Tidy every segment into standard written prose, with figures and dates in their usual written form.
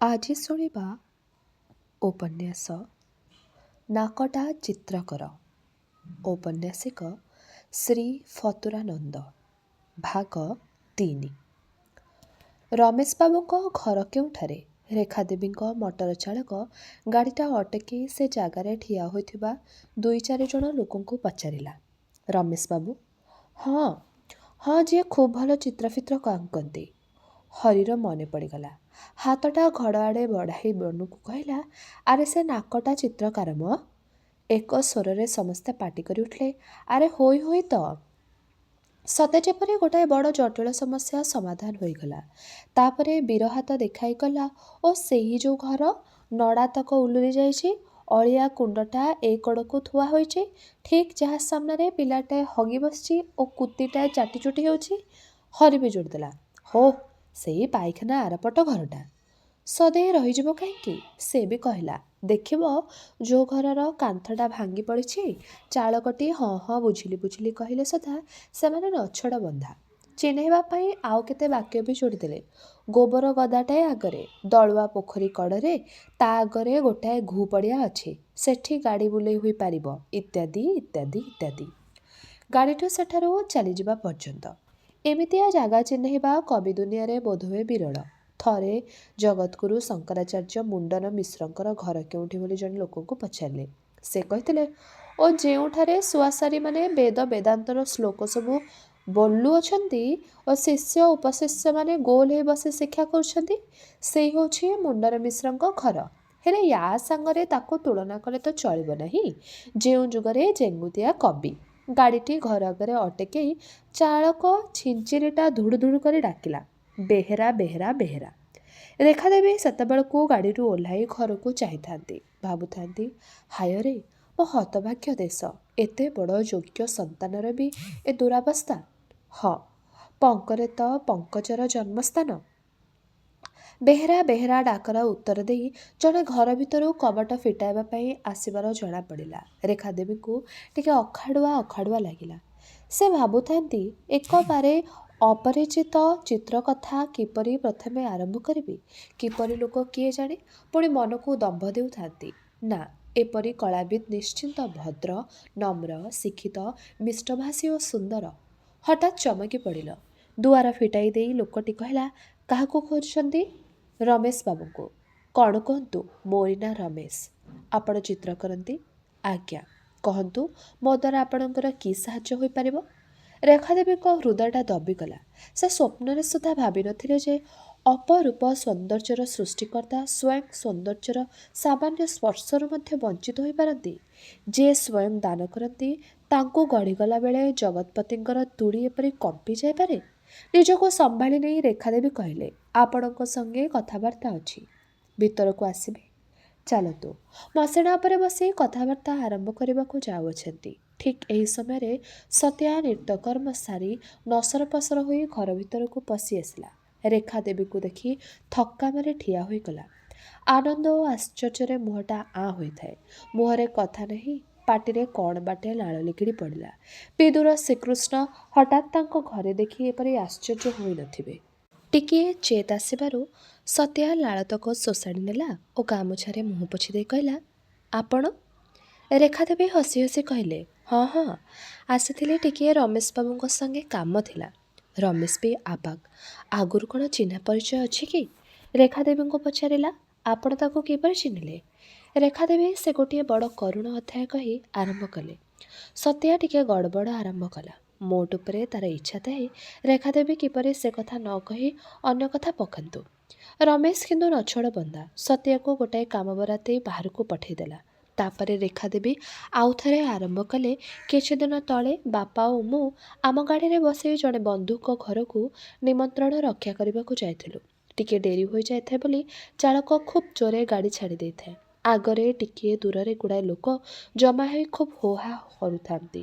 ଆଜି ଶୁଣିବା ଉପନ୍ୟାସ ନାକଟା ଚିତ୍ରକର। ଔପନ୍ୟାସିକ ଶ୍ରୀ ଫତୁରାନନ୍ଦ। ଭାଗ 3। ରମେଶ ବାବୁଙ୍କ ଘର କେଉଁଠାରେ? ରେଖାଦେବୀଙ୍କ ମଟର ଚାଳକ ଗାଡ଼ିଟା ଅଟକେଇ ସେ ଜାଗାରେ ଠିଆ ହୋଇଥିବା 2-4 ଜଣ ଲୋକଙ୍କୁ ପଚାରିଲା। ରମେଶ ବାବୁ? ହଁ ହଁ, ଯିଏ ଖୁବ୍ ଭଲ ଚିତ୍ରଫିତ୍ର ଆଙ୍କନ୍ତି। ହରିର ମନେ ପଡ଼ିଗଲା। ହାତଟା ଘଡ଼ ଆଡ଼େ ବଢ଼ାଇ ବନୁକୁ କହିଲା, ଆରେ ସେ ନାକଟା ଚିତ୍ରକାର ମ। ଏକ ସ୍ୱରରେ ସମସ୍ତେ ପାଟି କରି ଉଠିଲେ, ଆରେ ହୋଇ ହୋଇ ତ। ସତେ ଯେପରି ଗୋଟାଏ ବଡ଼ ଜଟିଳ ସମସ୍ୟା ସମାଧାନ ହୋଇଗଲା। ତାପରେ ବୀର ହାତ ଦେଖାଇ କଲା, ଓ ସେହି ଯେଉଁ ଘର, ନଡ଼ାତକ ଉଲୁରି ଯାଇଛି, ଅଳିଆ କୁଣ୍ଡଟା ଏ କଡ଼କୁ ଥୁଆ ହୋଇଛି, ଠିକ୍ ଯାହା ସାମ୍ନାରେ ପିଲାଟାଏ ହଗି ବସିଛି ଓ କୁତିଟାଏ ଚାଟିଚୁଟି ହେଉଛି। ହରି ବି ଯୋଡ଼ି ଦେଲା, ହୋ, ସେଇ ପାଇଖାନା ଆରପଟ ଘରଟା। ସଦେଇ ରହିଯିବ କାହିଁକି? ସେ ବି କହିଲା, ଦେଖିବ ଯେଉଁ ଘରର କାନ୍ଥଟା ଭାଙ୍ଗି ପଡ଼ିଛି, ଚାଳକଟି ହଁ ହଁ ବୁଝିଲି ବୁଝିଲି କହିଲେ ସୁଦ୍ଧା ସେମାନେ ନଛୋଡ଼ ବନ୍ଧା। ଚିହ୍ନେଇବା ପାଇଁ ଆଉ କେତେ ବାକ୍ୟ ବି ଯୋଡ଼ିଦେଲେ। ଗୋବର ଗଦାଟାଏ ଆଗରେ, ଦଳୁଆ ପୋଖରୀ କଡ଼ରେ, ତା ଆଗରେ ଗୋଟାଏ ଘୁ ପଡ଼ିଆ ଅଛି, ସେଠି ଗାଡ଼ି ବୁଲେଇ ହୋଇପାରିବ, ଇତ୍ୟାଦି ଇତ୍ୟାଦି ଇତ୍ୟାଦି। ଗାଡ଼ିଠୁ ସେଠାରୁ ଚାଲିଯିବା ପର୍ଯ୍ୟନ୍ତ। ଏମିତିଆ ଜାଗା ଚିହ୍ନେଇବା କବି ଦୁନିଆରେ ବୋଧହୁଏ ବିରଳ। ଥରେ ଜଗଦ୍ଗୁରୁ ଶଙ୍କରାଚାର୍ଯ୍ୟ ମୁଣ୍ଡନ ମିଶ୍ରଙ୍କର ଘର କେଉଁଠି ବୋଲି ଜଣେ ଲୋକଙ୍କୁ ପଚାରିଲେ। ସେ କହିଥିଲେ, ଓ ଯେଉଁଠାରେ ସୁଆସାରୀମାନେ ବେଦ ବେଦାନ୍ତର ଶ୍ଲୋକ ସବୁ ବୋଲୁଅଛନ୍ତି ଓ ଶିଷ୍ୟ ଉପଶିଷ୍ୟମାନେ ଗୋଲ ହୋଇ ବସି ଶିକ୍ଷା କରୁଛନ୍ତି, ସେଇ ହେଉଛି ମୁଣ୍ଡନ ମିଶ୍ରଙ୍କ ଘର। ହେଲେ ୟା ସାଙ୍ଗରେ ତାକୁ ତୁଳନା କଲେ ତ ଚଳିବ ନାହିଁ। ଯେଉଁ ଯୁଗରେ ଜେଙ୍ଗୁତିଆ କବି। ଗାଡ଼ିଟି ଘର ଆଗରେ ଅଟକେଇ ଚାଳକ ଛିଞ୍ଚିରିଟା ଧୁଡ଼ୁ ଧୁଡ଼ୁ କରି ଡାକିଲା, ବେହେରା ବେହେରା ବେହେରା। ରେଖାଦେବୀ ସେତେବେଳକୁ ଗାଡ଼ିରୁ ଓହ୍ଲାଇ ଘରକୁ ଚାହିଁଥାନ୍ତି। ଭାବୁଥାନ୍ତି, ହାୟରେ ମୋ ହତଭାଗ୍ୟ ଦେଶ, ଏତେ ବଡ଼ ଯୋଗ୍ୟ ସନ୍ତାନର ବି ଏ ଦୁରାବସ୍ଥା। ହଁ, ପଙ୍କରେ ତ ପଙ୍କଜର ଜନ୍ମସ୍ଥାନ। ବେହେରା ବେହେରା ଡାକର ଉତ୍ତର ଦେଇ ଜଣେ ଘର ଭିତରୁ କବାଟ ଫିଟାଇବା ପାଇଁ ଆସିବାର ଜଣାପଡ଼ିଲା। ରେଖାଦେବୀଙ୍କୁ ଟିକେ ଅଖାଡ଼ୁଆ ଅଖାଡ଼ୁଆ ଲାଗିଲା। ସେ ଭାବୁଥାନ୍ତି, ଏକବାରେ ଅପରିଚିତ ଚିତ୍ର କଥା କିପରି ପ୍ରଥମେ ଆରମ୍ଭ କରିବି? କିପରି ଲୋକ କିଏ ଜାଣେ? ପୁଣି ମନକୁ ଦମ୍ଭ ଦେଉଥାନ୍ତି, ନା, ଏପରି କଳାବିଦ୍ ନିଶ୍ଚିନ୍ତ ଭଦ୍ର, ନମ୍ର, ଶିକ୍ଷିତ, ମିଷ୍ଟଭାଷୀ ଓ ସୁନ୍ଦର। ହଠାତ୍ ଚମକି ପଡ଼ିଲ। ଦୁଆର ଫିଟାଇ ଦେଇ ଲୋକଟି କହିଲା, କାହାକୁ ଖୋଜୁଛନ୍ତି? ରମେଶ ବାବୁଙ୍କୁ। କ'ଣ କୁହନ୍ତୁ? ମୋରି ନାଁ ରମେଶ। ଆପଣ ଚିତ୍ର କରନ୍ତି? ଆଜ୍ଞା। କହନ୍ତୁ, ମୋ ଦ୍ୱାରା ଆପଣଙ୍କର କି ସାହାଯ୍ୟ ହୋଇପାରିବ? ରେଖାଦେବୀଙ୍କ ହୃଦୟଟା ଦବିଗଲା। ସେ ସ୍ୱପ୍ନରେ ସୁଦ୍ଧା ଭାବିନଥିଲେ ଯେ ଅପରୂପ ସୌନ୍ଦର୍ଯ୍ୟର ସୃଷ୍ଟିକର୍ତ୍ତା ସ୍ୱୟଂ ସୌନ୍ଦର୍ଯ୍ୟର ସାମାନ୍ୟ ସ୍ପର୍ଶରୁ ମଧ୍ୟ ବଞ୍ଚିତ ହୋଇପାରନ୍ତି। ଯିଏ ସ୍ୱୟଂ ଦାନ କରନ୍ତି, ତାଙ୍କୁ ଗଢ଼ିଗଲା ବେଳେ ଜଗତପତିଙ୍କର ତୁଡ଼ି ଏପରି କମ୍ପି ଯାଇପାରେ? ନିଜକୁ ସମ୍ଭାଳି ନେଇ ରେଖାଦେବୀ କହିଲେ, ଆପଣଙ୍କ ସଙ୍ଗେ କଥାବାର୍ତ୍ତା ଅଛି, ଭିତରକୁ ଆସିବେ? ଚାଲନ୍ତୁ। ମସିଣା ଉପରେ ବସି କଥାବାର୍ତ୍ତା ଆରମ୍ଭ କରିବାକୁ ଯାଉଅଛନ୍ତି। ଠିକ୍ ଏହି ସମୟରେ ସତ୍ୟା ନିତ୍ୟକର୍ମ ସାରି ନସର ପସର ହୋଇ ଘର ଭିତରକୁ ପଶି ଆସିଲା। ରେଖାଦେବୀକୁ ଦେଖି ଥକ୍କାମାରି ଠିଆ ହୋଇଗଲା। ଆନନ୍ଦ ଓ ଆଶ୍ଚର୍ଯ୍ୟରେ ମୁହଁଟା ଆଁ ହୋଇଥାଏ। ମୁହଁରେ କଥା ନାହିଁ, ପାଟିରେ କ'ଣ ବାଟେ ଲାଳ ଲିକିଡ଼ି ପଡ଼ିଲା। ବିଦୁର ଶ୍ରୀକୃଷ୍ଣ ହଠାତ୍ ତାଙ୍କ ଘରେ ଦେଖି ଏପରି ଆଶ୍ଚର୍ଯ୍ୟ ହୋଇନଥିବେ। ଟିକିଏ ଚେତ୍ ଆସିବାରୁ ସତ୍ୟା ଲାଳତକ ଶୋଷାଡ଼ି ନେଲା ଓ ଗାମୁଛାରେ ମୁହଁ ପୋଛି ଦେଇ କହିଲା, ଆପଣ? ରେଖାଦେବୀ ହସି ହସି କହିଲେ, ହଁ ହଁ, ଆସିଥିଲି ଟିକିଏ ରମେଶ ବାବୁଙ୍କ ସଙ୍ଗେ କାମ ଥିଲା। ରମେଶ ବି ଆବାକ୍। ଆଗରୁ କ'ଣ ଚିହ୍ନା ପରିଚୟ ଅଛି କି? ରେଖାଦେବୀଙ୍କୁ ପଚାରିଲା, ଆପଣ ତାକୁ କିପରି ଚିହ୍ନିଲେ? ରେଖାଦେବୀ ସେ ଗୋଟିଏ ବଡ଼ କରୁଣ ଅଧ୍ୟାୟ କହି ଆରମ୍ଭ କଲେ। ସତ୍ୟା ଟିକେ ଗଡ଼ବଡ଼ ଆରମ୍ଭ କଲା। ମୋଟ ଉପରେ ତାର ଇଚ୍ଛା ଥାଏ ରେଖାଦେବୀ କିପରି ସେ କଥା ନ କହି ଅନ୍ୟ କଥା ପକାନ୍ତୁ। ରମେଶ କିନ୍ତୁ ନଛୋଡ଼ ବନ୍ଦା। ସତ୍ୟାକୁ ଗୋଟାଏ କାମ ବରାଦ ଦେଇ ବାହାରକୁ ପଠାଇଦେଲା। ତାପରେ ରେଖାଦେବୀ ଆଉ ଥରେ ଆରମ୍ଭ କଲେ, କିଛିଦିନ ତଳେ ବାପା ଓ ମୁଁ ଆମ ଗାଡ଼ିରେ ବସି ଜଣେ ବନ୍ଧୁଙ୍କ ଘରକୁ ନିମନ୍ତ୍ରଣ ରକ୍ଷା କରିବାକୁ ଯାଇଥିଲୁ। ଟିକେ ଡେରି ହୋଇଯାଇଥାଏ ବୋଲି ଚାଳକ ଖୁବ୍ ଜୋରରେ ଗାଡ଼ି ଛାଡ଼ି ଦେଇଥାଏ। ଆଗରେ ଟିକିଏ ଦୂରରେ ଗୁଡ଼ାଏ ଲୋକ ଜମା ହୋଇ ଖୁବ୍ ହୋହା କରୁଥାନ୍ତି।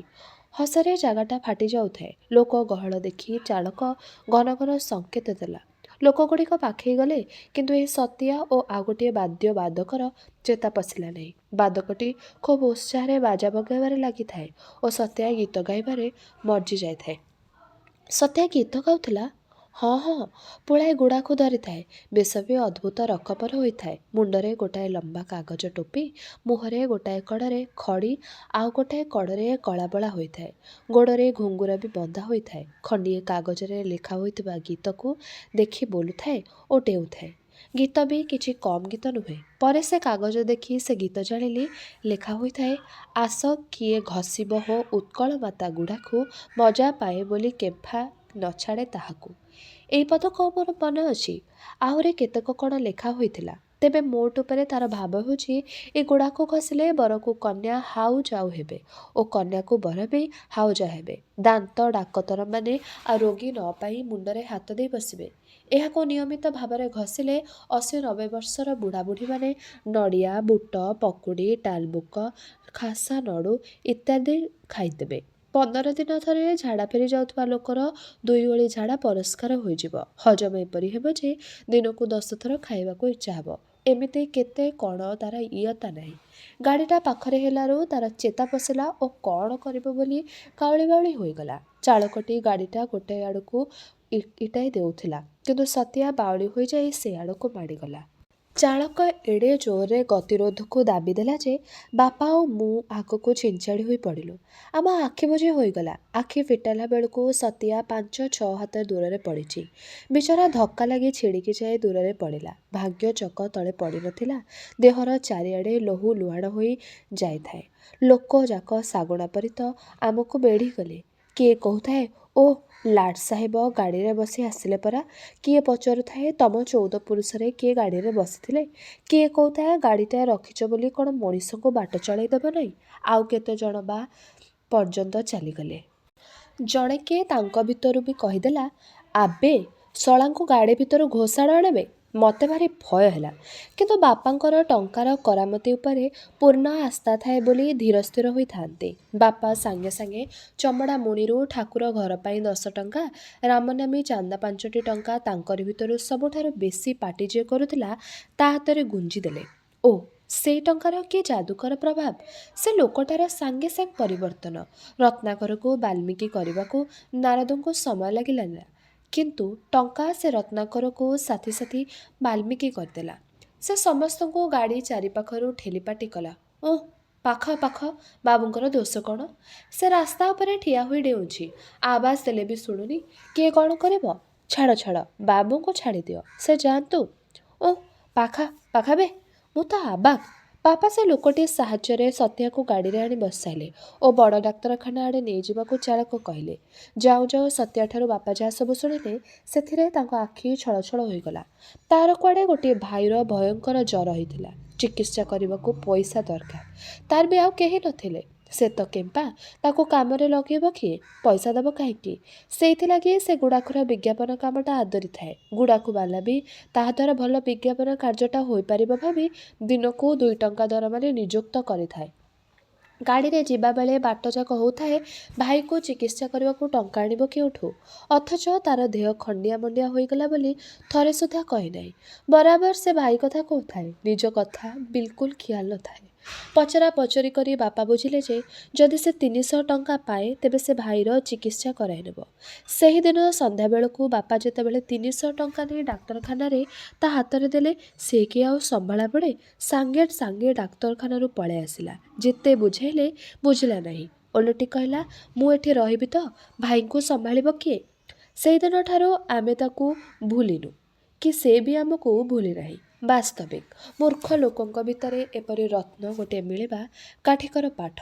ହସରେ ଜାଗାଟା ଫାଟି ଯାଉଥାଏ। ଲୋକ ଗହଳ ଦେଖି ଚାଳକ ଘନ ଘନ ସଙ୍କେତ ଦେଲା। ଲୋକଗୁଡ଼ିକ ପାଖେଇ ଗଲେ, କିନ୍ତୁ ଏହି ସତ୍ୟା ଓ ଆଉ ଗୋଟିଏ ବାଦ୍ୟବାଦକର ଚେତା ପଶିଲା ନାହିଁ। ବାଦକଟି ଖୁବ୍ ଉତ୍ସାହରେ ବାଜା ବଜାଇବାରେ ଲାଗିଥାଏ ଓ ସତ୍ୟା ଗୀତ ଗାଇବାରେ ମଜ୍ଜି ଯାଇଥାଏ। ସତ୍ୟା ଗୀତ ଗାଉଥିଲା, ହଁ ହଁ, ପୁଳାଏ ଗୁଡ଼ାକୁ ଧରିଥାଏ। ବେଶ ବି ଅଦ୍ଭୁତ ରକମର ହୋଇଥାଏ। ମୁଣ୍ଡରେ ଗୋଟାଏ ଲମ୍ବା କାଗଜ ଟୋପି, ମୁହଁରେ ଗୋଟାଏ କଡ଼ରେ ଖଡ଼ି, ଆଉ ଗୋଟାଏ କଡ଼ରେ କଳାବଳା ହୋଇଥାଏ। ଗୋଡ଼ରେ ଘୁଙ୍ଗୁର ବି ବନ୍ଧା ହୋଇଥାଏ। ଖଣ୍ଡିଏ କାଗଜରେ ଲେଖା ହୋଇଥିବା ଗୀତକୁ ଦେଖି ବୋଲୁଥାଏ ଓ ଡେଉଁଥାଏ। ଗୀତ ବି କିଛି କମ୍ ଗୀତ ନୁହେଁ। ପରେ ସେ କାଗଜ ଦେଖି ସେ ଗୀତ ଜାଣିଲି। ଲେଖା ହୋଇଥାଏ, ଆସ କିଏ ଘଷିବ ହୋ ଉତ୍କଳ ମାତା ଗୁଡ଼ାକୁ, ମଜା ପାଏ ବୋଲି କେମ୍ଫା ନ ଛାଡ଼େ ତାହାକୁ। ଏଇ ପଦକ ମୋର ମନେ ଅଛି। ଆହୁରି କେତେକ କ'ଣ ଲେଖା ହୋଇଥିଲା। ତେବେ ମୋଟ ଉପରେ ତା'ର ଭାବ ହେଉଛି, ଏଗୁଡ଼ାକୁ ଘଷିଲେ ବରକୁ କନ୍ୟା ହାଉ ଯାଉ ହେବେ ଓ କନ୍ୟାକୁ ବର ବି ହାଉ ଯାଉ ହେବେ। ଦାନ୍ତ ଡାକ୍ତରମାନେ ଆଉ ରୋଗୀ ନ ପାଇ ମୁଣ୍ଡରେ ହାତ ଦେଇ ବସିବେ। ଏହାକୁ ନିୟମିତ ଭାବରେ ଘଷିଲେ 80-90 ବର୍ଷର ବୁଢ଼ାବୁଢ଼ୀମାନେ ନଡ଼ିଆ, ବୁଟ, ପକୁଡ଼ି, ଡାଲବୁକ, ଖାସା ନଡ଼ୁ ଇତ୍ୟାଦି ଖାଇଦେବେ। 15 ଦିନ ଥରେ ଝାଡ଼ା ଫେରି ଯାଉଥିବା ଲୋକର 2 ଓଳି ଝାଡ଼ା ପରିଷ୍କାର ହୋଇଯିବ। ହଜମ ଏପରି ହେବ ଯେ ଦିନକୁ 10 ଥର ଖାଇବାକୁ ଇଚ୍ଛା ହେବ। ଏମିତି କେତେ କ'ଣ ତା'ର ଇୟତ୍ତା ନାହିଁ। ଗାଡ଼ିଟା ପାଖରେ ହେଲାରୁ ତା'ର ଚେତା ପଶିଲା ଓ କ'ଣ କରିବ ବୋଲି କାଉଳି ବାଉଳି ହୋଇଗଲା। ଚାଳକଟି ଗାଡ଼ିଟା ଗୋଟାଏ ଆଡ଼କୁ ଇଟାଇ ଦେଉଥିଲା, କିନ୍ତୁ ସତିଆ ବାଉଳି ହୋଇଯାଇ ସେ ଆଡ଼କୁ ମାଡ଼ିଗଲା। ଚାଳକ ଏଡ଼େ ଜୋରରେ ଗତିରୋଧକୁ ଦାବିଦେଲା ଯେ ବାପା ଓ ମୁଁ ଆଗକୁ ଛିଞ୍ଚାଡ଼ି ହୋଇ ପଡ଼ିଲୁ। ଆମ ଆଖି ବୁଜି ହୋଇଗଲା। ଆଖି ଫିଟାଇଲା ବେଳକୁ ସତିଆ 5-6 ହାତ ଦୂରରେ ପଡ଼ିଛି। ବିଚରା ଧକ୍କା ଲାଗି ଛିଡ଼ିକି ଯାଇ ଦୂରରେ ପଡ଼ିଲା। ଭାଗ୍ୟ ଚକ ତଳେ ପଡ଼ିନଥିଲା। ଦେହର ଚାରିଆଡ଼େ ଲହୁ ଲୁହାଣ ହୋଇ ଯାଇଥାଏ। ଲୋକଯାକ ଶାଗୁଣା ପରି ତ ଆମକୁ ବେଢ଼ିଗଲେ। କିଏ କହୁଥାଏ, ଓଃ ଲାଟ୍ ସାହେବ ଗାଡ଼ିରେ ବସି ଆସିଲେ ପରା। କିଏ ପଚାରୁଥାଏ, ତମ 14 ପୁରୁଷରେ କିଏ ଗାଡ଼ିରେ ବସିଥିଲେ। କିଏ କହୁଥାଏ, ଗାଡ଼ିଟା ରଖିଛ ବୋଲି କ'ଣ ମଣିଷଙ୍କୁ ବାଟ ଚଳାଇ ଦେବ ନାହିଁ। ଆଉ କେତେ ଜଣ ବା ପର୍ଯ୍ୟନ୍ତ ଚାଲିଗଲେ। ଜଣେ କିଏ ତାଙ୍କ ଭିତରୁ ବି କହିଦେଲା, ଆବେ ଶଳାଙ୍କୁ ଗାଡ଼ି ଭିତରୁ ଘୋଷାଡ଼ ଆଣବେ। ମୋତେ ଭାରି ଭୟ ହେଲା। କିନ୍ତୁ ବାପାଙ୍କର ଟଙ୍କାର କରାମତି ଉପରେ ପୂର୍ଣ୍ଣ ଆସ୍ଥା ଥାଏ ବୋଲି ଧୀର ସ୍ଥିର ହୋଇଥାନ୍ତି। ବାପା ସାଙ୍ଗେ ସାଙ୍ଗେ ଚମଡ଼ା ମୁଣିରୁ ଠାକୁର ଘର ପାଇଁ 10 ଟଙ୍କା, ରାମନାମୀ ଚାନ୍ଦା 5ଟି ଟଙ୍କା ତାଙ୍କରି ଭିତରୁ ସବୁଠାରୁ ବେଶି ପାଟି ଯିଏ କରୁଥିଲା ତା ହାତରେ ଗୁଞ୍ଜି ଦେଲେ। ଓ ସେଇ ଟଙ୍କାର କି ଯାଦୁକର ପ୍ରଭାବ! ସେ ଲୋକଟାର ସାଙ୍ଗେ ସାଙ୍ଗେ ପରିବର୍ତ୍ତନ। ରତ୍ନାକରକୁ ବାଲ୍ମୀକି କରିବାକୁ ନାରଦଙ୍କୁ ସମୟ ଲାଗିଲା ନା, କିନ୍ତୁ ଟଙ୍କା ସେ ରତ୍ନାକରକୁ ସାଥି ସାଥି ବାଲ୍ମୀକି କରିଦେଲା। ସେ ସମସ୍ତଙ୍କୁ ଗାଡ଼ି ଚାରିପାଖରୁ ଠେଲିପାଟି କଲା। ଓଃ ପାଖ ପାଖ, ବାବୁଙ୍କର ଦୋଷ କ'ଣ? ସେ ରାସ୍ତା ଉପରେ ଠିଆ ହୋଇ ଡେଉଁଛି। ଆବାଜ ଦେଲେ ବି ଶୁଣୁନି। କିଏ କ'ଣ କରିବ? ଛାଡ଼ ଛାଡ଼, ବାବୁଙ୍କୁ ଛାଡ଼ିଦିଅ, ସେ ଯାଆନ୍ତୁ। ଓଃ ପାଖା ବେ, ମୁଁ ତ ଆବାକ୍। ବାପା ସେ ଲୋକଟି ସାହାଯ୍ୟରେ ସତ୍ୟାକୁ ଗାଡ଼ିରେ ଆଣି ବସାଇଲେ ଓ ବଡ଼ ଡାକ୍ତରଖାନା ଆଡ଼େ ନେଇଯିବାକୁ ଚାଳକ କହିଲେ। ଯାଉ ଯାଉ ସତ୍ୟାଠାରୁ ବାପା ଯାହା ସବୁ ଶୁଣିଲେ, ସେଥିରେ ତାଙ୍କ ଆଖି ଛଳଛଳ ହୋଇଗଲା। ତା'ର କୁଆଡ଼େ ଗୋଟିଏ ଭାଇର ଭୟଙ୍କର ଜ୍ୱର ହୋଇଥିଲା। ଚିକିତ୍ସା କରିବାକୁ ପଇସା ଦରକାର। ତା'ର ବି ଆଉ କେହି ନଥିଲେ। ସେ ତ କେମ୍ପା, ତାକୁ କାମରେ ଲଗେଇବ କିଏ? ପଇସା ଦେବ କାହିଁକି? ସେଇଥିଲାଗି ସେ ଗୁଡ଼ାଖୁର ବିଜ୍ଞାପନ କାମଟା ଆଦରିଥାଏ। ଗୁଡ଼ାଖୁବାଲା ବି ତାହା ଦ୍ୱାରା ଭଲ ବିଜ୍ଞାପନ କାର୍ଯ୍ୟଟା ହୋଇପାରିବ ଭାବି ଦିନକୁ 2 ଟଙ୍କା ଦରମାରେ ନିଯୁକ୍ତ କରିଥାଏ। ଗାଡ଼ିରେ ଯିବାବେଳେ ବାଟଯାକ ହେଉଥାଏ, ଭାଇକୁ ଚିକିତ୍ସା କରିବାକୁ ଟଙ୍କା ଆଣିବ କେଉଁଠୁ? ଅଥଚ ତା'ର ଦେହ ଖଣ୍ଡିଆ ମଣ୍ଡିଆ ହୋଇଗଲା ବୋଲି ଥରେ ସୁଦ୍ଧା କହିନାହିଁ। ବରାବର ସେ ଭାଇ କଥା କହୁଥାଏ, ନିଜ କଥା ବିଲକୁଲ ଖିଆଲ ନଥାଏ। ପଚରା ପଚରି କରି ବାପା ବୁଝିଲେ ଯେ ଯଦି ସେ 300 ଟଙ୍କା ପାଏ, ତେବେ ସେ ଭାଇର ଚିକିତ୍ସା କରାଇ ନେବ। ସେହିଦିନ ସନ୍ଧ୍ୟାବେଳକୁ ବାପା ଯେତେବେଳେ 300 ଟଙ୍କା ନେଇ ଡାକ୍ତରଖାନାରେ ତା ହାତରେ ଦେଲେ, ସେ କି ଆଉ ସମ୍ଭାଳା ପଡ଼େ? ସାଙ୍ଗେ ଡାକ୍ତରଖାନାରୁ ପଳାଇ ଆସିଲା। ଯେତେ ବୁଝାଇଲେ ବୁଝିଲା ନାହିଁ। ଓଲଟି କହିଲା, ମୁଁ ଏଠି ରହିବି ତ, ଭାଇଙ୍କୁ ସମ୍ଭାଳିବ କିଏ? ସେହିଦିନଠାରୁ ଆମେ ତାକୁ ଭୁଲିନୁ, କି ସେ ବି ଆମକୁ ଭୁଲି ନାହିଁ। ବାସ୍ତବିକ ମୂର୍ଖ ଲୋକଙ୍କ ଭିତରେ ଏପରି ରତ୍ନ ଗୋଟିଏ ମିଳିବା କାଠିକର ପାଠ।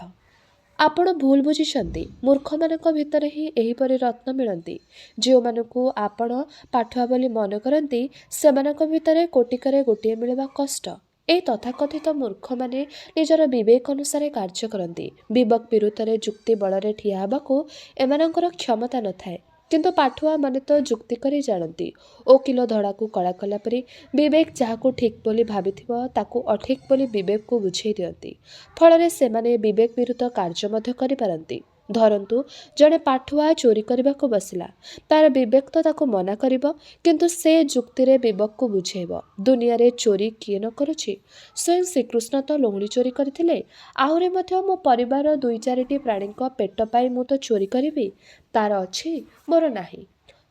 ଆପଣ ଭୁଲ ବୁଝିଛନ୍ତି। ମୂର୍ଖମାନଙ୍କ ଭିତରେ ହିଁ ଏହିପରି ରତ୍ନ ମିଳନ୍ତି। ଯେଉଁମାନଙ୍କୁ ଆପଣ ପାଠୁଆ ବୋଲି ମନେ କରନ୍ତି, ସେମାନଙ୍କ ଭିତରେ କୋଟିକରେ ଗୋଟିଏ ମିଳିବା କଷ୍ଟ। ଏହି ତଥାକଥିତ ମୂର୍ଖମାନେ ନିଜର ବିବେକ ଅନୁସାରେ କାର୍ଯ୍ୟ କରନ୍ତି। ବିବେକ ବିରୁଦ୍ଧରେ ଯୁକ୍ତି ବଳରେ ଠିଆ ହେବାକୁ ଏମାନଙ୍କର କ୍ଷମତା ନଥାଏ। କିନ୍ତୁ ପାଠୁଆମାନେ ତ ଯୁକ୍ତି କରି ଜାଣନ୍ତି। ଓକିଲ ଧଡ଼ାକୁ କଳା କଲା ପରି ବିବେକ ଯାହାକୁ ଠିକ୍ ବୋଲି ଭାବିଥିବ, ତାକୁ ଅଠିକ୍ ବୋଲି ବିବେକକୁ ବୁଝେଇ ଦିଅନ୍ତି। ଫଳରେ ସେମାନେ ବିବେକ ବିରୁଦ୍ଧ କାର୍ଯ୍ୟ ମଧ୍ୟ କରିପାରନ୍ତି। ଧରନ୍ତୁ ଜଣେ ପାଠୁଆ ଚୋରି କରିବାକୁ ବସିଲା। ତା'ର ବିବେକ ତ ତାକୁ ମନା କରିବ, କିନ୍ତୁ ସେ ଯୁକ୍ତିରେ ବିବେକକୁ ବୁଝେଇବ। ଦୁନିଆରେ ଚୋରି କିଏ ନ କରୁଛି? ସ୍ୱୟଂ ଶ୍ରୀକୃଷ୍ଣ ତ ଲହୁଣୀ ଚୋରି କରିଥିଲେ। ଆହୁରି ମଧ୍ୟ ମୋ ପରିବାରର 2-4ଟି ପ୍ରାଣୀଙ୍କ ପେଟ ପାଇଁ ମୁଁ ତ ଚୋରି କରିବି। ତା'ର ଅଛି, ମୋର ନାହିଁ।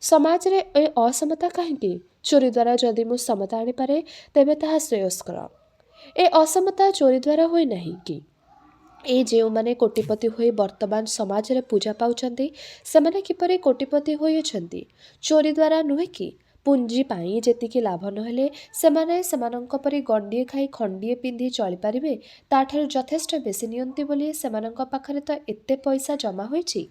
ସମାଜରେ ଏ ଅସମତା କାହିଁକି? ଚୋରି ଦ୍ୱାରା ଯଦି ମୁଁ ସମତା ଆଣିପାରେ ତେବେ ତାହା ଶ୍ରେୟସ୍କର। ଏ ଅସମତା ଚୋରି ଦ୍ୱାରା ହୁଏ ନାହିଁ କି? ଏ ଯେଉଁମାନେ କୋଟିପତି ହୋଇ ବର୍ତ୍ତମାନ ସମାଜରେ ପୂଜା ପାଉଛନ୍ତି ସେମାନେ କିପରି କୋଟିପତି ହୋଇଅଛନ୍ତି? ଚୋରି ଦ୍ୱାରା ନୁହେଁ କି? ପୁଞ୍ଜି ପାଇଁ ଯେତିକି ଲାଭ ନହେଲେ ସେମାନେ ସେମାନଙ୍କ ପରି ଗଣ୍ଡିଏ ଖାଇ ଖଣ୍ଡିଏ ପିନ୍ଧି ଚଳିପାରିବେ ତାଠାରୁ ଯଥେଷ୍ଟ ବେଶୀ ନିଅନ୍ତି ବୋଲି ସେମାନଙ୍କ ପାଖରେ ତ ଏତେ ପଇସା ଜମା ହୋଇଛି।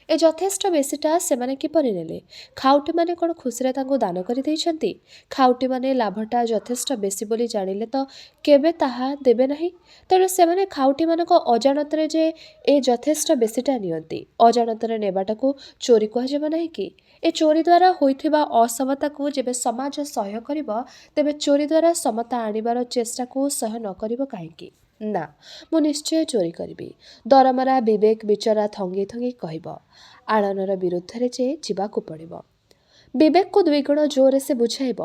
ଏ ଯଥେଷ୍ଟ ବେଶୀଟା ସେମାନେ କିପରି ନେଲେ? ଖାଉଟିମାନେ କ'ଣ ଖୁସିରେ ତାଙ୍କୁ ଦାନ କରିଦେଇଛନ୍ତି? ଖାଉଟିମାନେ ଲାଭଟା ଯଥେଷ୍ଟ ବେଶୀ ବୋଲି ଜାଣିଲେ ତ କେବେ ତାହା ଦେବେ ନାହିଁ। ତେଣୁ ସେମାନେ ଖାଉଟିମାନଙ୍କ ଅଜାଣତରେ ଯେ ଏ ଯଥେଷ୍ଟ ବେଶୀଟା ନିଅନ୍ତି, ଅଜାଣତରେ ନେବାଟାକୁ ଚୋରି କୁହାଯିବ ନାହିଁ କି? ଏ ଚୋରି ଦ୍ୱାରା ହୋଇଥିବା ଅସମତାକୁ ଯେବେ ସମାଜ ସହ୍ୟ କରିବ ତେବେ ଚୋରି ଦ୍ୱାରା ସମତା ଆଣିବାର ଚେଷ୍ଟାକୁ ସହ୍ୟ ନ କରିବ କାହିଁକି? ନା, ମୁଁ ନିଶ୍ଚୟ ଚୋରି କରିବି। ଦରମରା ବିବେକ ବିଚରା ଥଙ୍ଗେଇ ଥଙ୍ଗେଇ କହିବ। ଆଳନର ବିରୁଦ୍ଧରେ ଯେ ଯିବାକୁ ପଡ଼ିବ। ବିବେକକୁ ଦ୍ୱିଗୁଣ ଜୋରରେ ସେ ବୁଝାଇବ।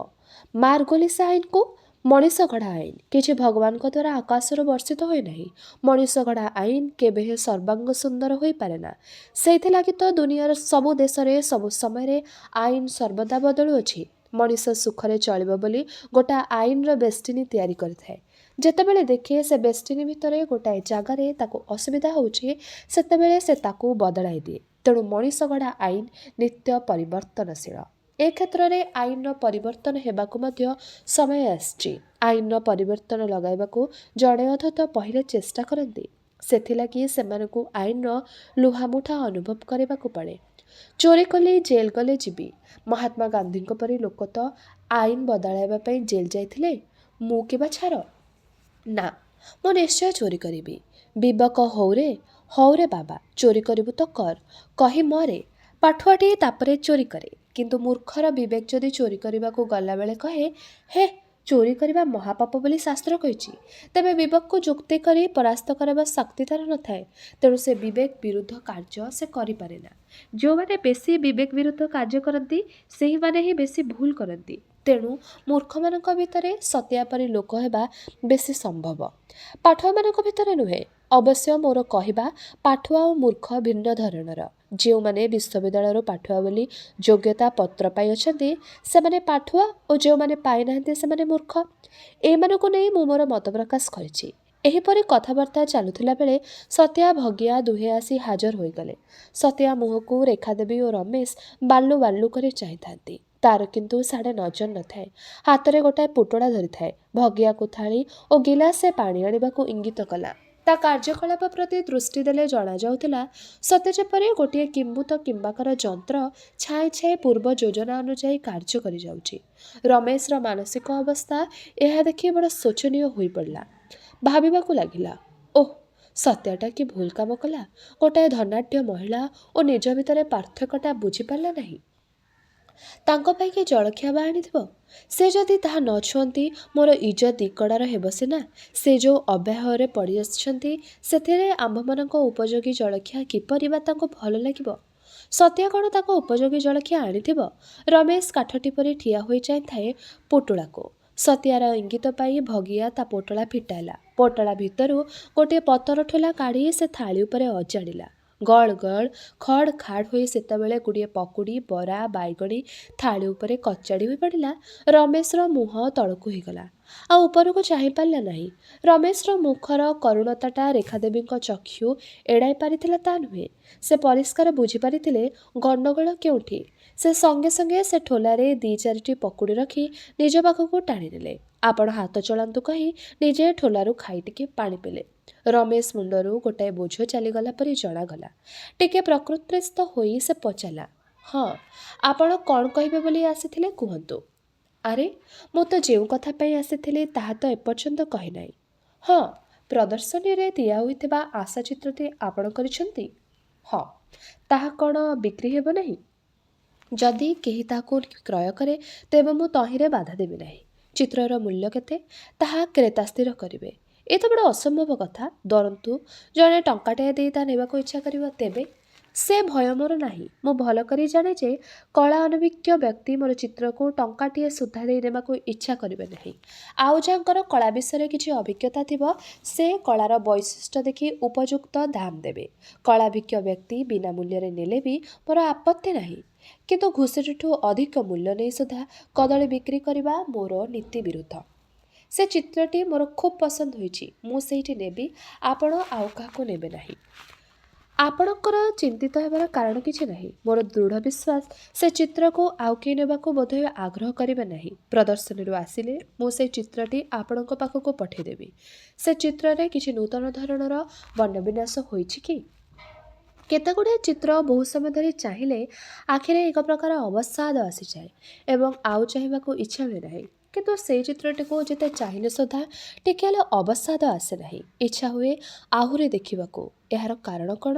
ମାର୍ଗୋଲିସା ଆଇନକୁ ମଣିଷ ଗଢ଼ା ଆଇନ କିଛି ଭଗବାନଙ୍କ ଦ୍ୱାରା ଆକାଶରୁ ବର୍ଷିତ ହୁଏ ନାହିଁ। ମଣିଷ ଗଢ଼ା ଆଇନ କେବେ ହେ ସର୍ବାଙ୍ଗ ସୁନ୍ଦର ହୋଇପାରେ ନା। ସେଇଥିଲାଗି ତ ଦୁନିଆର ସବୁ ଦେଶରେ ସବୁ ସମୟରେ ଆଇନ ସର୍ବଦା ବଦଳୁଅଛି। ମଣିଷ ସୁଖରେ ଚଳିବ ବୋଲି ଗୋଟା ଆଇନର ବେଷ୍ଟିନୀ ତିଆରି କରିଥାଏ। ଯେତେବେଳେ ଦେଖେ ସେ ବେଷ୍ଟିନୀ ଭିତରେ ଗୋଟାଏ ଜାଗାରେ ତାକୁ ଅସୁବିଧା ହେଉଛି ସେତେବେଳେ ସେ ତାକୁ ବଦଳାଇ ଦିଏ। ତେଣୁ ମଣିଷ ଗଢ଼ା ଆଇନ ନିତ୍ୟ ପରିବର୍ତ୍ତନଶୀଳ। ଏ କ୍ଷେତ୍ରରେ ଆଇନର ପରିବର୍ତ୍ତନ ହେବାକୁ ମଧ୍ୟ ସମୟ ଆସିଛି। ଆଇନର ପରିବର୍ତ୍ତନ ଲଗାଇବାକୁ ଜଣେ ଅଧେ ତ ପହିଲେ ଚେଷ୍ଟା କରନ୍ତି। ସେଥିଲାଗି ସେମାନଙ୍କୁ ଆଇନର ଲୁହାମୁଠା ଅନୁଭବ କରିବାକୁ ପଡ଼େ। ଚୋରି କଲେ ଜେଲ୍ ଗଲେ ଯିବି। ମହାତ୍ମା ଗାନ୍ଧୀଙ୍କ ପରି ଲୋକ ତ ଆଇନ ବଦଳାଇବା ପାଇଁ ଜେଲ୍ ଯାଇଥିଲେ। ମୁଁ କିବା ଛାର? ନା, ମୁଁ ନିଶ୍ଚୟ ଚୋରି କରିବି। ବିବେକ ହଉରେ ବାବା, ଚୋରି କରିବୁ ତ କର, କହି ମରେ। ପାଠୁଆଟିଏ ତାପରେ ଚୋରି କରେ। କିନ୍ତୁ ମୂର୍ଖର ବିବେକ ଯଦି ଚୋରି କରିବାକୁ ଗଲାବେଳେ କହେ, ହେ, ଚୋରି କରିବା ମହାପାପ ବୋଲି ଶାସ୍ତ୍ର କହିଛି, ତେବେ ବିବେକକୁ ଯୁକ୍ତି କରି ପରାସ୍ତ କରିବା ଶକ୍ତି ତାର ନଥାଏ। ତେଣୁ ସେ ବିବେକ ବିରୁଦ୍ଧ କାର୍ଯ୍ୟ ସେ କରିପାରେ ନା। ଯେଉଁମାନେ ବେଶୀ ବିବେକ ବିରୁଦ୍ଧ କାର୍ଯ୍ୟ କରନ୍ତି ସେହିମାନେ ହିଁ ବେଶୀ ଭୁଲ କରନ୍ତି। ତେଣୁ ମୂର୍ଖମାନଙ୍କ ଭିତରେ ସତିଆ ପରି ଲୋକ ହେବା ବେଶୀ ସମ୍ଭବ, ପାଠୁଆମାନଙ୍କ ଭିତରେ ନୁହେଁ। ଅବଶ୍ୟ ମୋର କହିବା ପାଠୁଆ ଓ ମୂର୍ଖ ଭିନ୍ନ ଧରଣର। ଯେଉଁମାନେ ବିଶ୍ୱବିଦ୍ୟାଳୟରୁ ପାଠୁଆ ବୋଲି ଯୋଗ୍ୟତା ପତ୍ର ପାଇଅଛନ୍ତି ସେମାନେ ପାଠୁଆ ଓ ଯେଉଁମାନେ ପାଇନାହାନ୍ତି ସେମାନେ ମୂର୍ଖ। ଏମାନଙ୍କୁ ନେଇ ମୁଁ ମୋର ମତ ପ୍ରକାଶ କରିଛି। ଏହିପରି କଥାବାର୍ତ୍ତା ଚାଲୁଥିଲା ବେଳେ ସତ୍ୟା ଭଗିଆ ଦୁହେଁ ଆସି ହାଜର ହୋଇଗଲେ। ସତ୍ୟା ମୁହଁକୁ ରେଖାଦେବୀ ଓ ରମେଶ ବାଲୁ ବାଲୁ କରି ଚାହିଁଥାନ୍ତି। ତାର କିନ୍ତୁ ସାଡ଼େ ନଜର ନଥାଏ। ହାତରେ ଗୋଟାଏ ପୁଟଳା ଧରିଥାଏ। ଭଗିଆକୁ ଥାଳି ଓ ଗିଲାସେ ପାଣି ଆଣିବାକୁ ଇଙ୍ଗିତ କଲା। ତା କାର୍ଯ୍ୟକଳାପ ପ୍ରତି ଦୃଷ୍ଟି ଦେଲେ ଜଣାଯାଉଥିଲା ସତେ ଯେପରି ଗୋଟିଏ କିମ୍ବୁତ କିମ୍ବାକାର ଯନ୍ତ୍ର ଛାଏଁ ଛାଏଁ ପୂର୍ବ ଯୋଜନା ଅନୁଯାୟୀ କାର୍ଯ୍ୟ କରିଯାଉଛି। ରମେଶର ମାନସିକ ଅବସ୍ଥା ଏହା ଦେଖି ବଡ଼ ଶୋଚନୀୟ ହୋଇପଡ଼ିଲା। ଭାବିବାକୁ ଲାଗିଲା, ଓଃ, ସତ୍ୟଟା କି ଭୁଲ କାମ କଲା। ଗୋଟାଏ ଧନାଢ଼୍ୟ ମହିଳା ଓ ନିଜ ଭିତରେ ପାର୍ଥକ୍ୟଟା ବୁଝିପାରିଲା ନାହିଁ। ତାଙ୍କ ପାଇଁ କି ଜଳଖିଆ ବା ଆଣିଥିବ। ସେ ଯଦି ତାହା ନ ଛୁଅନ୍ତି ମୋର ଇଜ୍ଜତ ଦିକଡ଼ାର ହେବ ସିନା। ସେ ଯେଉଁ ଅବ୍ୟାହରେ ପଡ଼ି ଆସିଛନ୍ତି ସେଥିରେ ଆମ୍ଭମାନଙ୍କ ଉପଯୋଗୀ ଜଳଖିଆ କିପରି ବା ତାଙ୍କୁ ଭଲ ଲାଗିବ। ସତ୍ୟା କ'ଣ ତାଙ୍କ ଉପଯୋଗୀ ଜଳଖିଆ ଆଣିଥିବ? ରମେଶ କାଠଟି ପରି ଠିଆ ହୋଇ ଚାହିଁଥାଏ ପୋଟଳାକୁ। ସତ୍ୟାର ଇଙ୍ଗିତ ପାଇ ଭଗିଆ ତା ପୋଟଳା ଫିଟାଇଲା। ପୋଟଳା ଭିତରୁ ଗୋଟିଏ ପତର ଠୋଲା କାଢ଼ି ସେ ଥାଳି ଉପରେ ଅଜାଡ଼ିଲା। ଗଳ ଗଳ ଖଡ଼ ଖାଡ଼ ହୋଇ ସେତେବେଳେ ଗୁଡ଼ିଏ ପକୁଡ଼ି, ବରା, ବାଇଗଣୀ ଥାଳି ଉପରେ କଚାଡ଼ି ହୋଇ ପଡ଼ିଲା। ରମେଶର ମୁହଁ ତଳକୁ ହୋଇଗଲା। ଆଉ ଉପରକୁ ଚାହିଁପାରିଲା ନାହିଁ। ରମେଶର ମୁଖର କରୁଣତାଟା ରେଖାଦେବୀଙ୍କ ଚକ୍ଷୁ ଏଡ଼ାଇ ପାରିଥିଲା ତା ନୁହେଁ। ସେ ପରିଷ୍କାର ବୁଝିପାରିଥିଲେ ଗଣ୍ଡଗୋଳ କେଉଁଠି। ସେ ସଙ୍ଗେ ସଙ୍ଗେ ସେ ଠୋଲାରେ 2-4ଟି ପକୁଡ଼ି ରଖି ନିଜ ପାଖକୁ ଟାଣିନେଲେ। ଆପଣ ହାତ ଚଳାନ୍ତୁ କହି ନିଜେ ଠୋଲାରୁ ଖାଇ ଟିକେ ପାଣି ପିଲେ। ରମେଶ ମୁଣ୍ଡରୁ ଗୋଟାଏ ବୋଝ ଚାଲିଗଲା ପରି ଜଣାଗଲା। ଟିକେ ପ୍ରକୃତିସ୍ଥ ହୋଇ ସେ ପଚାରିଲା, ହଁ, ଆପଣ କ'ଣ କହିବେ ବୋଲି ଆସିଥିଲେ କୁହନ୍ତୁ। ଆରେ, ମୁଁ ତ ଯେଉଁ କଥା ପାଇଁ ଆସିଥିଲି ତାହା ତ ଏପର୍ଯ୍ୟନ୍ତ କହିନାହିଁ। ହଁ, ପ୍ରଦର୍ଶନୀରେ ଦିଆ ହୋଇଥିବା ଆଶା ଚିତ୍ରଟି ଆପଣ କରିଛନ୍ତି? ହଁ, ତାହା କ'ଣ ବିକ୍ରି ହେବ ନାହିଁ? ଯଦି କେହି ତାହାକୁ କ୍ରୟ କରେ ତେବେ ମୁଁ ତହିଁରେ ବାଧା ଦେବି ନାହିଁ। ଚିତ୍ରର ମୂଲ୍ୟ କେତେ ତାହା କ୍ରେତା ସ୍ଥିର କରିବେ। ଏ ତ ବଡ଼ ଅସମ୍ଭବ କଥା। ଧରନ୍ତୁ ଜଣେ ଟଙ୍କାଟାଏ ଦେଇ ତା ନେବାକୁ ଇଚ୍ଛା କରିବ, ତେବେ? ସେ ଭୟ ମୋର ନାହିଁ। ମୁଁ ଭଲ କରି ଜାଣେ ଯେ କଳା ଅନଭିଜ୍ଞ ବ୍ୟକ୍ତି ମୋର ଚିତ୍ରକୁ ଟଙ୍କାଟିଏ ସୁଦ୍ଧା ଦେଇ ନେବାକୁ ଇଚ୍ଛା କରିବେ ନାହିଁ। ଆଉ ଯାହାଙ୍କର କଳା ବିଷୟରେ କିଛି ଅଭିଜ୍ଞତା ଥିବ ସେ କଳାର ବୈଶିଷ୍ଟ୍ୟ ଦେଖି ଉପଯୁକ୍ତ ଦାମ ଦେବେ। କଳାଭିଜ୍ଞ ବ୍ୟକ୍ତି ବିନା ମୂଲ୍ୟରେ ନେଲେ ବି ମୋର ଆପତ୍ତି ନାହିଁ। କିନ୍ତୁ ଘୁଷୁରୀଠୁ ଅଧିକ ମୂଲ୍ୟ ନେଇ ସୁଦ୍ଧା କଦଳୀ ବିକ୍ରି କରିବା ମୋର ନୀତି ବିରୁଦ୍ଧ। ସେ ଚିତ୍ରଟି ମୋର ଖୁବ୍ ପସନ୍ଦ ହୋଇଛି, ମୁଁ ସେଇଠି ନେବି, ଆପଣ ଆଉ କାହାକୁ ନେବେ ନାହିଁ। ଆପଣଙ୍କର ଚିନ୍ତିତ ହେବାର କାରଣ କିଛି ନାହିଁ। ମୋର ଦୃଢ଼ ବିଶ୍ୱାସ ସେ ଚିତ୍ରକୁ ଆଉ କେହି ନେବାକୁ ବୋଧହୁଏ ଆଗ୍ରହ କରିବେ ନାହିଁ। ପ୍ରଦର୍ଶନୀରୁ ଆସିଲେ ମୁଁ ସେ ଚିତ୍ରଟି ଆପଣଙ୍କ ପାଖକୁ ପଠାଇଦେବି। ସେ ଚିତ୍ରରେ କିଛି ନୂତନ ଧରଣର ବର୍ଣ୍ଣବିନ୍ୟାସ ହୋଇଛି କି? କେତେଗୁଡ଼ିଏ ଚିତ୍ର ବହୁ ସମୟ ଧରି ଚାହିଁଲେ ଆଖିରେ ଏକ ପ୍ରକାର ଅବସାଦ ଆସିଯାଏ ଏବଂ ଆଉ ଚାହିଁବାକୁ ଇଚ୍ଛା ହୁଏ ନାହିଁ। କିନ୍ତୁ ସେଇ ଚିତ୍ରଟିକୁ ଯେତେ ଚାହିଁଲେ ସୁଦ୍ଧା ଟିକେ ହେଲେ ଅବସାଦ ଆସେ ନାହିଁ, ଇଚ୍ଛା ହୁଏ ଆହୁରି ଦେଖିବାକୁ। ଏହାର କାରଣ କ'ଣ?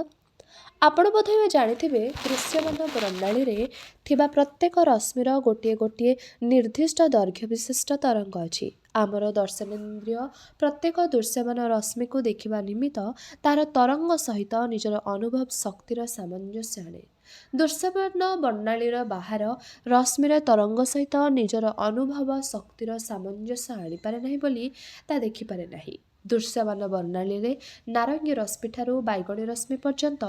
ଆପଣ ବୋଧହୁଏ ଜାଣିଥିବେ, ଦୃଶ୍ୟମାନ ପ୍ରଣାଳୀରେ ଥିବା ପ୍ରତ୍ୟେକ ରଶ୍ମିର ଗୋଟିଏ ଗୋଟିଏ ନିର୍ଦ୍ଦିଷ୍ଟ ଦୈର୍ଘ୍ୟ ବିଶିଷ୍ଟ ତରଙ୍ଗ ଅଛି। ଆମର ଦର୍ଶନେନ୍ଦ୍ରିୟ ପ୍ରତ୍ୟେକ ଦୃଶ୍ୟମାନ ରଶ୍ମିକୁ ଦେଖିବା ନିମିତ୍ତ ତାହାର ତରଙ୍ଗ ସହିତ ନିଜର ଅନୁଭବ ଶକ୍ତିର ସାମଞ୍ଜସ୍ୟ ଆଣେ। ଦୃଶ୍ୟମାନ ବର୍ଣ୍ଣାଳୀର ବାହାର ରଶ୍ମିର ତରଙ୍ଗ ସହିତ ନିଜର ଅନୁଭବ ଶକ୍ତିର ସାମଞ୍ଜସ୍ୟ ଆଣିପାରେ ନାହିଁ ବୋଲି ତା ଦେଖିପାରେ ନାହିଁ। ଦୃଶ୍ୟମାନ ବର୍ଣ୍ଣାଳୀରେ ନାରଙ୍ଗୀ ରଶ୍ମିଠାରୁ ବାଇଗଣୀ ରଶ୍ମି ପର୍ଯ୍ୟନ୍ତ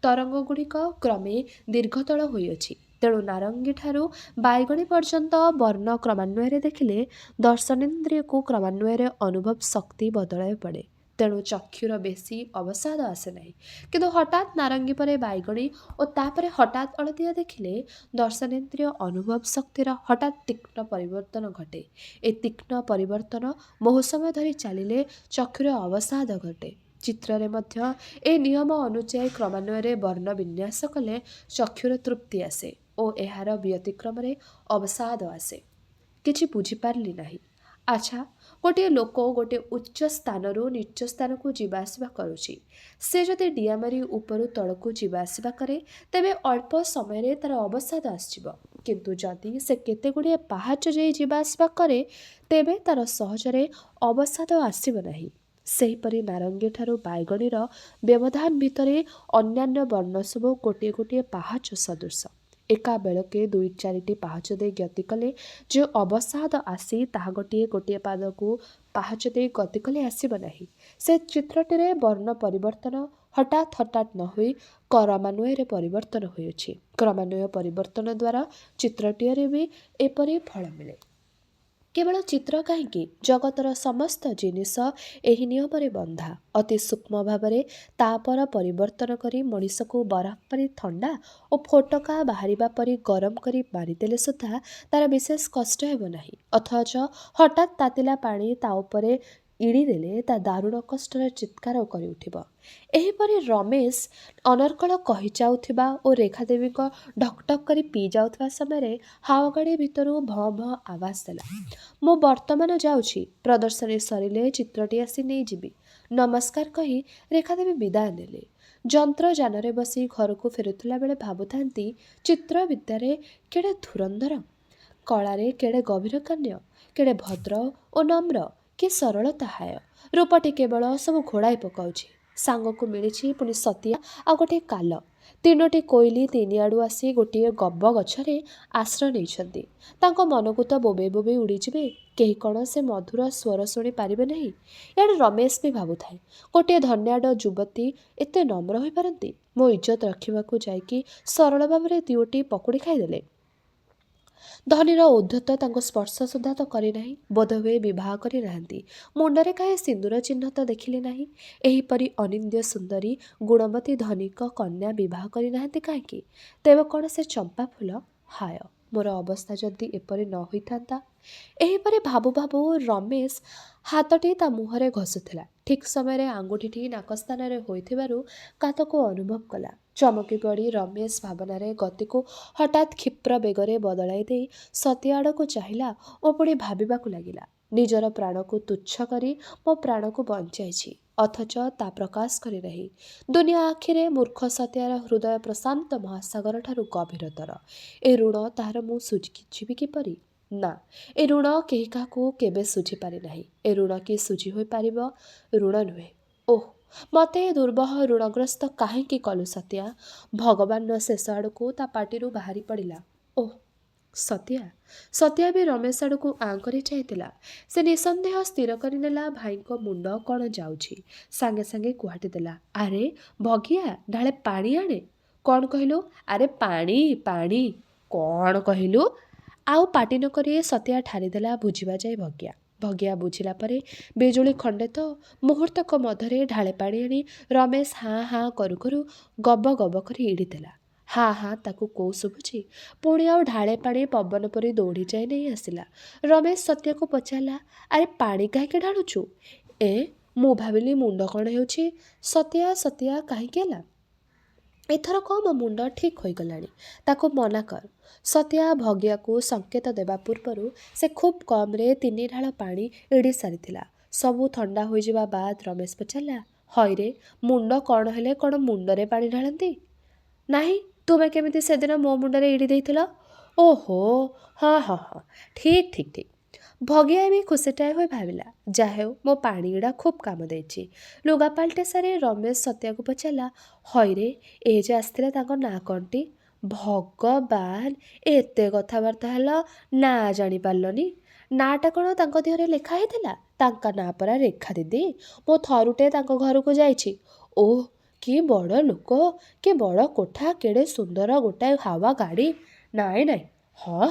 ତରଙ୍ଗଗୁଡ଼ିକ କ୍ରମେ ଦୀର୍ଘତଳ ହୋଇଅଛି। ତେଣୁ ନାରଙ୍ଗୀଠାରୁ ବାଇଗଣୀ ପର୍ଯ୍ୟନ୍ତ ବର୍ଣ୍ଣ କ୍ରମାନ୍ୱୟରେ ଦେଖିଲେ ଦର୍ଶନେନ୍ଦ୍ରିୟକୁ କ୍ରମାନ୍ୱୟରେ ଅନୁଭବ ଶକ୍ତି ବଦଳାଇ ପଡ଼େ। ତେଣୁ ଚକ୍ଷୁର ବେଶୀ ଅବସାଦ ଆସେ ନାହିଁ। କିନ୍ତୁ ହଠାତ୍ ନାରଙ୍ଗୀ ପରେ ବାଇଗଣୀ ଓ ତାପରେ ହଠାତ୍ ହଳଦିଆ ଦେଖିଲେ ଦର୍ଶନେନ୍ଦ୍ରିୟ ଅନୁଭବ ଶକ୍ତିର ହଠାତ୍ ତୀକ୍ଷ୍ଣ ପରିବର୍ତ୍ତନ ଘଟେ। ଏ ତୀକ୍ଷ୍ଣ ପରିବର୍ତ୍ତନ ବହୁ ସମୟ ଧରି ଚାଲିଲେ ଚକ୍ଷୁରେ ଅବସାଦ ଘଟେ। ଚିତ୍ରରେ ମଧ୍ୟ ଏ ନିୟମ ଅନୁଯାୟୀ କ୍ରମାନ୍ୱୟରେ ବର୍ଣ୍ଣ ବିନ୍ୟାସ କଲେ ଚକ୍ଷୁର ତୃପ୍ତି ଆସେ ଓ ଏହାର ବ୍ୟତିକ୍ରମରେ ଅବସାଦ ଆସେ। କିଛି ବୁଝିପାରିଲି ନାହିଁ। ଆଚ୍ଛା, ଗୋଟିଏ ଲୋକ ଗୋଟିଏ ଉଚ୍ଚ ସ୍ଥାନରୁ ନିଚ୍ଚ ସ୍ଥାନକୁ ଯିବା ଆସିବା କରୁଛି। ସେ ଯଦି ଡିଆଁ ମାରି ଉପରୁ ତଳକୁ ଯିବା ଆସିବା କରେ, ତେବେ ଅଳ୍ପ ସମୟରେ ତାର ଅବସାଦ ଆସିଯିବ। କିନ୍ତୁ ଯଦି ସେ କେତେଗୁଡ଼ିଏ ପାହାଚ ଦେଇ ଯିବା ଆସିବା କରେ, ତେବେ ତାର ସହଜରେ ଅବସାଦ ଆସିବ ନାହିଁ। ସେହିପରି ନାରଙ୍ଗୀଠାରୁ ବାଇଗଣୀର ବ୍ୟବଧାନ ଭିତରେ ଅନ୍ୟାନ୍ୟ ବର୍ଣ୍ଣ ସବୁ ଗୋଟିଏ ଗୋଟିଏ ପାହାଚ ସଦୃଶ। ଏକାବେଳକେ 2-4ଟି ପାହାଚ ଦେଇ ଗତି କଲେ ଯେଉଁ ଅବସାଦ ଆସି ତାହା ଗୋଟିଏ ଗୋଟିଏ ପାଦକୁ ପାହାଚ ଦେଇ ଗତି କଲେ ଆସିବ ନାହିଁ। ସେ ଚିତ୍ରଟିରେ ବର୍ଣ୍ଣ ପରିବର୍ତ୍ତନ ହଠାତ୍ ହଠାତ୍ ନ ହୋଇ କ୍ରମାନ୍ୱୟରେ ପରିବର୍ତ୍ତନ ହୋଇଅଛି। କ୍ରମାନ୍ୱୟ ପରିବର୍ତ୍ତନ ଦ୍ୱାରା ଚିତ୍ରଟିରେ ବି ଏପରି ଫଳ ମିଳେ। କେବଳ ଚିତ୍ର କାହିଁକି, ଜଗତର ସମସ୍ତ ଜିନିଷ ଏହି ନିୟମରେ ବନ୍ଧା। ଅତି ସୂକ୍ଷ୍ମ ଭାବରେ ତାପର ପରିବର୍ତ୍ତନ କରି ମଣିଷକୁ ବରଫ ପରି ଥଣ୍ଡା ଓ ଫୋଟକା ବାହାରିବା ପରି ଗରମ କରି ମାରିଦେଲେ ସୁଦ୍ଧା ତାର ବିଶେଷ କଷ୍ଟ ହେବ ନାହିଁ। ଅଥଚ ହଠାତ୍ ତାତିଲା ପାଣି ତା ଉପରେ ଇଡ଼ିଦେଲେ ତା ଦାରୁଣ କଷ୍ଟରେ ଚିତ୍କାର କରି ଉଠିବ। ଏହିପରି ରମେଶ ଅନର୍ଗଳ କହି ଯାଉଥିବା ଓ ରେଖାଦେବୀଙ୍କ ଢକ୍ ଢକ୍ କରି ପିଇ ଯାଉଥିବା ସମୟରେ ହାଓଗାଡ଼ି ଭିତରୁ ଭଁ ଭଁ ଆବାଜ ଦେଲା। ମୁଁ ବର୍ତ୍ତମାନ ଯାଉଛି। ପ୍ରଦର୍ଶନୀ ସରିଲେ ଚିତ୍ରଟି ଆସି ନେଇଯିବି। ନମସ୍କାର କହି ରେଖାଦେବୀ ବିଦାୟ ନେଲେ। ଯନ୍ତ୍ରଯାନରେ ବସି ଘରକୁ ଫେରୁଥିଲା ବେଳେ ଭାବୁଥାନ୍ତି, ଚିତ୍ର ବିଦ୍ୟାରେ କେଡ଼େ ଧୁରନ୍ଧର, କଳାରେ କେଡ଼େ ଗଭୀର କନ୍ୟ, କେଡ଼େ ଭଦ୍ର ଓ ନମ୍ର, କି ସରଳତା ହାୟ। ରୂପଟି କେବଳ ସବୁ ଘୋଡ଼ାଇ ପକାଉଛି। ସାଙ୍ଗକୁ ମିଳିଛି ପୁଣି ସତିଆ ଆଉ ଗୋଟିଏ କାଲ। 3ଟି କୋଇଲି ତିନିଆଡ଼ୁ ଆସି ଗୋଟିଏ ଗବ ଗଛରେ ଆଶ୍ରୟ ନେଇଛନ୍ତି। ତାଙ୍କ ମନକୁ ତ ବୋବେଇ ବୋବେଇ ଉଡ଼ିଯିବେ। କେହି କ'ଣ ସେ ମଧୁର ସ୍ୱର ଶୁଣି ପାରିବେ ନାହିଁ? ଇଆଡ଼େ ରମେଶ ବି ଭାବୁଥାଏ, ଗୋଟିଏ ଧନ୍ୟାଢ଼୍ୟ ଯୁବତୀ ଏତେ ନମ୍ର ହୋଇପାରନ୍ତି? ମୋ ଇଜ୍ଜତ ରଖିବାକୁ ଯାଇକି ସରଳ ଭାବରେ 2ଟି ପକୁଡ଼ି ଖାଇଦେଲେ। ଧନୀର ଔଦ୍ଧତ୍ୟ ତାଙ୍କୁ ସ୍ପର୍ଶ ସୁଦ୍ଧା ତ କରିନାହିଁ। ବୋଧହୁଏ ବିବାହ କରି ନାହାନ୍ତି। ମୁଣ୍ଡରେ କାହିଁ ସିନ୍ଦୁର ଚିହ୍ନ ତ ଦେଖିଲେ ନାହିଁ। ଏହିପରି ଅନିନ୍ଦ୍ୟ ସୁନ୍ଦରୀ ଗୁଣବତୀ ଧନୀକ କନ୍ୟା ବିବାହ କରି ନାହାନ୍ତି କାହିଁକି? ତେବେ କ'ଣ ସେ ଚମ୍ପା ଫୁଲ? ହାୟ, ମୋର ଅବସ୍ଥା ଯଦି ଏପରି ନ ହୋଇଥାନ୍ତା। ଏହିପରି ଭାବୁ ଭାବୁ ରମେଶ ହାତଟି ତା ମୁହଁରେ ଘଷୁଥିଲା। ଠିକ୍ ସମୟରେ ଆଙ୍ଗୁଠିଟି ନାକସ୍ଥାନରେ ହୋଇଥିବାରୁ କାତକୁ ଅନୁଭବ କଲା। ଚମକି ପଡ଼ି ରମେଶ ଭାବନାରେ ଗତିକୁ ହଠାତ୍ କ୍ଷିପ୍ର ବେଗରେ ବଦଳାଇ ଦେଇ ସତିଆ ଆଡ଼କୁ ଚାହିଁଲା ଓ ପୁଣି ଭାବିବାକୁ ଲାଗିଲା, ନିଜର ପ୍ରାଣକୁ ତୁଚ୍ଛ କରି ମୋ ପ୍ରାଣକୁ ବଞ୍ଚାଇଛି, ଅଥଚ ତା ପ୍ରକାଶ କରି ନାହିଁ। ଦୁନିଆ ଆଖିରେ ମୂର୍ଖ ସତିଆର ହୃଦୟ ପ୍ରଶାନ୍ତ ମହାସାଗରଠାରୁ ଗଭୀରତର। ଏ ଋଣ ତାହାର ମୁଁ ଶୁଝିଯିବି କିପରି? ନା, ଏ ଋଣ କେହି କାହାକୁ କେବେ ଶୁଝି ପାରିନାହିଁ। ଏ ଋଣ କି ଶୁଝି ହୋଇପାରିବ? ଋଣ ନୁହେଁ। ଓଃ, ମୋତେ ଏ ଦୁର୍ବହ ଋଣଗ୍ରସ୍ତ କାହିଁକି କଲୁ ସତିଆ? ଭଗବାନର ଶେଷ ଆଡ଼କୁ ତା ପାଟିରୁ ବାହାରି ପଡ଼ିଲା, ଓଃ ସତିଆ। ସତିଆ ବି ରମେଶ ଆଡ଼କୁ ଆଁ କରି ଚାହିଁଥିଲା। ସେ ନିଃସନ୍ଦେହ ସ୍ଥିର କରିନେଲା ଭାଇଙ୍କ ମୁଣ୍ଡ କ'ଣ ଯାଉଛି। ସାଙ୍ଗେ ସାଙ୍ଗେ କୁହାଟି ଦେଲା, ଆରେ ଭଗିଆ, ଢାଳେ ପାଣି ଆଣେ। କ'ଣ କହିଲୁ? ଆରେ ପାଣି ପାଣି। କ'ଣ କହିଲୁ? ଆଉ ପାଟି ନ କରି ସତିଆ ଠାରିଦେଲା ବୁଝିବା ଯାଇ ଭଗିଆ। ଭଗିଆ ବୁଝିଲା ପରେ ବିଜୁଳି ଖଣ୍ଡେ ତ ମୁହୂର୍ତ୍ତକ ମଧ୍ୟରେ ଢାଳେ ପାଣି ଆଣି ରମେଶ ହାଁ ହାଁ କରୁ କରୁ ଗବ ଗବ କରି ଇଡ଼ି ଦେଲା। ହାଁ ହାଁ ତାକୁ କୋଉ ଶୁଭୁଛି। ପୁଣି ଆଉ ଢାଳେ ପାଣି ପବନ ପରି ଦୌଡ଼ି ଯାଇ ନେଇ ଆସିଲା। ରମେଶ ସତ୍ୟକୁ ପଚାରିଲା, ଆରେ ପାଣି କାହିଁକି ଢାଳୁଛୁ? ମୁଁ ଭାବିଲି ମୁଣ୍ଡ କ'ଣ ହେଉଛି। ସତିଆ କାହିଁକି ହେଲା? ଏଥରକ ମୋ ମୁଣ୍ଡ ଠିକ୍ ହୋଇଗଲାଣି, ତାକୁ ମନା କର। ସତିଆ ଭଗିଆକୁ ସଙ୍କେତ ଦେବା ପୂର୍ବରୁ ସେ ଖୁବ୍ କମ୍ରେ 3 ଢାଳ ପାଣି ଇଡ଼ି ସାରିଥିଲା। ସବୁ ଥଣ୍ଡା ହୋଇଯିବା ବାଦ୍ ରମେଶ ପଚାରିଲା, ହଇରେ ମୁଣ୍ଡ କ'ଣ ହେଲେ କ'ଣ ମୁଣ୍ଡରେ ପାଣି ଢାଳନ୍ତି? ନାହିଁ, ତୁମେ କେମିତି ସେଦିନ ମୋ ମୁଣ୍ଡରେ ଇଡ଼ି ଦେଇଥିଲ? ଓହୋ, ହଁ, ଠିକ୍। ଭଗିଆ ବି ଖୁସିଟାଏ ହୋଇ ଭାବିଲା, ଯାହା ହେଉ ମୋ ପାଣି ଇଡ଼ା ଖୁବ୍ କାମ ଦେଇଛି। ଲୁଗା ପାଲଟି ସାରି ରମେଶ ସତ୍ୟାକୁ ପଚାରିଲା, ହଇରେ ଏ ଯେ ଆସିଥିଲେ ତାଙ୍କ ନାଁ କ'ଣଟି? ଭଗବାନ, ଏତେ କଥାବାର୍ତ୍ତା ହେଲ, ନାଁ ଜାଣିପାରିଲନି? ନାଁଟା କ'ଣ ତାଙ୍କ ଦେହରେ ଲେଖା ହେଇଥିଲା? ତାଙ୍କ ନାଁ ପରା ରେଖା ଦିଦି। ମୁଁ ଥରୁଟେ ତାଙ୍କ ଘରକୁ ଯାଇଛି। ଓଃ, କି ବଡ଼ ଲୋକ, କି ବଡ଼ କୋଠା, କେଡ଼େ ସୁନ୍ଦର ଗୋଟାଏ ହାୱା ଗାଡ଼ି। ନାଇଁ, ହଁ,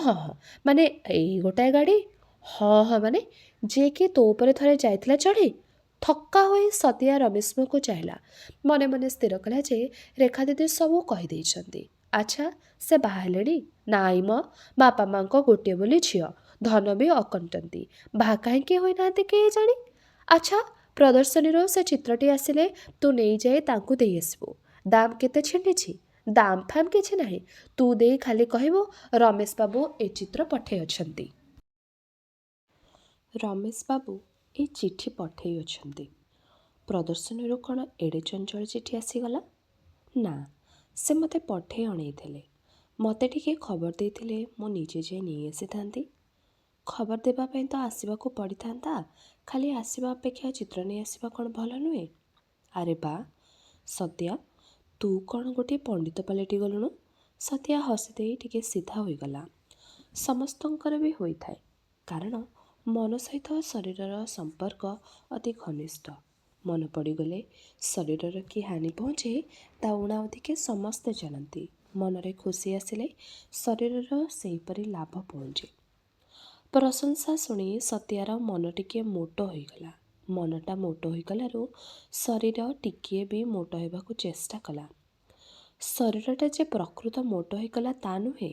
ମାନେ ଏଇ ଗୋଟାଏ ଗାଡ଼ି? ହଁ, ମାନେ ଯିଏକି ତୋ ଉପରେ ଥରେ ଯାଇଥିଲା ଚଢ଼ି? ଥକ୍କା ହୋଇ ସତିଆ ରମେଶ ମୁହଁକୁ ଚାହିଁଲା। ମନେ ମନେ ସ୍ଥିର କଲା ଯେ ରେଖା ଦିଦି ସବୁ କହିଦେଇଛନ୍ତି। ଆଚ୍ଛା, ସେ ବାହା ହେଲେଣି? ନାଇଁ ମ, ବାପା ମା'ଙ୍କ ଗୋଟିଏ ବୋଲି ଝିଅ, ଧନ ବି ଅକଣ୍ଟନ୍ତି। ବାହା କାହିଁକି ହୋଇନାହାନ୍ତି କେଜାଣି? ଆଚ୍ଛା, ପ୍ରଦର୍ଶନୀରୁ ସେ ଚିତ୍ରଟି ଆସିଲେ ତୁ ନେଇଯାଇ ତାଙ୍କୁ ଦେଇ ଆସିବୁ। ଦାମ୍ କେତେ ଛିଣ୍ଡିଛି? ଦାମ୍ ଫାମ୍ କିଛି ନାହିଁ, ତୁ ଦେଇ ଖାଲି କହିବୁ ରମେଶ ବାବୁ ଏ ଚିତ୍ର ପଠେଇଅଛନ୍ତି। ରମେଶ ବାବୁ ଏ ଚିଠି ପଠେଇଅଛନ୍ତି। ପ୍ରଦର୍ଶନୀରୁ କ'ଣ ଏଡ଼େ ଚଞ୍ଚଳ ଚିଠି ଆସିଗଲା? ନା, ସେ ମୋତେ ପଠେଇ ଅଣେଇଥିଲେ। ମୋତେ ଟିକେ ଖବର ଦେଇଥିଲେ ମୁଁ ନିଜେ ଯାଇ ନେଇ ଆସିଥାନ୍ତି। ଖବର ଦେବା ପାଇଁ ତ ଆସିବାକୁ ପଡ଼ିଥାନ୍ତା, ଖାଲି ଆସିବା ଅପେକ୍ଷା ଚିତ୍ର ନେଇ ଆସିବା କ'ଣ ଭଲ ନୁହେଁ? ଆରେ ବା, ସତ୍ୟା, ତୁ କ'ଣ ଗୋଟିଏ ପଣ୍ଡିତ ପାଲଟି ଗଲୁଣୁ? ସତ୍ୟା ହସି ଦେଇ ଟିକେ ସିଧା ହୋଇଗଲା। ସମସ୍ତଙ୍କର ବି ହୋଇଥାଏ, କାରଣ ମନ ସହିତ ଶରୀରର ସମ୍ପର୍କ ଅତି ଘନିଷ୍ଠ। ମନ ପଡ଼ିଗଲେ ଶରୀରର କି ହାନି ପହଞ୍ଚେ ତା ଉଣା ଅଧିକେ ସମସ୍ତେ ଜାଣନ୍ତି। ମନରେ ଖୁସି ଆସିଲେ ଶରୀରର ସେହିପରି ଲାଭ ପହଞ୍ଚେ। ପ୍ରଶଂସା ଶୁଣି ସତ୍ୟାର ମନ ଟିକିଏ ମୋଟ ହୋଇଗଲା। ମନଟା ମୋଟ ହୋଇଗଲାରୁ ଶରୀର ଟିକିଏ ବି ମୋଟ ହେବାକୁ ଚେଷ୍ଟା କଲା। ଶରୀରଟା ଯେ ପ୍ରକୃତ ମୋଟ ହୋଇଗଲା ତା ନୁହେଁ।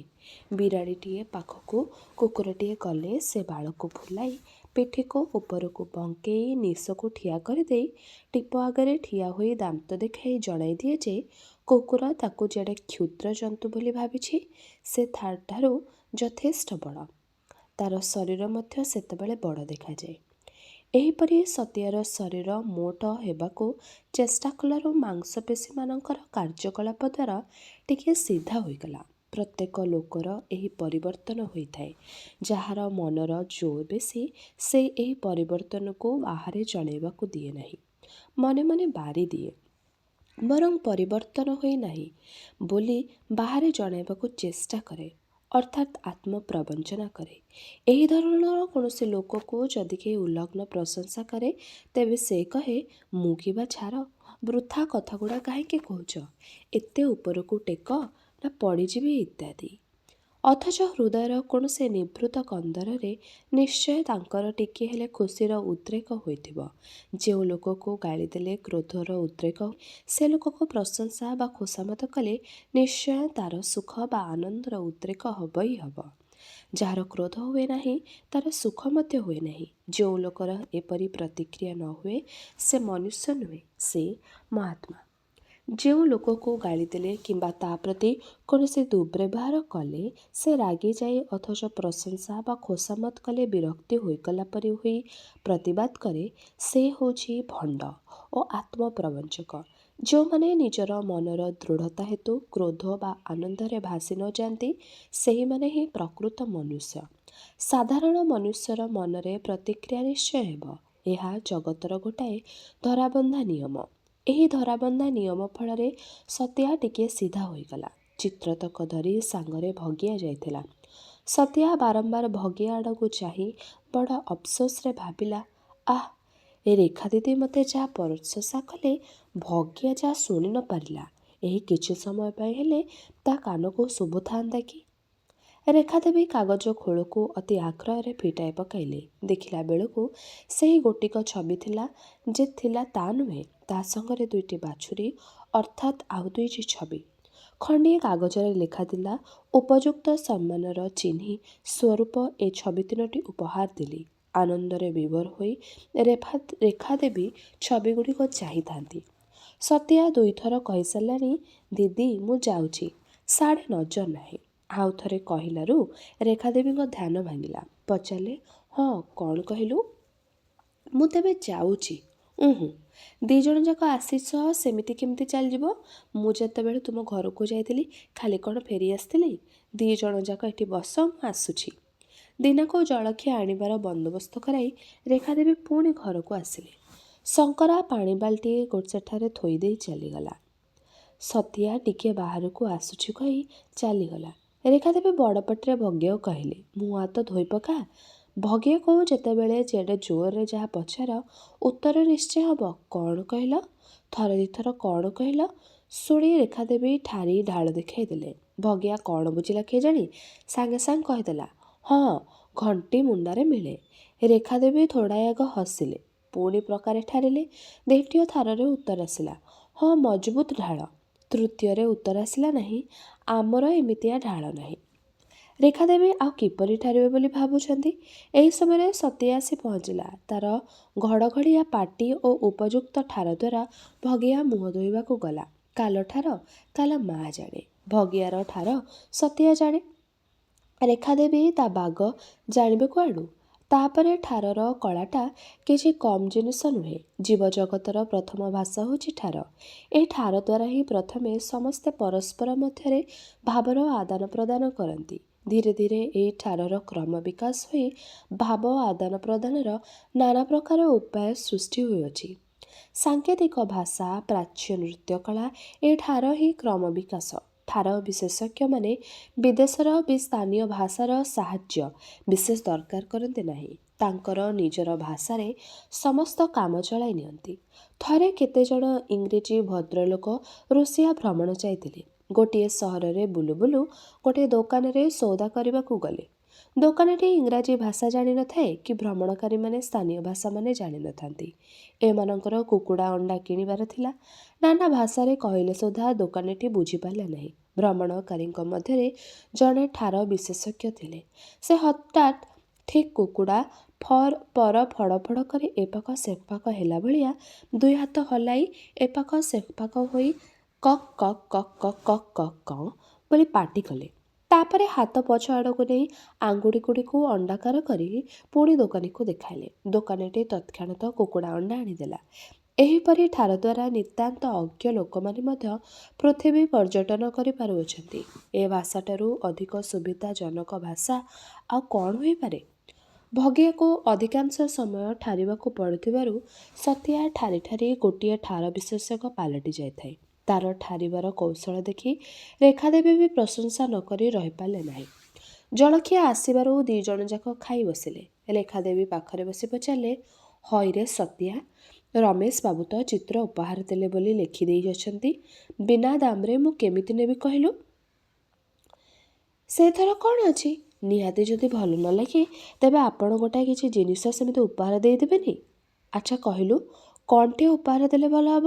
ବିରାଡ଼ିଟିଏ ପାଖକୁ କୁକୁରଟିଏ ଗଲେ ସେ ବାଳକୁ ଫୁଲାଇ ପିଠିକୁ ଉପରକୁ ବଙ୍କେଇ ନିଶକୁ ଠିଆ କରିଦେଇ ଟିପ ଆଗରେ ଠିଆ ହୋଇ ଦାନ୍ତ ଦେଖାଇ ଜଣାଇ ଦିଏ ଯେ କୁକୁର ତାକୁ ଯେଡ଼େ କ୍ଷୁଦ୍ର ଜନ୍ତୁ ବୋଲି ଭାବିଛି ସେ ଠାରୁ ଯଥେଷ୍ଟ ବଡ଼। ତାର ଶରୀର ମଧ୍ୟ ସେତେବେଳେ ବଡ଼ ଦେଖାଯାଏ। ଏହିପରି ସତ୍ୟାର ଶରୀର ମୋଟ ହେବାକୁ ଚେଷ୍ଟା କଲାରୁ ମାଂସପେଶୀମାନଙ୍କର କାର୍ଯ୍ୟକଳାପ ଦ୍ୱାରା ଟିକିଏ ସିଧା ହୋଇଗଲା। ପ୍ରତ୍ୟେକ ଲୋକର ଏହି ପରିବର୍ତ୍ତନ ହୋଇଥାଏ। ଯାହାର ମନର ଜୋର ବେଶୀ ସେ ଏହି ପରିବର୍ତ୍ତନକୁ ବାହାରେ ଜଣାଇବାକୁ ଦିଏ ନାହିଁ, ମନେ ମନେ ବାରି ଦିଏ। ବରଂ ପରିବର୍ତ୍ତନ ହୋଇ ନାହିଁ ବୋଲି ବାହାରେ ଜଣାଇବାକୁ ଚେଷ୍ଟା କରେ, ଅର୍ଥାତ୍ ଆତ୍ମପ୍ରବଞ୍ଚନା କରେ। ଏହି ଧରଣର କୌଣସି ଲୋକକୁ ଯଦି କେହି ଉଲଗ୍ନ ପ୍ରଶଂସା କରେ ତେବେ ସେ କହେ, ମୁଁ କିବା ଛାର, ବୃଥା କଥାଗୁଡ଼ା କାହିଁକି କହୁଛ? ଏତେ ଉପରକୁ ଟେକ ନା ପଡ଼ିଯିବି ଇତ୍ୟାଦି। ଅଥଚ ହୃଦୟର କୌଣସି ନିଭୃତ କନ୍ଦରରେ ନିଶ୍ଚୟ ତାଙ୍କର ଟିକିଏ ହେଲେ ଖୁସିର ଉଦ୍ରେକ ହୋଇଥିବ। ଯେଉଁ ଲୋକକୁ ଗାଳି ଦେଲେ କ୍ରୋଧର ଉଦ୍ରେକ ସେ ଲୋକକୁ ପ୍ରଶଂସା ବା ଖୋସାମତ କଲେ ନିଶ୍ଚୟ ତାର ସୁଖ ବା ଆନନ୍ଦର ଉଦ୍ରେକ ହେବ ହିଁ ହେବ। ଯାହାର କ୍ରୋଧ ହୁଏ ନାହିଁ ତାର ସୁଖ ମଧ୍ୟ ହୁଏ ନାହିଁ। ଯେଉଁ ଲୋକର ଏପରି ପ୍ରତିକ୍ରିୟା ନ ହୁଏ ସେ ମନୁଷ୍ୟ ନୁହେଁ, ସେ ମହାତ୍ମା। ଯେଉଁ ଲୋକକୁ ଗାଳି ଦେଲେ କିମ୍ବା ତା ପ୍ରତି କୌଣସି ଦୁର୍ବ୍ୟବହାର କଲେ ସେ ରାଗିଯାଇ ଅଥଚ ପ୍ରଶଂସା ବା ଖୋସାମତ କଲେ ବିରକ୍ତି ହୋଇଗଲା ପରି ହୋଇ ପ୍ରତିବାଦ କରେ ସେ ହେଉଛି ଭଣ୍ଡ ଓ ଆତ୍ମପ୍ରବଞ୍ଚକ। ଯେଉଁମାନେ ନିଜର ମନର ଦୃଢ଼ତା ହେତୁ କ୍ରୋଧ ବା ଆନନ୍ଦରେ ଭାସି ନ ଯାଆନ୍ତି ସେହିମାନେ ହିଁ ପ୍ରକୃତ ମନୁଷ୍ୟ। ସାଧାରଣ ମନୁଷ୍ୟର ମନରେ ପ୍ରତିକ୍ରିୟା ନିଶ୍ଚୟ ହେବ, ଏହା ଜଗତର ଗୋଟାଏ ଧରାବନ୍ଧା ନିୟମ। ଏହି ଧରାବନ୍ଧା ନିୟମ ଫଳରେ ସତ୍ୟା ଟିକିଏ ସିଧା ହୋଇଗଲା। ଚିତ୍ରତକ ଧରି ସାଙ୍ଗରେ ଭଗିଆ ଯାଇଥିଲା। ସତ୍ୟା ବାରମ୍ବାର ଭଗିଆ ଆଡ଼କୁ ଚାହିଁ ବଡ଼ ଅଫସୋସରେ ଭାବିଲା, ଏ ରେଖା ଦିଦି ମୋତେ ଯାହା ପ୍ରଶଂସା କଲେ ଭଗିଆ ଯାହା ଶୁଣି ନ ପାରିଲା, ଏହି କିଛି ସମୟ ପାଇଁ ହେଲେ ତା କାନକୁ ଶୁଭୁଥାନ୍ତା କି? ରେଖାଦେବୀ କାଗଜ ଖୋଳକୁ ଅତି ଆଗ୍ରହରେ ଫିଟାଇ ପକାଇଲେ। ଦେଖିଲା ବେଳକୁ ସେହି ଗୋଟିକ ଛବି ଥିଲା ଯେ ଥିଲା ତା ନୁହେଁ, ତା ସଙ୍ଗରେ ଦୁଇଟି ବାଛୁରୀ ଅର୍ଥାତ୍ ଆଉ ଦୁଇଟି ଛବି। ଖଣ୍ଡିଏ କାଗଜରେ ଲେଖାଥିଲା, ଉପଯୁକ୍ତ ସମ୍ମାନର ଚିହ୍ନି ସ୍ୱରୂପ ଏ ଛବି ତିନୋଟି ଉପହାର ଦେଲି। ଆନନ୍ଦରେ ବିଭୋର ହୋଇ ରେଖାଦେବୀ ଛବିଗୁଡ଼ିକ ଚାହିଁଥାନ୍ତି। ସତିଆ ଦୁଇଥର କହିସାରିଲାଣି, ଦିଦି ମୁଁ ଯାଉଛି, ସାଡ଼େ ନଜର ନାହିଁ। ଆଉ ଥରେ କହିଲାରୁ ରେଖାଦେବୀଙ୍କ ଧ୍ୟାନ ଭାଙ୍ଗିଲା। ପଚାରିଲେ, ହଁ କ'ଣ କହିଲୁ? ମୁଁ ତେବେ ଯାଉଛି। ଦୁଇ ଜଣ ଯାକ ଆସିଛ, ସେମିତି କେମିତି ଚାଲିଯିବ? ମୁଁ ଯେତେବେଳେ ତୁମ ଘରକୁ ଯାଇଥିଲି ଖାଲି କ'ଣ ଫେରି ଆସିଥିଲି? ଦୁଇ ଜଣ ଯାକ ଏଠି ବସ, ମୁଁ ଆସୁଛି। ଦିନକୁ ଜଳଖିଆ ଆଣିବାର ବନ୍ଦୋବସ୍ତ କରାଇ ରେଖାଦେବୀ ପୁଣି ଘରକୁ ଆସିଲେ। ଶଙ୍କରା ପାଣି ବାଲ୍ଟିଏ ସେଠାରେ ଥୋଇ ଦେଇ ଚାଲିଗଲା। ସତିଆ ଟିକିଏ ବାହାରକୁ ଆସୁଛି କହି ଚାଲିଗଲା। ରେଖାଦେବୀ ବଡ଼ ପାଟିରେ ଭଗିଆକୁ କହିଲେ, ମୁହଁ ହାତ ଧୋଇ ପକା। ଭଗିଆକୁ ଯେତେବେଳେ ଯେଡ଼େ ଜୋରରେ ଯାହା ପଚାର, ଉତ୍ତର ନିଶ୍ଚୟ ହେବ। କ'ଣ କହିଲ? ଥରେ ଦିଥର କ'ଣ କହିଲ? ଶୁଣି ରେଖାଦେବୀ ଠାରି ଢାଳ ଦେଖାଇ ଦେଲେ। ଭଗିଆ କ'ଣ ବୁଝିଲା କେଜାଣି ସାଙ୍ଗେ ସାଙ୍ଗେ କହିଦେଲା, ହଁ ଘଣ୍ଟି ମୁଣ୍ଡରେ ମିଳେ। ରେଖାଦେବୀ ଥୋଡ଼ାଏ ଆଗ ହସିଲେ, ପୁଣି ପ୍ରକାରେ ଠାରିଲେ। ଦ୍ୱିତୀୟ ଥରରେ ଉତ୍ତର ଆସିଲା, ହଁ ମଜବୁତ ଢାଳ। ତୃତୀୟରେ ଉତ୍ତର ଆସିଲା ନାହିଁ, ଆମର ଏମିତିଆ ଢାଳ ନାହିଁ। ରେଖାଦେବୀ ଆଉ କିପରି ଠାରିବେ ବୋଲି ଭାବୁଛନ୍ତି? ଏହି ସମୟରେ ସତିଆ ଆସି ପହଞ୍ଚିଲା। ତାର ଘଡ଼ଘଡ଼ିଆ ପାଟି ଓ ଉପଯୁକ୍ତ ଠାର ଦ୍ୱାରା ଭଗିଆ ମୁହଁ ଧୋଇବାକୁ ଗଲା। କାଲ ଠାର କାଲ ମା ଜାଣେ, ଭଗିଆର ଠାର ସତିଆ ଜାଣେ। ରେଖାଦେବୀ ତା ବାଗ ଜାଣିବେ କୁଆଡ଼ୁ? ତାପରେ ଠାରର କଳାଟା କିଛି କମ୍ ଜିନିଷ ନୁହେଁ। ଜୀବଜଗତର ପ୍ରଥମ ଭାଷା ହେଉଛି ଠାର। ଏହି ଠାର ଦ୍ୱାରା ହିଁ ପ୍ରଥମେ ସମସ୍ତେ ପରସ୍ପର ମଧ୍ୟରେ ଭାବର ଆଦାନ ପ୍ରଦାନ କରନ୍ତି। ଧୀରେ ଧୀରେ ଏହି ଠାରର କ୍ରମ ବିକାଶ ହୋଇ ଭାବ ଆଦାନ ପ୍ରଦାନର ନାନା ପ୍ରକାର ଉପାୟ ସୃଷ୍ଟି ହୋଇଅଛି। ସାଙ୍କେତିକ ଭାଷା, ପ୍ରାଚ୍ୟ ନୃତ୍ୟକଳା, ଏହି ଠାର ହିଁ କ୍ରମ ବିକାଶ। ଠାର ବିଶେଷଜ୍ଞମାନେ ବିଦେଶର ବି ସ୍ଥାନୀୟ ଭାଷାର ସାହାଯ୍ୟ ବିଶେଷ ଦରକାର କରନ୍ତି ନାହିଁ। ତାଙ୍କର ନିଜର ଭାଷାରେ ସମସ୍ତ କାମ ଚଳାଇ ନିଅନ୍ତି। ଥରେ କେତେଜଣ ଇଂରେଜୀ ଭଦ୍ରଲୋକ ରୁଷିଆ ଭ୍ରମଣ ଯାଇଥିଲେ। ଗୋଟିଏ ସହରରେ ବୁଲୁ ବୁଲୁ ଗୋଟିଏ ଦୋକାନରେ ସଉଦା କରିବାକୁ ଗଲେ। ଦୋକାନଟି ଇଂରାଜୀ ଭାଷା ଜାଣିନଥାଏ କି ଭ୍ରମଣକାରୀମାନେ ସ୍ଥାନୀୟ ଭାଷାମାନେ ଜାଣିନଥାନ୍ତି। ଏମାନଙ୍କର କୁକୁଡ଼ା ଅଣ୍ଡା କିଣିବାର ଥିଲା। ନାନା ଭାଷାରେ କହିଲେ ସୁଦ୍ଧା ଦୋକାନୀଟି ବୁଝିପାରିଲା ନାହିଁ। ଭ୍ରମଣକାରୀଙ୍କ ମଧ୍ୟରେ ଜଣେ ଠାର ବିଶେଷଜ୍ଞ ଥିଲେ। ସେ ହଠାତ୍ ଠିକ୍ କୁକୁଡ଼ା ପର ଫଡ଼ ଫଡ଼ କରି ଏପାଖ ସେପାଖ ହେଲା ଭଳିଆ ଦୁଇ ହାତ ହଲାଇ ଏପାଖ ସେପାଖ ହୋଇ କକ୍ କକ୍ କକ୍ କକ୍ କକ୍ କକ୍ କଁ ବୋଲି ପାଟି କଲେ। ତାପରେ ହାତ ପଛ ଆଡ଼କୁ ନେଇ ଆଙ୍ଗୁଠିଗୁଡ଼ିକୁ ଅଣ୍ଡାକାର କରି ପୁଣି ଦୋକାନୀକୁ ଦେଖାଇଲେ। ଦୋକାନୀଟି ତତ୍କ୍ଷଣାତ୍ କୁକୁଡ଼ା ଅଣ୍ଡା ଆଣିଦେଲା। ଏହିପରି ଠାର ଦ୍ୱାରା ନିତାନ୍ତ ଅଜ୍ଞ ଲୋକମାନେ ମଧ୍ୟ ପୃଥିବୀ ପର୍ଯ୍ୟଟନ କରିପାରୁଅଛନ୍ତି। ଏ ଭାଷାଠାରୁ ଅଧିକ ସୁବିଧାଜନକ ଭାଷା ଆଉ କ'ଣ ହୋଇପାରେ? ଭଗିଆକୁ ଅଧିକାଂଶ ସମୟ ଠାରିବାକୁ ପଡ଼ୁଥିବାରୁ ସତିଆ ଠାରି ଠାରି ଗୋଟିଏ ଠାର ବିଶେଷଜ୍ଞ ପାଲଟି ଯାଇଥାଏ। ତାର ଠାରିବାର କୌଶଳ ଦେଖି ରେଖାଦେବୀ ବି ପ୍ରଶଂସା ନ କରି ରହିପାରିଲେ ନାହିଁ। ଜଳଖିଆ ଆସିବାରୁ ଦୁଇ ଜଣ ଯାକ ଖାଇ ବସିଲେ। ରେଖାଦେବୀ ପାଖରେ ବସି ପଚାରିଲେ, ହଇରେ ସତିଆ, ରମେଶ ବାବୁ ତ ଚିତ୍ର ଉପହାର ଦେଲେ ବୋଲି ଲେଖିଦେଇଅଛନ୍ତି। ବିନା ଦାମରେ ମୁଁ କେମିତି ନେବି କହିଲୁ? ସେଥର କ'ଣ ଅଛି? ନିହାତି ଯଦି ଭଲ ନ ଲାଗେ ତେବେ ଆପଣ ଗୋଟାଏ କିଛି ଜିନିଷ ସେମିତି ଉପହାର ଦେଇଦେବେନି? ଆଚ୍ଛା କହିଲୁ, କ'ଣଟିଏ ଉପହାର ଦେଲେ ଭଲ ହେବ?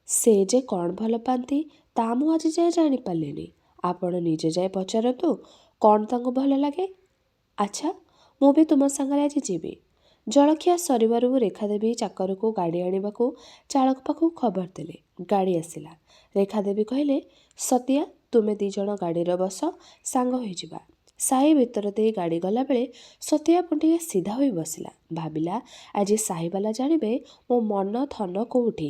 ସେ ଯେ କ'ଣ ଭଲ ପାଆନ୍ତି ତା ମୁଁ ଆଜି ଯାଏ ଜାଣିପାରିଲିନି। ଆପଣ ନିଜେ ଯାଇ ପଚାରନ୍ତୁ କ'ଣ ତାଙ୍କୁ ଭଲ ଲାଗେ। ଆଚ୍ଛା, ମୁଁ ବି ତୁମ ସାଙ୍ଗରେ ଆଜି ଯିବି। ଜଳଖିଆ ସରିବାରୁ ରେଖାଦେବୀ ଚାକରକୁ ଗାଡ଼ି ଆଣିବାକୁ ଚାଳକ ପାଖକୁ ଖବର ଦେଲେ। ଗାଡ଼ି ଆସିଲା। ରେଖାଦେବୀ କହିଲେ, ସତିଆ, ତୁମେ ଦୁଇ ଜଣ ଗାଡ଼ିରେ ବସ, ସାଙ୍ଗ ହୋଇଯିବା। ସାହି ଭିତର ଦେଇ ଗାଡ଼ି ଗଲାବେଳେ ସତିଆ ପୁଣି ସିଧା ହୋଇ ବସିଲା। ଭାବିଲା, ଆଜି ସାହିବାଲା ଜାଣିବେ ମୋ ମନ ଥନ କୋଉଠି।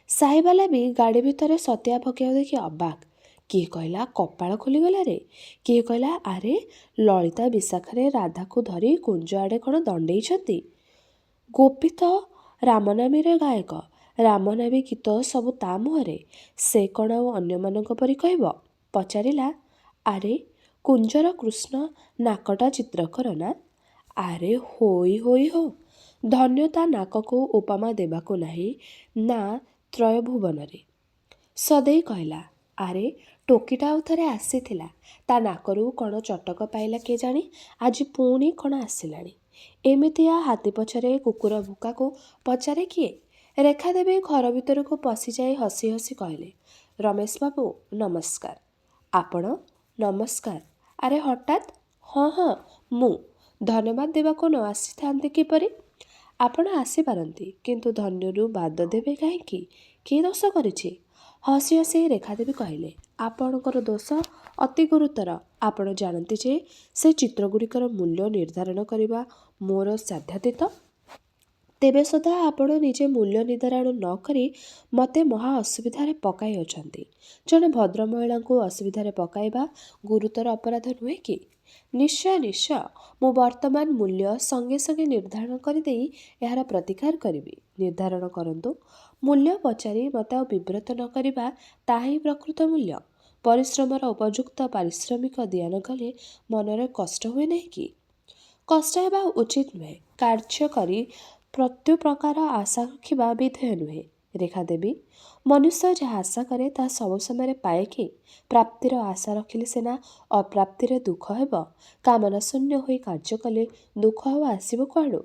ସାହିବାଲା ବି ଗାଡ଼ି ଭିତରେ ସତିଆ ଭଗିଆକୁ ଦେଖି ଅବାକ୍। କିଏ କହିଲା କପାଳ ଖୋଲିଗଲା ରେ। କିଏ କହିଲା, ଆରେ ଲଳିତା ବିଶାଖାରେ ରାଧାକୁ ଧରି କୁଞ୍ଜ ଆଡ଼େ କ'ଣ ଦଣ୍ଡେଇଛନ୍ତି। ଗୋପୀ ତ ରାମନାମୀରେ ଗାୟକ। ରାମନାମୀ ଗୀତ ସବୁ ତା ମୁହଁରେ। ସେ କ'ଣ ଆଉ ଅନ୍ୟମାନଙ୍କ ପରି କହିବ? ପଚାରିଲା, ଆରେ କୁଞ୍ଜର କୃଷ୍ଣ ନାକଟା ଚିତ୍ରକର ନା? ଆରେ ହୋଇ ହୋଇ ହୋ, ଧନ୍ୟ ତା ନାକକୁ ଉପମା ଦେବାକୁ ନାହିଁ ନା ତ୍ରୟଭୁବନରେ। ସଦେଇ କହିଲା, ଆରେ ଟୋକିଟା ଆଉ ଥରେ ଆସିଥିଲା। ତା ନାକରୁ କ'ଣ ଚଟକ ପାଇଲା କେଜାଣି ଆଜି ପୁଣି କ'ଣ ଆସିଲାଣି। ଏମିତିଆ ହାତୀ ପଛରେ କୁକୁର ଭୁକାକୁ ପଚାରେ କିଏ? ରେଖାଦେବୀ ଘର ଭିତରକୁ ପଶିଯାଇ ହସି ହସି କହିଲେ, ରମେଶ ବାବୁ ନମସ୍କାର। ଆପଣ? ନମସ୍କାର। ଆରେ ହଠାତ୍? ହଁ ହଁ ମୁଁ। ଧନ୍ୟବାଦ ଦେବାକୁ ନ ଆସିଥାନ୍ତି କିପରି? ଆପଣ ଆସିପାରନ୍ତି, କିନ୍ତୁ ଧନ୍ୟରୁ ବାଦ ଦେବେ କାହିଁକି? କି ଦୋଷ କରିଛି? ହସି ହସି ରେଖାଦେବୀ କହିଲେ, ଆପଣଙ୍କର ଦୋଷ ଅତି ଗୁରୁତର। ଆପଣ ଜାଣନ୍ତି ଯେ ସେ ଚିତ୍ରଗୁଡ଼ିକର ମୂଲ୍ୟ ନିର୍ଦ୍ଧାରଣ କରିବା ମୋର ସାଧ୍ୟାତୀତ। ତେବେ ସୁଦ୍ଧା ଆପଣ ନିଜେ ମୂଲ୍ୟ ନିର୍ଦ୍ଧାରଣ ନ କରି ମୋତେ ମହା ଅସୁବିଧାରେ ପକାଇଅଛନ୍ତି। ଜଣେ ଭଦ୍ରମହିଳାଙ୍କୁ ଅସୁବିଧାରେ ପକାଇବା ଗୁରୁତର ଅପରାଧ ନୁହେଁ କି? ନିଶ୍ଚୟ ନିଶ୍ଚୟ। ମୁଁ ବର୍ତ୍ତମାନ ମୂଲ୍ୟ ସଙ୍ଗେ ସଙ୍ଗେ ନିର୍ଦ୍ଧାରଣ କରିଦେଇ ଏହାର ପ୍ରତିକାର କରିବି। ନିର୍ଦ୍ଧାରଣ କରନ୍ତୁ। ମୂଲ୍ୟ ପଚାରି ମୋତେ ଆଉ ବିବ୍ରତ ନ କରିବା, ତାହା ହିଁ ପ୍ରକୃତ ମୂଲ୍ୟ। ପରିଶ୍ରମର ଉପଯୁକ୍ତ ପାରିଶ୍ରମିକ ଦିଆ ନ ଗଲେ ମନରେ କଷ୍ଟ ହୁଏ ନାହିଁ କି? କଷ୍ଟ ହେବା ଉଚିତ ନୁହେଁ। କାର୍ଯ୍ୟ କରି ପ୍ରତ୍ୟୁପକାର ଆଶା ରଖିବା ବିଧେୟ ନୁହେଁ। ରେଖାଦେବୀ, ମନୁଷ୍ୟ ଯାହା ଆଶା କରେ ତାହା ସବୁ ସମୟରେ ପାଏ କି? ପ୍ରାପ୍ତିର ଆଶା ରଖିଲେ ସିନା ଅପ୍ରାପ୍ତିରେ ଦୁଃଖ ହେବ। କାମନା ଶୂନ୍ୟ ହୋଇ କାର୍ଯ୍ୟ କଲେ ଦୁଃଖ ଆଉ ଆସିବ କୁଆଡ଼ୁ?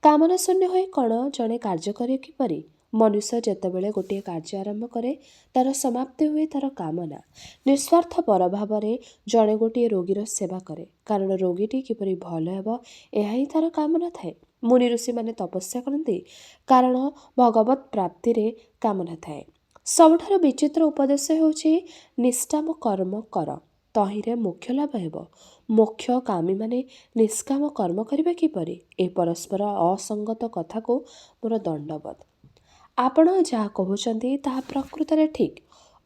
କାମନା ଶୂନ୍ୟ ହୋଇ କ'ଣ ଜଣେ କାର୍ଯ୍ୟ କରେ କିପରି? ମନୁଷ୍ୟ ଯେତେବେଳେ ଗୋଟିଏ କାର୍ଯ୍ୟ ଆରମ୍ଭ କରେ ତାର ସମାପ୍ତି ହୁଏ ତାର କାମନା। ନିଃସ୍ୱାର୍ଥପର ଭାବରେ ଜଣେ ଗୋଟିଏ ରୋଗୀର ସେବା କରେ, କାରଣ ରୋଗୀଟି କିପରି ଭଲ ହେବ ଏହା ହିଁ ତାର କାମନା ଥାଏ। ମୁନି ଋଷିମାନେ ତପସ୍ୟା କରନ୍ତି, କାରଣ ଭଗବତ୍ ପ୍ରାପ୍ତିରେ କାମନା ଥାଏ। ସବୁଠାରୁ ବିଚିତ୍ର ଉପଦେଶ ହେଉଛି ନିଷ୍କାମ କର୍ମ କର, ତହିଁରେ ମୋକ୍ଷ ଲାଭ ହେବ। ମୋକ୍ଷ କାମୀମାନେ ନିଷ୍କାମ କର୍ମ କରିବେ କିପରି? ଏ ପରସ୍ପର ଅସଙ୍ଗତ କଥାକୁ ମୋର ଦଣ୍ଡବତ। ଆପଣ ଯାହା କହୁଛନ୍ତି ତାହା ପ୍ରକୃତରେ ଠିକ୍।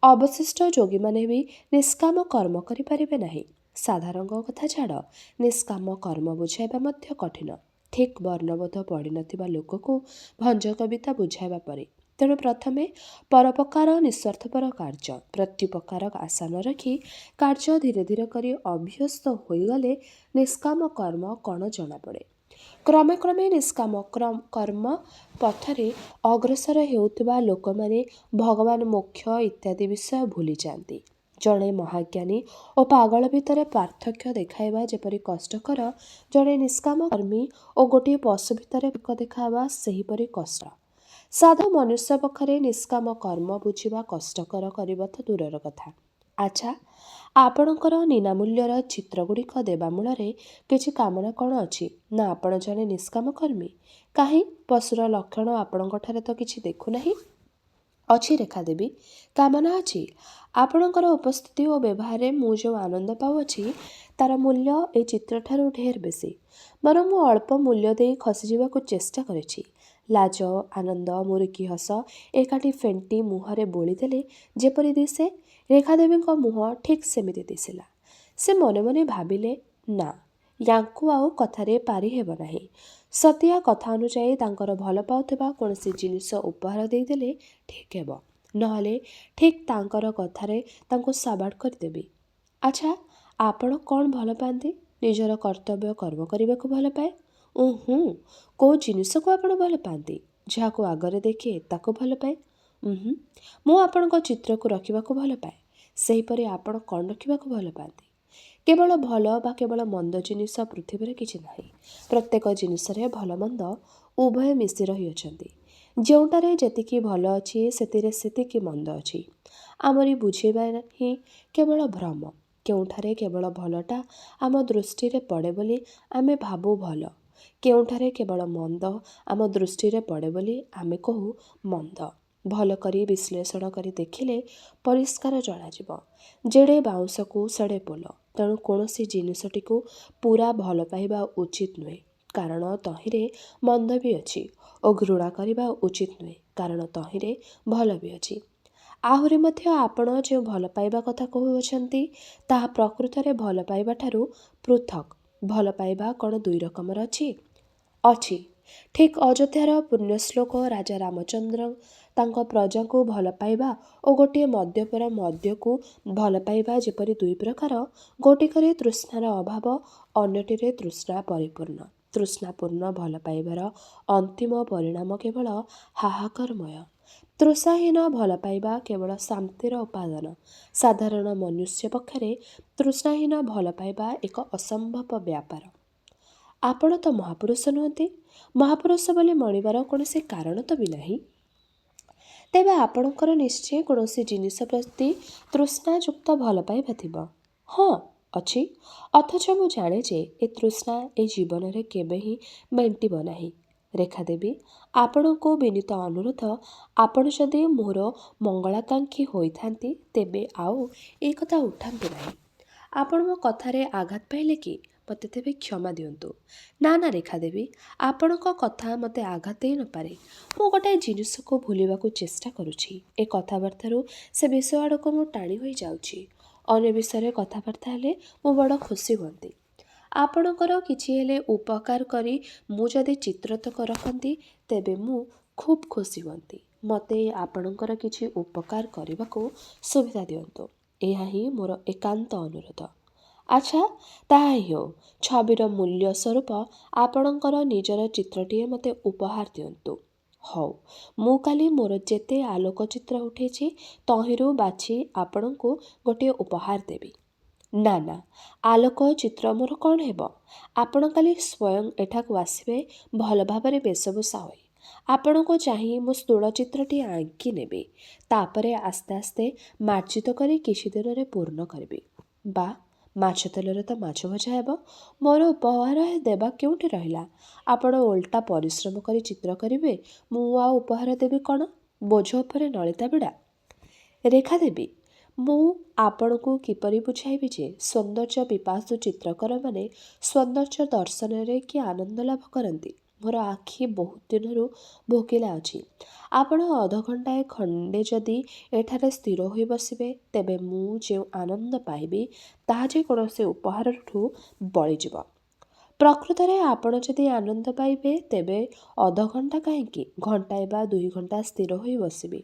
ଅବଶିଷ୍ଟ ଯୋଗୀମାନେ ବି ନିଷ୍କାମ କର୍ମ କରିପାରିବେ ନାହିଁ। ସାଧାରଣ କଥା ଛାଡ଼, ନିଷ୍କାମ କର୍ମ ବୁଝାଇବା ମଧ୍ୟ କଠିନ। ଠିକ୍ ବର୍ଣ୍ଣବୋଧ ପଡ଼ିନଥିବା ଲୋକକୁ ଭଞ୍ଜ କବିତା ବୁଝାଇବା ପରି। ତେଣୁ ପ୍ରଥମେ ପରୋପକାର ନିଃସ୍ୱାର୍ଥପର କାର୍ଯ୍ୟ, ପ୍ରତ୍ୟୁପକାର ଆଶା ନ ରଖି କାର୍ଯ୍ୟ ଧୀରେ ଧୀରେ କରି ଅଭ୍ୟସ୍ତ ହୋଇଗଲେ ନିଷ୍କାମ କର୍ମ କ'ଣ ଜଣାପଡ଼େ। କ୍ରମେ କ୍ରମେ ନିଷ୍କାମ କର୍ମ ପଥରେ ଅଗ୍ରସର ହେଉଥିବା ଲୋକମାନେ ଭଗବାନ, ମୋକ୍ଷ ଇତ୍ୟାଦି ବିଷୟ ଭୁଲିଯାଆନ୍ତି। ଜଣେ ମହାଜ୍ଞାନୀ ଓ ପାଗଳ ଭିତରେ ପାର୍ଥକ୍ୟ ଦେଖାଇବା ଯେପରି କଷ୍ଟକର, ଜଣେ ନିଷ୍କାମ କର୍ମୀ ଓ ଗୋଟିଏ ପଶୁ ଭିତରେ ଦେଖାଇବା ସେହିପରି କଷ୍ଟ। ସାଧାରଣ ମନୁଷ୍ୟ ପକ୍ଷରେ ନିଷ୍କାମ କର୍ମ ବୁଝିବା କଷ୍ଟକର, କରିବା ତ ଦୂରର କଥା। ଆଚ୍ଛା, ଆପଣଙ୍କର ନିନାମୂଲ୍ୟର ଚିତ୍ରଗୁଡ଼ିକ ଦେବା ମୂଳରେ କିଛି କାମନା କ'ଣ ଅଛି? ନା ଆପଣ ଜଣେ ନିଷ୍କାମ କର୍ମୀ? କାହିଁ, ପଶୁର ଲକ୍ଷଣ ଆପଣଙ୍କଠାରେ ତ କିଛି ଦେଖୁନାହିଁ। ଅଛି ରେଖାଦେବୀ, କାମନା ଅଛି। ଆପଣଙ୍କର ଉପସ୍ଥିତି ଓ ବ୍ୟବହାରରେ ମୁଁ ଯେଉଁ ଆନନ୍ଦ ପାଉଅଛି ତାର ମୂଲ୍ୟ ଏ ଚିତ୍ରଠାରୁ ଢେର ବେଶୀ। ବରଂ ମୁଁ ଅଳ୍ପ ମୂଲ୍ୟ ଦେଇ ଖସିଯିବାକୁ ଚେଷ୍ଟା କରିଛି। ଲାଜ, ଆନନ୍ଦ, ମୁରୁକି ହସ ଏକାଠି ଫେଣ୍ଟି ମୁହଁରେ ବୋଳିଦେଲେ ଯେପରି ଦିଶେ, ରେଖାଦେବୀଙ୍କ ମୁହଁ ଠିକ୍ ସେମିତି ଦିଶିଲା। ସେ ମନେ ମନେ ଭାବିଲେ, ନା, ୟାଙ୍କୁ ଆଉ କଥାରେ ପାରି ହେବ ନାହିଁ। ସତିଆ କଥା ଅନୁଯାୟୀ ତାଙ୍କର ଭଲ ପାଉଥିବା କୌଣସି ଜିନିଷ ଉପହାର ଦେଇଦେଲେ ଠିକ୍ ହେବ। ନହେଲେ ଠିକ୍ ତାଙ୍କର କଥାରେ ତାଙ୍କୁ ସାବାଡ଼ କରିଦେବି। ଆଚ୍ଛା, ଆପଣ କ'ଣ ଭଲ ପାଆନ୍ତି? ନିଜର କର୍ତ୍ତବ୍ୟ କର୍ମ କରିବାକୁ ଭଲ ପାଏ। କେଉଁ ଜିନିଷକୁ ଆପଣ ଭଲ ପାଆନ୍ତି? ଯାହାକୁ ଆଗରେ ଦେଖେ ତାକୁ ଭଲ ପାଏ। ମୁଁ ଆପଣଙ୍କ ଚିତ୍ରକୁ ରଖିବାକୁ ଭଲ ପାଏ। ସେହିପରି ଆପଣ କ'ଣ ରଖିବାକୁ ଭଲ ପାଆନ୍ତି? କେବଳ ଭଲ ବା କେବଳ ମନ୍ଦ ଜିନିଷ ପୃଥିବୀରେ କିଛି ନାହିଁ। ପ୍ରତ୍ୟେକ ଜିନିଷରେ ଭଲ ମନ୍ଦ ଉଭୟ ମିଶି ରହିଅଛନ୍ତି। ଯେଉଁଟାରେ ଯେତିକି ଭଲ ଅଛି ସେଥିରେ ସେତିକି ମନ୍ଦ ଅଛି। ଆମରି ବୁଝିବା ହିଁ କେବଳ ଭ୍ରମ। କେଉଁଠାରେ କେବଳ ଭଲଟା ଆମ ଦୃଷ୍ଟିରେ ପଡ଼େ ବୋଲି ଆମେ ଭାବୁ ଭଲ, କେଉଁଠାରେ କେବଳ ମନ୍ଦ ଆମ ଦୃଷ୍ଟିରେ ପଡ଼େ ବୋଲି ଆମେ କହୁ ମନ୍ଦ। ଭଲ କରି ବିଶ୍ଳେଷଣ କରି ଦେଖିଲେ ପରିଷ୍କାର ଜଣାଯିବ। ଯେଡ଼େ ବାଉଁଶକୁ ସେଡ଼େ ପୋଲ। ତେଣୁ କୌଣସି ଜିନିଷଟିକୁ ପୂରା ଭଲ ପାଇବା ଉଚିତ ନୁହେଁ, କାରଣ ତହିଁରେ ମନ୍ଦ ବି ଅଛି, ଓ ଘୃଣା କରିବା ଉଚିତ ନୁହେଁ, କାରଣ ତହିଁରେ ଭଲ ବି ଅଛି। ଆହୁରି ମଧ୍ୟ ଆପଣ ଯେଉଁ ଭଲ ପାଇବା କଥା କହୁଅଛନ୍ତି ତାହା ପ୍ରକୃତରେ ଭଲ ପାଇବା ଠାରୁ ପୃଥକ୍। ଭଲ ପାଇବା କ'ଣ ଦୁଇ ରକମର ଅଛି? ଅଛି। ଠିକ୍ ଅଯୋଧ୍ୟାର ପୁଣ୍ୟଶ୍ଲୋକ ରାଜା ରାମଚନ୍ଦ୍ର ତାଙ୍କ ପ୍ରଜାଙ୍କୁ ଭଲ ପାଇବା ଓ ଗୋଟିଏ ମଦ୍ୟପର ମଦ୍ୟକୁ ଭଲ ପାଇବା ଯେପରି ଦୁଇ ପ୍ରକାର, ଗୋଟିକରେ ତୃଷ୍ଣାର ଅଭାବ, ଅନ୍ୟଟିରେ ତୃଷ୍ଣା ପରିପୂର୍ଣ୍ଣ। ତୃଷ୍ଣାପୂର୍ଣ୍ଣ ଭଲ ପାଇବାର ଅନ୍ତିମ ପରିଣାମ କେବଳ ହାହାକାରମୟ। ତୃଷାହୀନ ଭଲ ପାଇବା କେବଳ ଶାନ୍ତିର ଉପାଦାନ। ସାଧାରଣ ମନୁଷ୍ୟ ପକ୍ଷରେ ତୃଷ୍ଣାହୀନ ଭଲ ପାଇବା ଏକ ଅସମ୍ଭବ ବ୍ୟାପାର। ଆପଣ ତ ମହାପୁରୁଷ ନୁହନ୍ତି। ମହାପୁରୁଷ ବୋଲି ମଣିବାର କୌଣସି କାରଣ ତ ବି ନାହିଁ। ତେବେ ଆପଣଙ୍କର ନିଶ୍ଚୟ କୌଣସି ଜିନିଷ ପ୍ରତି ତୃଷ୍ଣାଯୁକ୍ତ ଭଲ ପାଇବା ଥିବ। ହଁ, ଅଛି। ଅଥଚ ମୁଁ ଜାଣେ ଯେ ଏ ତୃଷ୍ଣା ଏ ଜୀବନରେ କେବେ ହିଁ ମେଣ୍ଟିବ ନାହିଁ। ରେଖାଦେବୀ, ଆପଣଙ୍କୁ ବିନୀତ ଅନୁରୋଧ, ଆପଣ ଯଦି ମୋର ମଙ୍ଗଳାକାଂକ୍ଷୀ ହୋଇଥାନ୍ତି ତେବେ ଆଉ ଏ କଥା ଉଠାନ୍ତୁ ନାହିଁ। ଆପଣ ମୋ କଥାରେ ଆଘାତ ପାଇଲେ କି? ମୋତେ ତେବେ କ୍ଷମା ଦିଅନ୍ତୁ। ନା ନା ରେଖାଦେବୀ, ଆପଣଙ୍କ କଥା ମୋତେ ଆଘାତ ଦେଇ ନପାରେ। ମୁଁ ଗୋଟାଏ ଜିନିଷକୁ ଭୁଲିବାକୁ ଚେଷ୍ଟା କରୁଛି। ଏ କଥାବାର୍ତ୍ତାରୁ ସେ ବିଷୟ ଆଡ଼କୁ ମୁଁ ଟାଣି ହୋଇଯାଉଛି। ଅନ୍ୟ ବିଷୟରେ କଥାବାର୍ତ୍ତା ହେଲେ ମୁଁ ବଡ଼ ଖୁସି ହୁଅନ୍ତି। ଆପଣଙ୍କର କିଛି ହେଲେ ଉପକାର କରି ମୁଁ ଯଦି ଚିତ୍ରତକ ରଖନ୍ତି ତେବେ ମୁଁ ଖୁବ୍ ଖୁସି ହୁଅନ୍ତି। ମୋତେ ଆପଣଙ୍କର କିଛି ଉପକାର କରିବାକୁ ସୁବିଧା ଦିଅନ୍ତୁ। ଏହା ହିଁ ମୋର ଏକାନ୍ତ ଅନୁରୋଧ। ଆଚ୍ଛା, ତାହା ହେଉ। ଛବିର ମୂଲ୍ୟ ସ୍ୱରୂପ ଆପଣଙ୍କର ନିଜର ଚିତ୍ରଟିଏ ମୋତେ ଉପହାର ଦିଅନ୍ତୁ। ହଉ, ମୁଁ କାଲି ମୋର ଯେତେ ଆଲୋକଚିତ୍ର ଉଠେଇଛି ତହିଁରୁ ବାଛି ଆପଣଙ୍କୁ ଗୋଟିଏ ଉପହାର ଦେବି। ନା ନା, ଆଲୋକ ଚିତ୍ର ମୋର କ'ଣ ହେବ? ଆପଣ କାଲି ସ୍ୱୟଂ ଏଠାକୁ ଆସିବେ ଭଲ ଭାବରେ ବେଶଭୂଷା ହୋଇ। ଆପଣଙ୍କୁ ଚାହିଁ ମୁଁ ସ୍ଥୂଳ ଚିତ୍ରଟିଏ ଆଙ୍କି ନେବି। ତାପରେ ଆସ୍ତେ ଆସ୍ତେ ମାର୍ଜିତ କରି କିଛି ଦିନରେ ପୂର୍ଣ୍ଣ କରିବି। ବା, ମାଛ ତେଲରେ ତ ମାଛ ଭଜା ହେବ। ମୋର ଉପହାର ଦେବା କେଉଁଠି ରହିଲା? ଆପଣ ଓଲଟା ପରିଶ୍ରମ କରି ଚିତ୍ର କରିବେ, ମୁଁ ଆଉ ଉପହାର ଦେବି କ'ଣ? ବୋଝ ଉପରେ ନଳିତା ବିଡ଼ା। ରେଖାଦେବୀ, ମୁଁ ଆପଣଙ୍କୁ କିପରି ବୁଝାଇବି ଯେ ସୌନ୍ଦର୍ଯ୍ୟ ପିପାସୁ ଚିତ୍ରକରମାନେ ସୌନ୍ଦର୍ଯ୍ୟ ଦର୍ଶନରେ କି ଆନନ୍ଦ ଲାଭ କରନ୍ତି? ମୋର ଆଖି ବହୁତ ଦିନରୁ ଭୋକିଲା ଅଛି। ଆପଣ ଅଧଘଣ୍ଟାଏ ଖଣ୍ଡେ ଯଦି ଏଠାରେ ସ୍ଥିର ହୋଇ ବସିବେ ତେବେ ମୁଁ ଯେଉଁ ଆନନ୍ଦ ପାଇବି ତାହା ଯେ କୌଣସି ଉପହାରଠୁ ବଳିଯିବ। ପ୍ରକୃତରେ ଆପଣ ଯଦି ଆନନ୍ଦ ପାଇବେ ତେବେ ଅଧଘଣ୍ଟା କାହିଁକି, ଘଣ୍ଟାଏ ବା 2 ଘଣ୍ଟା ସ୍ଥିର ହୋଇ ବସିବି।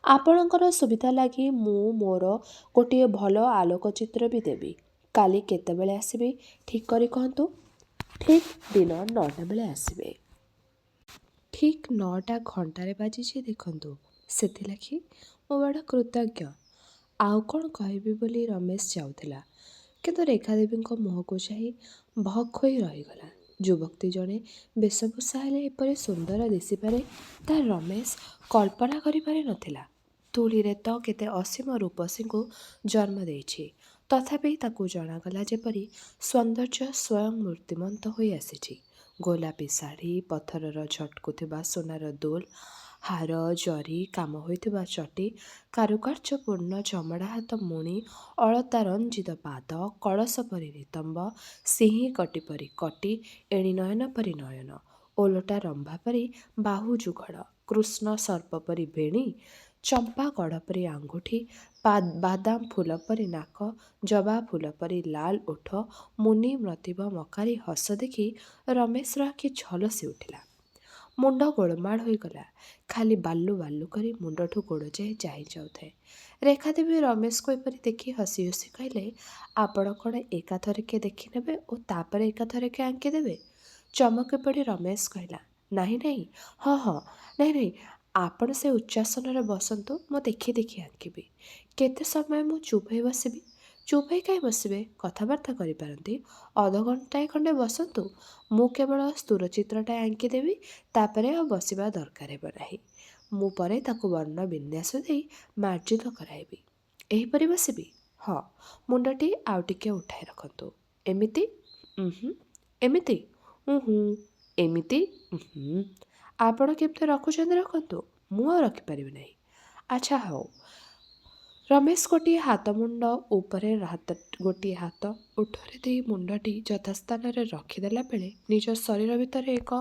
ଆପଣଙ୍କର ସୁବିଧା ଲାଗି ମୁଁ ମୋର ଗୋଟିଏ ଭଲ ଆଲୋକଚିତ୍ର ବି ଦେବି। କାଲି କେତେବେଳେ ଆସିବି ଠିକ୍ କରି କହନ୍ତୁ। ଠିକ୍ ଦିନ 9ଟା ବେଳେ ଆସିବେ। ଠିକ୍ 9ଟା ଘଣ୍ଟାରେ ବାଜିଛି ଦେଖନ୍ତୁ। ସେଥିଲାଗି ମୁଁ ବଡ଼ କୃତଜ୍ଞ। ଆଉ କ'ଣ କହିବି ବୋଲି ରମେଶ ଯାଉଥିଲା, କିନ୍ତୁ ରେଖାଦେବୀଙ୍କ ମୁହଁକୁ ଚାହିଁ ଭକ୍ ହୋଇ ରହିଗଲା। ଯୁବତୀ ଜଣେ ବେଶଭୂଷା ହେଲେ ଏପରି ସୁନ୍ଦର ଦିଶିପାରେ ତାହା ରମେଶ କଳ୍ପନା କରିପାରି ନଥିଲା। ତୁଳିରେ ତ କେତେ ଅସୀମ ରୂପସୀଙ୍କୁ ଜନ୍ମ ଦେଇଛି, ତଥାପି ତାକୁ ଜଣାଗଲା ଯେପରି ସୌନ୍ଦର୍ଯ୍ୟ ସ୍ୱୟଂ ମୂର୍ତ୍ତିମନ୍ତ ହୋଇ ଆସିଛି। ଗୋଲାପୀ ଶାଢ଼ୀ, ପଥରର ଝଟକୁଥିବା ସୁନାର ଦୁଲ୍, ହାର, ଜରି କାମ ହୋଇଥିବା ଚଟି, କାରୁକାର୍ଯ୍ୟପୂର୍ଣ୍ଣ ଚମଡ଼ା ହାତ ମୁଣି, ଅଳତା ରଞ୍ଜିତ ପାଦ, କଳସ ପରି ନିତମ୍ବ, ସିଂହୀ କଟି ପରି କଟି, ଏଣି ନୟନ ପରି ନୟନ, ଓଲଟା ରମ୍ଭା ପରି ବାହୁ ଯୁଗଳ, କୃଷ୍ଣ ସର୍ପ ପରି ବେଣୀ, ଚମ୍ପା କଢ଼ ପରି ଆଙ୍ଗୁଠି, ବାଦାମ ଫୁଲ ପରି ନାକ, ଜବା ଫୁଲ ପରି ଲାଲ ଓଠ, ମୁନି ମତିବ ମକାରି ହସ ଦେଖି ରମେଶର ଆଖି ଝଲସି ଉଠିଲା। ମୁଣ୍ଡ ଗୋଳମାଳ ହୋଇଗଲା। ଖାଲି ବାଲୁ ବାଲୁ କରି ମୁଣ୍ଡଠୁ ଗୋଡ଼ ଯାଏ ଚାହିଁ ଯାଉଥାଏ। ରେଖାଦେବୀ ରମେଶକୁ ଏପରି ଦେଖି ହସି ହସି କହିଲେ, ଆପଣ କ'ଣ ଏକାଥରକେ ଦେଖିନେବେ ଓ ତାପରେ ଏକାଥରକେ ଆଙ୍କିଦେବେ? ଚମକି ପଡ଼ି ରମେଶ କହିଲା, ନାହିଁ ନାହିଁ, ହଁ ହଁ, ନାହିଁ ନାହିଁ, ଆପଣ ସେ ଉଚ୍ଚାସନରେ ବସନ୍ତୁ, ମୁଁ ଦେଖି ଦେଖି ଆଙ୍କିବି। କେତେ ସମୟ ମୁଁ ଚୁପ୍ ହୋଇ ବସିବି? ଚୁପ୍ ହୋଇ କାହିଁ ବସିବେ? କଥାବାର୍ତ୍ତା କରିପାରନ୍ତି। ଅଧଘଣ୍ଟାଏ ଖଣ୍ଡେ ବସନ୍ତୁ। ମୁଁ କେବଳ ସ୍ଥୂର ଚିତ୍ରଟାଏ ଆଙ୍କିଦେବି, ତାପରେ ଆଉ ବସିବା ଦରକାର ହେବ ନାହିଁ। ମୁଁ ପରେ ତାକୁ ବର୍ଣ୍ଣ ବିନ୍ୟାସ ଦେଇ ମାର୍ଜିତ କରାଇବି। ଏହିପରି ବସିବି? ହଁ। ମୁଣ୍ଡଟି ଆଉ ଟିକେ ଉଠାଇ ରଖନ୍ତୁ। ଏମିତି? ଏମିତି? ଏମିତି? ଆପଣ କେମିତି ରଖୁଛନ୍ତି ରଖନ୍ତୁ, ମୁଁ ଆଉ ରଖିପାରିବି ନାହିଁ। ଆଚ୍ଛା ହଉ। ରମେଶ ଗୋଟିଏ ହାତ ମୁଣ୍ଡ ଉପରେ ଗୋଟିଏ ହାତ ଓଠରେ ଦେଇ ମୁଣ୍ଡଟି ଯଥାସ୍ଥାନରେ ରଖିଦେଲା ବେଳେ ନିଜ ଶରୀର ଭିତରେ ଏକ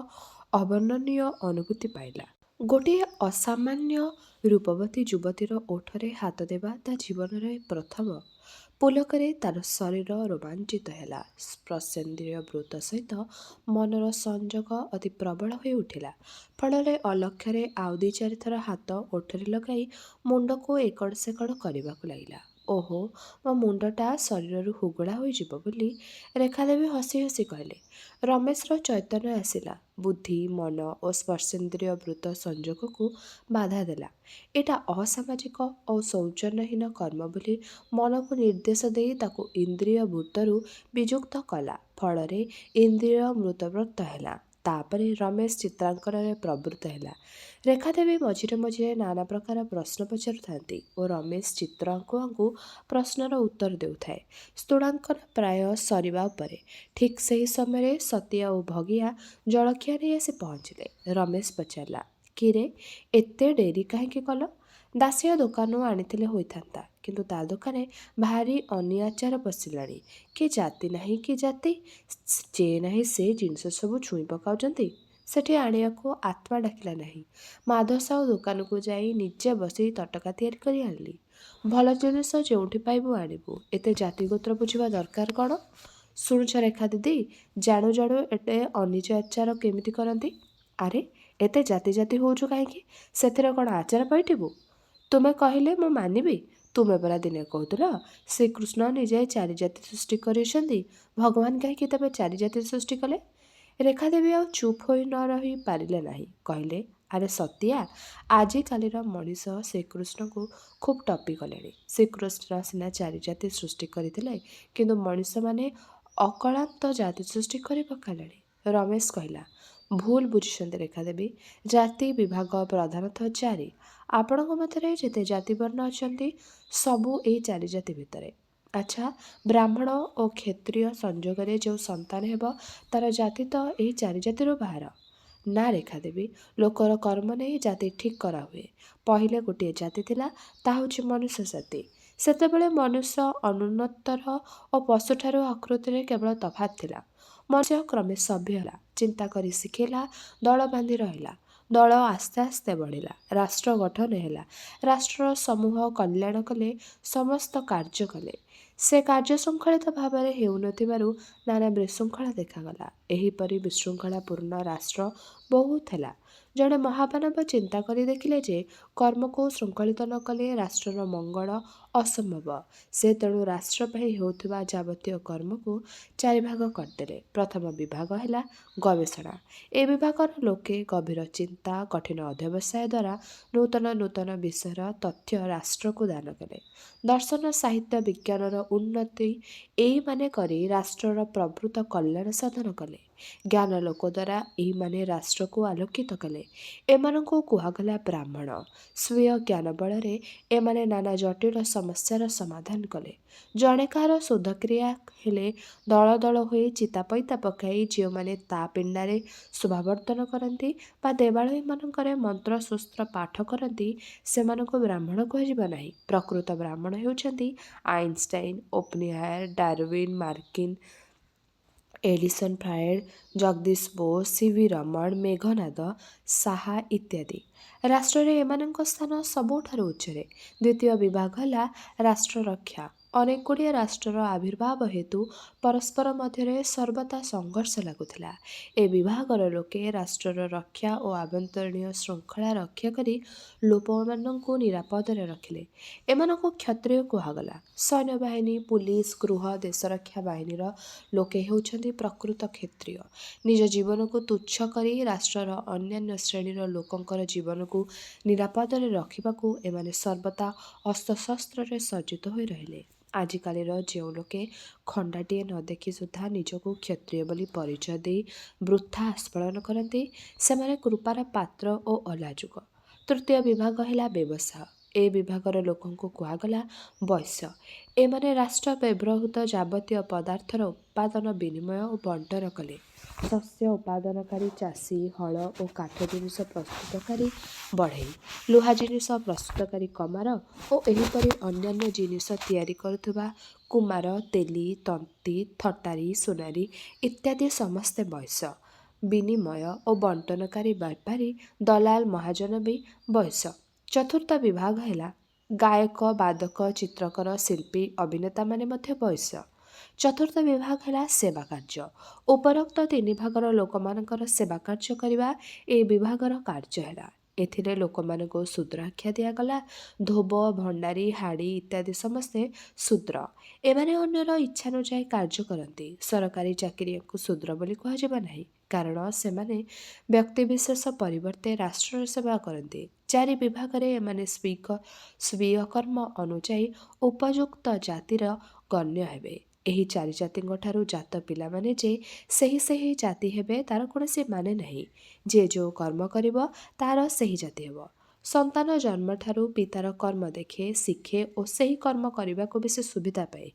ଅବର୍ଣ୍ଣନୀୟ ଅନୁଭୂତି ପାଇଲା। ଗୋଟିଏ ଅସାମାନ୍ୟ ରୂପବତୀ ଯୁବତୀର ଓଠରେ ହାତ ଦେବା ତା ଜୀବନର ପ୍ରଥମ। ପୁଲକରେ ତାର ଶରୀର ରୋମାଞ୍ଚିତ ହେଲା। ସ୍ପର୍ଶେନ୍ଦ୍ରିୟ ବୃତ୍ତ ସହିତ ମନର ସଂଯୋଗ ଅତି ପ୍ରବଳ ହୋଇ ଉଠିଲା। ଫଳରେ ଅଲକ୍ଷ୍ୟରେ ଆଉ 2-4 ଥର ହାତ ଓଠରେ ଲଗାଇ ମୁଣ୍ଡକୁ ଏକଡ଼ ସେକଡ଼ କରିବାକୁ ଲାଗିଲା। ଓହୋ, ମୋ ମୁଣ୍ଡଟା ଶରୀରରୁ ହୁଗୁଳା ହୋଇଯିବ ବୋଲି ରେଖାଦେବୀ ହସି ହସି କହିଲେ। ରମେଶର ଚୈତନ୍ୟ ଆସିଲା। ବୁଦ୍ଧି, ମନ ଓ ସ୍ପର୍ଶେନ୍ଦ୍ରିୟ ବୃତ୍ତ ସଂଯୋଗକୁ ବାଧା ଦେଲା। ଏଇଟା ଅସାମାଜିକ ଓ ସୌଜନ୍ୟହୀନ କର୍ମ ବୋଲି ମନକୁ ନିର୍ଦ୍ଦେଶ ଦେଇ ତାକୁ ଇନ୍ଦ୍ରିୟ ବୃତ୍ତରୁ ବିଯୁକ୍ତ କଲା। ଫଳରେ ଇନ୍ଦ୍ରିୟ ମୃତପ୍ରାୟ ହେଲା। ତାପରେ ରମେଶ ଚିତ୍ରାଙ୍କନରେ ପ୍ରବୃତ୍ତ ହେଲା। ରେଖାଦେବୀ ମଝିରେ ମଝିରେ ନାନା ପ୍ରକାର ପ୍ରଶ୍ନ ପଚାରୁଥାନ୍ତି ଓ ରମେଶ ଚିତ୍ର ଆଙ୍କୁ ଆଙ୍କୁ ପ୍ରଶ୍ନର ଉତ୍ତର ଦେଉଥାଏ। ସ୍ଥୂଳାଙ୍କନ ପ୍ରାୟ ସରିବା ଉପରେ। ଠିକ୍ ସେହି ସମୟରେ ସତିଆ ଓ ଭଗିଆ ଜଳଖିଆ ନେଇ ଆସି ପହଞ୍ଚିଲେ। ରମେଶ ପଚାରିଲା, କିରେ, ଏତେ ଡେରି କାହିଁକି କଲ? ଦାସିଆ ଦୋକାନରୁ ଆଣିଥିଲେ ହୋଇଥାନ୍ତା, କିନ୍ତୁ ତା ଦୋକାନରେ ଭାରି ଅନିଆଚାର ପଶିଲାଣି। କି ଜାତି ନାହିଁ କି ଜାତି, ଯେ ନାହିଁ ସେ ଜିନିଷ ସବୁ ଛୁଇଁ ପକାଉଛନ୍ତି। ସେଠି ଆଣିବାକୁ ଆତ୍ମା ଡାକିଲା ନାହିଁ। ମାଧ ସାହୁ ଦୋକାନକୁ ଯାଇ ନିଜେ ବସି ତଟକା ତିଆରି କରି ଆଣିଲି। ଭଲ ଜିନିଷ ଯେଉଁଠି ପାଇବୁ ଆଣିବୁ। ଏତେ ଜାତି ଗୋତ୍ର ବୁଝିବା ଦରକାର କ'ଣ? ଶୁଣୁଛ ରେଖା ଦିଦି, ଜାଣୁ ଜାଣୁ ଏତେ ଅନିଜ କେମିତି କରନ୍ତି? ଆରେ, ଏତେ ଜାତି ଜାତି ହେଉଛୁ କାହିଁକି? ସେଥିରେ କ'ଣ ଆଚାର ପାଇଟିବୁ? ତୁମେ କହିଲେ ମୁଁ ମାନିବି। ତୁମେ ପରା ଦିନେ କହୁଥିଲ ଶ୍ରୀକୃଷ୍ଣ ନିଜେ ଚାରି ଜାତି ସୃଷ୍ଟି କରିଛନ୍ତି। ଭଗବାନ କାହିଁକି ତେବେ ଚାରି ଜାତି ସୃଷ୍ଟି କଲେ? ରେଖାଦେବୀ ଆଉ ଚୁପ୍ ହୋଇ ନ ରହି ପାରିଲେ ନାହିଁ। କହିଲେ, ଆରେ ସତିଆ, ଆଜିକାଲିର ମଣିଷ ଶ୍ରୀକୃଷ୍ଣଙ୍କୁ ଖୁବ୍ ଟପି ଗଲେଣି। ଶ୍ରୀକୃଷ୍ଣ ସିନା ଚାରି ଜାତି ସୃଷ୍ଟି କରିଥିଲେ, କିନ୍ତୁ ମଣିଷମାନେ ଅକଳାନ୍ତ ଜାତି ସୃଷ୍ଟି କରି ପକାଇଲେଣି। ରମେଶ କହିଲା, ଭୁଲ ବୁଝିଛନ୍ତି ରେଖାଦେବୀ। ଜାତି ବିଭାଗ ପ୍ରଧାନତଃ ଚାରି। ଆପଣଙ୍କ ମତରେ ଯେତେ ଜାତି ବର୍ଣ୍ଣ ଅଛନ୍ତି, ସବୁ ଏଇ ଚାରି ଜାତି ଭିତରେ। ଆଚ୍ଛା, ବ୍ରାହ୍ମଣ ଓ କ୍ଷତ୍ରିୟ ସଂଯୋଗରେ ଯେଉଁ ସନ୍ତାନ ହେବ, ତାର ଜାତି ତ ଏହି ଚାରି ଜାତିରୁ ବାହାର। ନା ରେଖାଦେବୀ, ଲୋକର କର୍ମ ନେଇ ଜାତି ଠିକ୍ କରାହୁଏ। ପହିଲେ ଗୋଟିଏ ଜାତି ଥିଲା, ତାହା ହେଉଛି ମନୁଷ୍ୟ ଜାତି। ସେତେବେଳେ ମନୁଷ୍ୟ ଅନୁନ୍ନତର ଓ ପଶୁଠାରୁ ଆକୃତିରେ କେବଳ ତଫାତ୍ ଥିଲା। ମନୁଷ୍ୟ କ୍ରମେ ସଭ୍ୟ ହେଲା, ଚିନ୍ତା କରି ଶିଖିଲା, ଦଳ ବାନ୍ଧି ରହିଲା। ଦଳ ଆସ୍ତେ ଆସ୍ତେ ବଢ଼ିଲା, ରାଷ୍ଟ୍ର ଗଠନ ହେଲା। ରାଷ୍ଟ୍ରର ସମୂହ କଲ୍ୟାଣ କଲେ, ସମସ୍ତ କାର୍ଯ୍ୟ କଲେ। ସେ କାର୍ଯ୍ୟ ଶୃଙ୍ଖଳିତ ଭାବରେ ହେଉନଥିବାରୁ ନାନା ବିଶୃଙ୍ଖଳା ଦେଖାଗଲା। ଏହିପରି ବିଶୃଙ୍ଖଳାପୂର୍ଣ୍ଣ ରାଷ୍ଟ୍ର ବହୁତ ହେଲା। ଜଣେ ମହାମାନବ ଚିନ୍ତା କରି ଦେଖିଲେ ଯେ କର୍ମକୁ ଶୃଙ୍ଖଳିତ ନ କଲେ ରାଷ୍ଟ୍ରର ମଙ୍ଗଳ ଅସମ୍ଭବ। ସେ ତେଣୁ ରାଷ୍ଟ୍ର ପାଇଁ ହେଉଥିବା ଯାବତୀୟ କର୍ମକୁ ଚାରି ଭାଗ କରିଦେଲେ। ପ୍ରଥମ ବିଭାଗ ହେଲା ଗବେଷଣା। ଏ ବିଭାଗର ଲୋକେ ଗଭୀର ଚିନ୍ତା, କଠିନ ଅଧ୍ୟବସାୟ ଦ୍ୱାରା ନୂତନ ନୂତନ ବିଷୟର ତଥ୍ୟ ରାଷ୍ଟ୍ରକୁ ଦାନ କଲେ। ଦର୍ଶନ, ସାହିତ୍ୟ, ବିଜ୍ଞାନର ଉନ୍ନତି ଏଇମାନେ କରି ରାଷ୍ଟ୍ରର ପ୍ରଭୂତ କଲ୍ୟାଣ ସାଧନ କଲେ। ଜ୍ଞାନ ଲୋକ ଦ୍ୱାରା ଏଇମାନେ ରାଷ୍ଟ୍ରକୁ ଆଲୋକିତ କଲେ। ଏମାନଙ୍କୁ କୁହାଗଲା ବ୍ରାହ୍ମଣ। ସ୍ୱୀୟ ଜ୍ଞାନ ବଳରେ ଏମାନେ ନାନା ଜଟିଳ ସମସ୍ୟାର ସମାଧାନ କଲେ। ଜଣେ କାହାର ଶୋଧକ୍ରିୟା ହେଲେ ଦଳ ଦଳ ହୋଇ ଚିତାପଇତା ପକାଇ ଯେଉଁମାନେ ତା ପିଣ୍ଡାରେ ଶୋଭାବର୍ଦ୍ଧନ କରନ୍ତି ବା ଦେବାଳୟମାନଙ୍କରେ ମନ୍ତ୍ରଶସ୍ତ୍ର ପାଠ କରନ୍ତି, ସେମାନଙ୍କୁ ବ୍ରାହ୍ମଣ କୁହାଯିବ ନାହିଁ। ପ୍ରକୃତ ବ୍ରାହ୍ମଣ ହେଉଛନ୍ତି ଆଇନଷ୍ଟାଇନ୍, ଓପେନହାୟର, ଡାରୱିନ୍, ମାର୍କିନ୍, ଏଡିସନ୍, ଫ୍ରଏଡ୍, ଜଗଦୀଶ ବୋଷ, ସି.ଭି. ରମଣ, ମେଘନାଦ ସାହା ଇତ୍ୟାଦି। ରାଷ୍ଟ୍ରରେ ଏମାନଙ୍କ ସ୍ଥାନ ସବୁଠାରୁ ଉଚ୍ଚରେ। ଦ୍ୱିତୀୟ ବିଭାଗ ହେଲା ରାଷ୍ଟ୍ରରକ୍ଷା। ଅନେକ ଗୁଡ଼ିଏ ରାଷ୍ଟ୍ରର ଆବିର୍ଭାବ ହେତୁ ପରସ୍ପର ମଧ୍ୟରେ ସର୍ବଦା ସଂଘର୍ଷ ଲାଗୁଥିଲା। ଏ ବିଭାଗର ଲୋକେ ରାଷ୍ଟ୍ରର ରକ୍ଷା ଓ ଆଭ୍ୟନ୍ତରୀଣ ଶୃଙ୍ଖଳା ରକ୍ଷା କରି ଲୋକମାନଙ୍କୁ ନିରାପଦରେ ରଖିଲେ। ଏମାନଙ୍କୁ କ୍ଷତ୍ରିୟ କୁହାଗଲା। ସୈନ୍ୟବାହିନୀ, ପୁଲିସ, ଗୃହ, ଦେଶରକ୍ଷା ବାହିନୀର ଲୋକେ ହେଉଛନ୍ତି ପ୍ରକୃତ କ୍ଷତ୍ରିୟ। ନିଜ ଜୀବନକୁ ତୁଚ୍ଛ କରି ରାଷ୍ଟ୍ରର ଅନ୍ୟାନ୍ୟ ଶ୍ରେଣୀର ଲୋକଙ୍କର ଜୀବନକୁ ନିରାପଦରେ ରଖିବାକୁ ଏମାନେ ସର୍ବଦା ଅସ୍ତ୍ରଶସ୍ତ୍ରରେ ସଜ୍ଜିତ ହୋଇ ରହିଲେ। ଆଜିକାଲିର ଯେଉଁ ଲୋକେ ଖଣ୍ଡାଟିଏ ନ ଦେଖି ସୁଦ୍ଧା ନିଜକୁ କ୍ଷତ୍ରିୟ ବୋଲି ପରିଚୟ ଦେଇ ବୃଥା ଆସ୍ଫାଳନ କରନ୍ତି, ସେମାନେ କୃପାର ପାତ୍ର ଓ ଅଲାଜୁକ। ତୃତୀୟ ବିଭାଗ ହେଲା ବ୍ୟବସାୟ। ଏ ବିଭାଗର ଲୋକଙ୍କୁ କୁହାଗଲା ବୈଶ୍ୟ। ଏମାନେ ରାଷ୍ଟ୍ର ବ୍ୟବହୃତ ଯାବତୀୟ ପଦାର୍ଥର ଉତ୍ପାଦନ, ବିନିମୟ ଓ ବଣ୍ଟନ କଲେ। ଶସ୍ୟ ଉତ୍ପାଦନକାରୀ ଚାଷୀ, ହଳ ଓ କାଠ ଜିନିଷ ପ୍ରସ୍ତୁତକାରୀ ବଢ଼େଇ, ଲୁହା ଜିନିଷ ପ୍ରସ୍ତୁତକାରୀ କମାର ଓ ଏହିପରି ଅନ୍ୟାନ୍ୟ ଜିନିଷ ତିଆରି କରୁଥିବା କୁମାର, ତେଲି, ତନ୍ତୀ, ଥଟାରୀ, ସୁନାରୀ ଇତ୍ୟାଦି ସମସ୍ତେ ବୈଶ୍ୟ। ବିନିମୟ ଓ ବଣ୍ଟନକାରୀ ବେପାରୀ, ଦଲାଲ, ମହାଜନ ବି ବୈଶ୍ୟ। ଚତୁର୍ଥ ବିଭାଗ ହେଲା ଗାୟକ, ବାଦକ, ଚିତ୍ରକର, ଶିଳ୍ପୀ, ଅଭିନେତାମାନେ ମଧ୍ୟ ବୈଶ୍ୟ। ଚତୁର୍ଥ ବିଭାଗ ହେଲା ସେବା କାର୍ଯ୍ୟ। ଉପରୋକ୍ତ ତିନି ଭାଗର ଲୋକମାନଙ୍କର ସେବା କାର୍ଯ୍ୟ କରିବା ଏ ବିଭାଗର କାର୍ଯ୍ୟ ହେଲା। ଏଥିରେ ଲୋକମାନଙ୍କୁ ଶୂଦ୍ର ଆଖ୍ୟା ଦିଆଗଲା। ଧୋବ, ଭଣ୍ଡାରୀ, ହାଡ଼ି ଇତ୍ୟାଦି ସମସ୍ତେ ଶୂଦ୍ର। ଏମାନେ ଅନ୍ୟର ଇଚ୍ଛାନୁଯାୟୀ କାର୍ଯ୍ୟ କରନ୍ତି। ସରକାରୀ ଚାକିରିଆଙ୍କୁ ଶୂଦ୍ର ବୋଲି କୁହାଯିବ ନାହିଁ, କାରଣ ସେମାନେ ବ୍ୟକ୍ତିବିଶେଷ ପରିବର୍ତ୍ତେ ରାଷ୍ଟ୍ରର ସେବା କରନ୍ତି। 4 ବିଭାଗରେ ଏମାନେ ସ୍ୱୀୟ କର୍ମ ଅନୁଯାୟୀ ଉପଯୁକ୍ତ ଜାତିର ଗଣ୍ୟ ହେବେ। ଏହି 4 ଜାତିଙ୍କଠାରୁ ଜାତ ପିଲାମାନେ ଯେ ସେହି ଜାତି ହେବେ ତାର କୌଣସି ମାନେ ନାହିଁ। ଯିଏ ଯେଉଁ କର୍ମ କରିବ ତାର ସେହି ଜାତି ହେବ। ସନ୍ତାନ ଜନ୍ମଠାରୁ ପିତାର କର୍ମ ଦେଖେ, ଶିଖେ ଓ ସେହି କର୍ମ କରିବାକୁ ବେଶୀ ସୁବିଧା ପାଏ।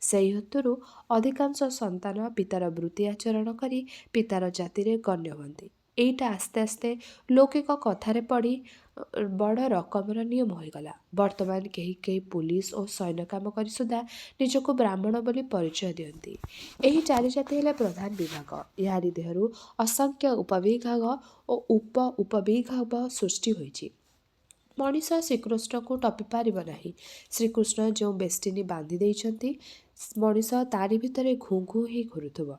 ସେହି ହେତୁରୁ ଅଧିକାଂଶ ସନ୍ତାନ ପିତାର ବୃତ୍ତି ଆଚରଣ କରି ପିତାର ଜାତିରେ ଗଣ୍ୟ ହୁଅନ୍ତି। ଏଇଟା ଆସ୍ତେ ଆସ୍ତେ ଲୌକିକ କଥାରେ ପଡ଼ି ବଡ଼ ରକମର ନିୟମ ହୋଇଗଲା। ବର୍ତ୍ତମାନ କେହି କେହି ପୁଲିସ ଓ ସୈନ୍ୟ କାମ କରି ସୁଦ୍ଧା ନିଜକୁ ବ୍ରାହ୍ମଣ ବୋଲି ପରିଚୟ ଦିଅନ୍ତି। ଏହି 4 ଜାତି ହେଲେ ପ୍ରଧାନ ବିଭାଗ। ଏହାରି ଦେହରୁ ଅସଂଖ୍ୟ ଉପବିଭାଗ ଓ ଉପବିଭାଗ ସୃଷ୍ଟି ହୋଇଛି। ମଣିଷ ଶ୍ରୀକୃଷ୍ଣଙ୍କୁ ଟପି ପାରିବ ନାହିଁ। ଶ୍ରୀକୃଷ୍ଣ ଯେଉଁ ବେଷ୍ଟିନୀ ବାନ୍ଧି ଦେଇଛନ୍ତି, ମଣିଷ ତାରି ଭିତରେ ଘୁଁ ଘୁଁ ହେଇ ଘୁରୁଥିବ।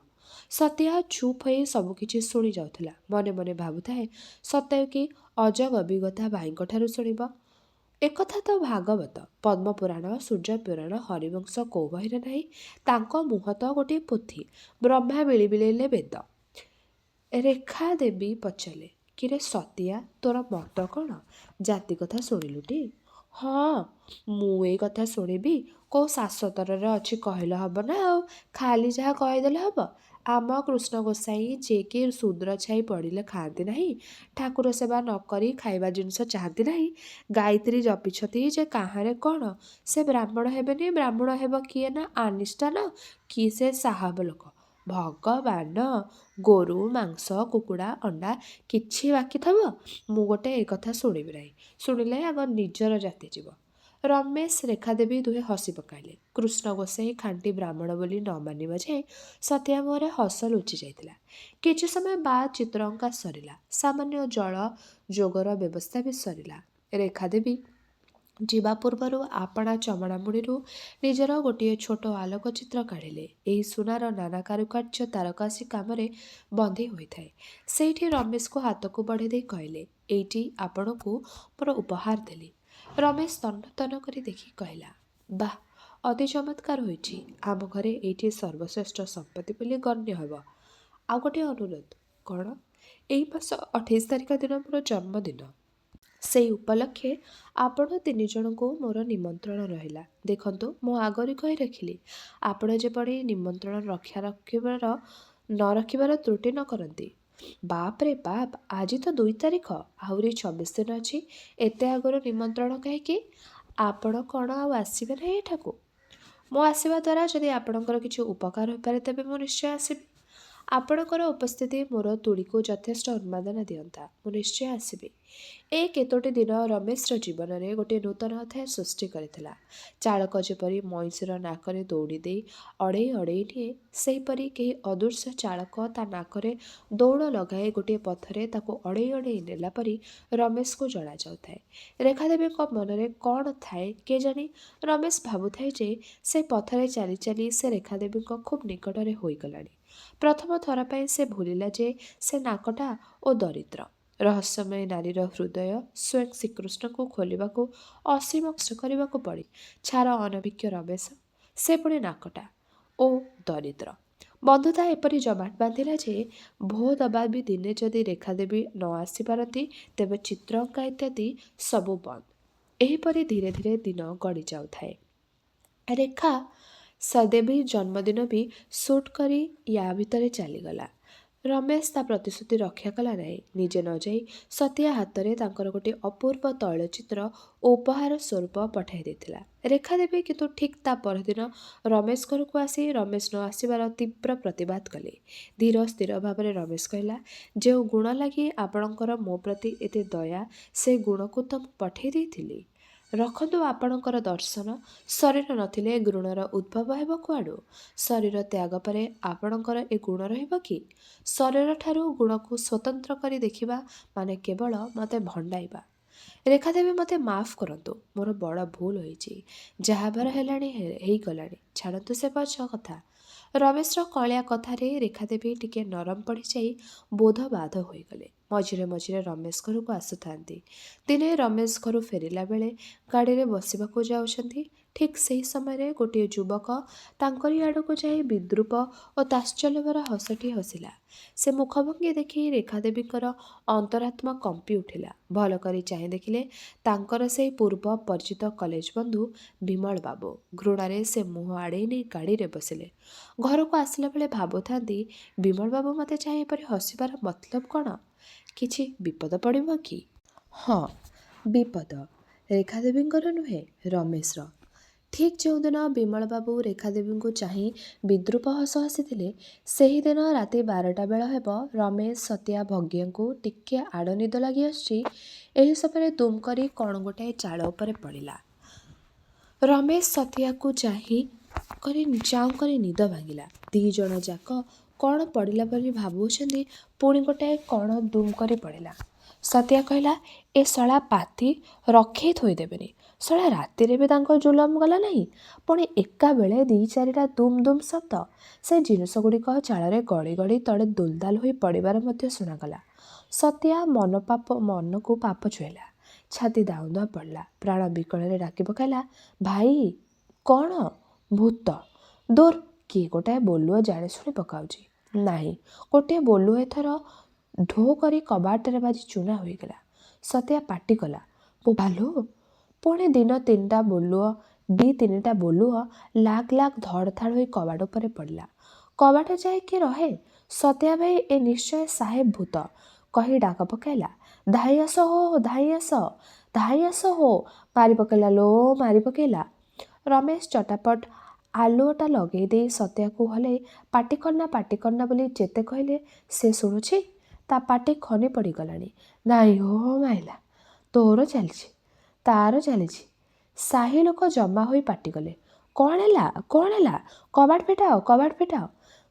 ସତିଆ ଚୁପ୍ ହୋଇ ସବୁକିଛି ଶୁଣି ଯାଉଥିଲା। ମନେ ମନେ ଭାବୁଥାଏ, ସତେ କି ଅଜବ ଅଭିଜ୍ଞତା ଭାଇଙ୍କଠାରୁ ଶୁଣିବ। ଏକଥା ତ ଭାଗବତ, ପଦ୍ମପୁରାଣ, ସୂର୍ଯ୍ୟପୁରାଣ, ହରିବଂଶ କୋଉ ବହିରେ ନାହିଁ। ତାଙ୍କ ମୁହଁ ତ ଗୋଟିଏ ପୋଥି। ବ୍ରହ୍ମା ବିଳିବିଳେଇଲେ ବେଦ। ରେଖା ଦେବୀ ପଚାରିଲେ, କିରେ ସତିଆ, ତୋର ମତ କ'ଣ? ଜାତି କଥା ଶୁଣିଲୁଟି? ହଁ, ମୁଁ ଏଇ କଥା ଶୁଣିବି? କୋଉ ଶାସ୍ତ୍ରରେ ଅଛି କହିଲେ ହବ ନା ଆଉ ଖାଲି ଯାହା କହିଦେଲେ ହବ? ଆମ କୃଷ୍ଣ ଗୋସାଇଁ ଯିଏକି ଶୂଦ୍ର ଛାଇ ପଡ଼ିଲେ ଖାଆନ୍ତି ନାହିଁ, ଠାକୁର ସେବା ନ କରି ଖାଇବା ଜିନିଷ ଚାହାନ୍ତି ନାହିଁ, ଗାୟତ୍ରୀ ଜପିଛନ୍ତି ଯେ କାହାରେ କ'ଣ, ସେ ବ୍ରାହ୍ମଣ ହେବେନି? ବ୍ରାହ୍ମଣ ହେବ କିଏ ନା ଆନିଷ୍ଠାନ, କି ସେ ସାହାବ ଲୋକ? ଭଗବାନ! ଗୋରୁ, ମାଂସ, କୁକୁଡ଼ା, ଅଣ୍ଡା କିଛି ବାକି ଥବ? ମୁଁ ଗୋଟେ ଏ କଥା ଶୁଣିବି ନାହିଁ। ଶୁଣିଲେ ଆଗ ନିଜର ଜାତି ଯିବ। ରମେଶ, ରେଖାଦେବୀ ଦୁହେଁ ହସି ପକାଇଲେ। କୃଷ୍ଣ ଗୋସାଇଁ ଖାଣ୍ଟି ବ୍ରାହ୍ମଣ ବୋଲି ନ ମାନିବା ଯାଏ ସତିଆ ମୁହଁରେ ହସ ଲୁଚି ଯାଇଥିଲା। କିଛି ସମୟ ବାଦ୍ ଚିତ୍ର ଅଙ୍କା ସରିଲା। ସାମାନ୍ୟ ଜଳ ଯୋଗର ବ୍ୟବସ୍ଥା ବି ସରିଲା। ରେଖାଦେବୀ ଯିବା ପୂର୍ବରୁ ଆପଣା ଚମଡ଼ା ମୁଡ଼ିରୁ ନିଜର ଗୋଟିଏ ଛୋଟ ଆଲୋକଚିତ୍ର କାଢ଼ିଲେ। ଏହି ସୁନାର ନାନା କାରୁକାର୍ଯ୍ୟ ତାରକାସି କାମରେ ବନ୍ଧି ହୋଇଥାଏ। ସେଇଠି ରମେଶକୁ ହାତକୁ ବଢ଼େଇ ଦେଇ କହିଲେ, ଏଇଟି ଆପଣଙ୍କୁ ମୋର ଉପହାର ଦେଲି। ରମେଶ ତନ୍ନ କରି ଦେଖି କହିଲା, ବାଃ, ଅତି ଚମତ୍କାର ହୋଇଛି। ଆମ ଘରେ ଏଇଟି ସର୍ବଶ୍ରେଷ୍ଠ ସମ୍ପତ୍ତି ବୋଲି ଗଣ୍ୟ ହେବ। ଆଉ ଗୋଟିଏ ଅନୁରୋଧ। କ'ଣ? ଏଇ ମାସ 28 ତାରିଖ ଦିନ ମୋର ଜନ୍ମଦିନ। ସେଇ ଉପଲକ୍ଷେ ଆପଣ 3 ଜଣଙ୍କୁ ମୋର ନିମନ୍ତ୍ରଣ ରହିଲା। ଦେଖନ୍ତୁ, ମୁଁ ଆଗରୁ କହି ରଖିଲି, ଆପଣ ଯେପରି ନିମନ୍ତ୍ରଣ ନ ରଖିବାର ତ୍ରୁଟି ନ କରନ୍ତି। ବାପ ରେ ବାପ, ଆଜି ତ 2 ତାରିଖ, ଆହୁରି 24 ଦିନ ଅଛି। ଏତେ ଆଗରୁ ନିମନ୍ତ୍ରଣ କାହିଁକି? ଆପଣ କ'ଣ ଆଉ ଆସିବେ ନାହିଁ ଏଠାକୁ? ମୁଁ ଆସିବା ଦ୍ୱାରା ଯଦି ଆପଣଙ୍କର କିଛି ଉପକାର ହୋଇପାରେ ତେବେ ମୁଁ ନିଶ୍ଚୟ ଆସିବି। ଆପଣଙ୍କର ଉପସ୍ଥିତି ମୋର ତୁଳିକୁ ଯଥେଷ୍ଟ ଉନ୍ମାଦନା ଦିଅନ୍ତା। ମୁଁ ନିଶ୍ଚୟ ଆସିବି। ଏ କେତୋଟି ଦିନ ରମେଶର ଜୀବନରେ ଗୋଟିଏ ନୂତନ ଅଧ୍ୟାୟ ସୃଷ୍ଟି କରିଥିଲା। ଚାଳକ ଯେପରି ମଇଁଷିର ନାକରେ ଦଉଡ଼ି ଦେଇ ଅଡ଼େଇ ଅଡ଼େଇ ନିଏ, ସେହିପରି କେହି ଅଦୃଶ୍ୟ ଚାଳକ ତା ନାକରେ ଦଉଡ଼ ଲଗାଇ ଗୋଟିଏ ପଥରେ ତାକୁ ଅଡ଼େଇ ଅଡ଼େଇ ନେଲା ପରି ରମେଶକୁ ଜଣାଯାଉଥାଏ। ରେଖାଦେବୀଙ୍କ ମନରେ କ'ଣ ଥାଏ କେଜାଣି, ରମେଶ ଭାବୁଥାଏ ଯେ ସେ ପଥରେ ଚାଲି ଚାଲି ସେ ରେଖାଦେବୀଙ୍କ ଖୁବ୍ ନିକଟରେ ହୋଇଗଲାଣି। ପ୍ରଥମ ଥର ପାଇଁ ସେ ଭୁଲିଲା ଯେ ସେ ନାକଟା ଓ ଦରିଦ୍ର। ରହସ୍ୟମୟ ନାରୀର ହୃଦୟ ସ୍ୱୟଂ ଶ୍ରୀକୃଷ୍ଣଙ୍କୁ ଖୋଲିବାକୁ ଅସୀମ କଷ୍ଟ କରିବାକୁ ପଡ଼ି। ଛାର ଅନଭିଜ୍ଞ ରମେଶ, ସେ ପୁଣି ନାକଟା ଓ ଦରିଦ୍ର। ବନ୍ଧୁତା ଏପରି ଜମାଟ ବାନ୍ଧିଲା ଯେ ଭୋ ଦବା ବି ଦିନେ ଯଦି ରେଖାଦେବୀ ନ ଆସିପାରନ୍ତି ତେବେ ଚିତ୍ର ଅଙ୍କା ଇତ୍ୟାଦି ସବୁ ବନ୍ଦ। ଏହିପରି ଧୀରେ ଧୀରେ ଦିନ ଗଡ଼ି ଯାଉଥାଏ। ରେଖା ସଦେବୀ ଜନ୍ମଦିନ ବି ସୁଟ୍ କରି ୟା ଭିତରେ ଚାଲିଗଲା। ରମେଶ ତା ପ୍ରତିଶ୍ରୁତି ରକ୍ଷା କଲା ନାହିଁ। ନିଜେ ନ ଯାଇ ସତିଆ ହାତରେ ତାଙ୍କର ଗୋଟିଏ ଅପୂର୍ବ ତୈଳଚିତ୍ର ଉପହାର ସ୍ୱରୂପ ପଠାଇ ଦେଇଥିଲା। ରେଖାଦେବୀ କିନ୍ତୁ ଠିକ୍ ତା ପରଦିନ ରମେଶ ଘରକୁ ଆସି ରମେଶ ନ ଆସିବାର ତୀବ୍ର ପ୍ରତିବାଦ କଲେ। ଧୀର ସ୍ଥିର ଭାବରେ ରମେଶ କହିଲା, ଯେଉଁ ଗୁଣ ଲାଗି ଆପଣଙ୍କର ମୋ ପ୍ରତି ଏତେ ଦୟା, ସେ ଗୁଣକୁ ତ ମୁଁ ପଠାଇ ଦେଇଥିଲି। ରଖନ୍ତୁ ଆପଣଙ୍କର ଦର୍ଶନ। ଶରୀର ନଥିଲେ ଗୁଣର ଉଦ୍ଭବ ହେବ କୁଆଡ଼ୁ? ଶରୀର ତ୍ୟାଗ ପରେ ଆପଣଙ୍କର ଏ ଗୁଣ ରହିବ କି? ଶରୀରଠାରୁ ଗୁଣକୁ ସ୍ୱତନ୍ତ୍ର କରି ଦେଖିବା ମାନେ କେବଳ ମୋତେ ଭଣ୍ଡାଇବା। ରେଖାଦେବୀ, ମୋତେ ମାଫ୍ କରନ୍ତୁ। ମୋର ବଡ଼ ଭୁଲ ହୋଇଛି। ଯାହା ହେବାର ହେଲାଣି ହେଇଗଲାଣି। ଛାଡ଼ନ୍ତୁ ସେ ପଛ କଥା। ରମେଶର କଳିଆ କଥାରେ ରେଖାଦେବୀ ଟିକେ ନରମ ପଡ଼ିଯାଇ ବୋଧବାଦ ହୋଇଗଲେ। ମଝିରେ ମଝିରେ ରମେଶ ଘରକୁ ଆସୁଥାନ୍ତି। ଦିନେ ରମେଶ ଘରୁ ଫେରିଲା ବେଳେ ଗାଡ଼ିରେ ବସିବାକୁ ଯାଉଛନ୍ତି। ଠିକ୍ ସେହି ସମୟରେ ଗୋଟିଏ ଯୁବକ ତାଙ୍କରି ଆଡ଼କୁ ଯାଇ ବିଦ୍ରୂପ ଓ ତାତ୍ସଲ୍ୟ ଭରା ହସଟିଏ ହସିଲା। ସେ ମୁଖଭଙ୍ଗୀ ଦେଖି ରେଖାଦେବୀଙ୍କର ଅନ୍ତରାତ୍ମା କମ୍ପି ଉଠିଲା। ଭଲ କରି ଚାହିଁ ଦେଖିଲେ ତାଙ୍କର ସେହି ପୂର୍ବ ପରିଚିତ କଲେଜ ବନ୍ଧୁ ବିମଳ ବାବୁ। ଘୃଣାରେ ସେ ମୁହଁ ଆଡ଼େଇ ନେଇ ଗାଡ଼ିରେ ବସିଲେ। ଘରକୁ ଆସିଲା ବେଳେ ଭାବୁଥାନ୍ତି, ବିମଳ ବାବୁ ମୋତେ ଚାହିଁ ଏପରି ହସିବାର ମତଲବ କ'ଣ? କିଛି ବିପଦ ପଡ଼ିବ କି? ହଁ, ବିପଦ ରେଖାଦେବୀଙ୍କର ନୁହେଁ, ରମେଶର। ଠିକ୍ ଯେଉଁଦିନ ବିମଳବାବୁ ରେଖାଦେବୀଙ୍କୁ ଚାହିଁ ବିଦ୍ରୂପ ହସ ହସିଥିଲେ, ସେହିଦିନ ରାତି 12ଟା ବେଳ ହେବ। ରମେଶ ସତିଆ ଭଗିଆଙ୍କୁ ଟିକିଏ ଆଡ଼ ନିଦ ଲାଗି ଆସୁଛି। ଏହି ସମୟରେ ଦୁମ୍ କରି କ'ଣ ଗୋଟାଏ ଚାଳ ଉପରେ ପଡ଼ିଲା। ରମେଶ ସତିଆକୁ ଚାଉଁ କରି ନିଦ ଭାଙ୍ଗିଲା। ଦି ଜଣ ଯାକ କ'ଣ ପଡ଼ିଲା ବୋଲି ଭାବୁଛନ୍ତି, ପୁଣି ଗୋଟାଏ କ'ଣ ଦୁମ୍ କରି ପଡ଼ିଲା। ସତିଆ କହିଲା, ଏ ଶଳା ପାତି ରଖେଇ ଥୋଇଦେବେନି। ଶଳା ରାତିରେ ବି ତାଙ୍କ ଜୁଲମ ଗଲା ନାହିଁ। ପୁଣି ଏକା ବେଳେ 2-4ଟା ଦୁମ୍ ଦୁମ୍ ଶବ୍ଦ। ସେ ଜିନିଷଗୁଡ଼ିକ ଚାଳରେ ଗଡ଼ି ଗଡ଼ି ତଳେ ଦୁଲଦାଲ ହୋଇ ପଡ଼ିବାର ମଧ୍ୟ ଶୁଣାଗଲା। ସତିଆ ମନକୁ ପାପ ଛୁଇଁଲା। ଛାତି ଦାଉଁ ଦାଉଁ ପଡ଼ିଲା। ପ୍ରାଣ ବିକଳରେ ଡାକି ପକାଇଲା, ଭାଇ! କ'ଣ? ଭୂତ! ଦୂର, କିଏ ଗୋଟାଏ ବୋଲୁଅ ଜାଣି ଶୁଣି ପକାଉଛି। ନାହିଁ, ଗୋଟିଏ ବୋଲୁଅ ଏଥର ଢୋ କରି କବାଟରେ ବାଜି ଚୂନା ହୋଇଗଲା। ସତିଆ ପାଟି କଲା, ବୋପାଲୋ! ପୁଣି ଦି ତିନିଟା ବୋଲୁଅ ଲାଗ ଲାଗ ଧଡ଼ ଧାଡ଼ ହୋଇ କବାଟ ଉପରେ ପଡ଼ିଲା। କବାଟ ଯାଏ କିଏ ରହେ? ସତିଆ ଭାଇ, ଏ ନିଶ୍ଚୟ ସାହେବ ଭୂତ କହି ଡାକ ପକାଇଲା, ଧାଇଁ ଆସ ହୋ, ଧାଇଁ ଆସ, ଧାଇଁ ଆସ ହୋ। ମାରି ପକାଇଲା ଲୋ, ମାରି ପକାଇଲା। ରମେଶ ଚଟାପଟ ଆଲୁଅଟା ଲଗେଇ ଦେଇ ସତିଆକୁ ହଲେଇ ପାଟି କରନା ବୋଲି ଯେତେ କହିଲେ ସେ ଶୁଣୁଛି? ତା ପାଟି ଖନି ପଡ଼ିଗଲାଣି। ନାଇଁ ହୋ ମାଇଲା, ତୋର ଚାଲିଛି, ତାର ଚାଲିଛି। ସାହି ଲୋକ ଜମା ହୋଇ ପାଟିକଲେ, କ'ଣ ହେଲା, କ'ଣ ହେଲା? କବାଟ ଫିଟାଅ।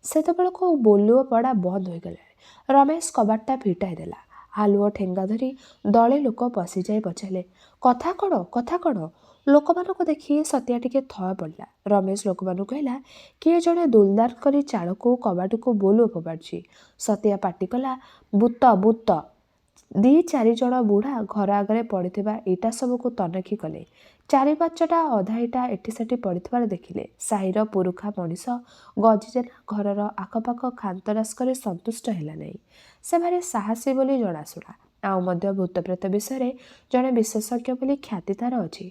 ସେତେବେଳକୁ ବୋଲୁଅ ପଡ଼ା ବନ୍ଦ ହୋଇଗଲାଣି। ରମେଶ କବାଟଟା ଫିଟାଇ ଦେଲା। ଆଲୁଅ ଠେଙ୍ଗା ଧରି ଦଳେ ଲୋକ ପଶିଯାଇ ପଚାରିଲେ, କଥା କ'ଣ? ଲୋକମାନଙ୍କୁ ଦେଖି ସତିଆ ଟିକେ ଥୟ ପଡ଼ିଲା। ରମେଶ ଲୋକମାନଙ୍କୁ କହିଲା, କିଏ ଜଣେ ଦୁଲଦାର କରି ଚାଳକୁ କବାଟକୁ ବୋଲୁଅ ଫୋପାଡ଼ୁଛି। ସତିଆ ପାଟି କଲା, ଭୂତ। 2-4 ଜଣ ବୁଢ଼ା ଘର ଆଗରେ ପଡ଼ିଥିବା ଇଟା ସବୁକୁ ତନଖି କଲେ। 4-5ଟା ଅଧା ଇଟା ଏଠି ସେଠି ପଡ଼ିଥିବାର ଦେଖିଲେ। ସାହିର ପୁରୁଖା ମଣିଷ ଗଜିଜେନା ଘରର ଆଖପାଖ ଖାନ୍ତରାସ୍କରେ ସନ୍ତୁଷ୍ଟ ହେଲା ନାହିଁ। ସେ ଭାରି ସାହସୀ ବୋଲି ଜଣାଶୁଣା। ଆଉ ମଧ୍ୟ ଭୂତପ୍ରେତ ବିଷୟରେ ଜଣେ ବିଶେଷଜ୍ଞ ବୋଲି ଖ୍ୟାତି ତାର ଅଛି।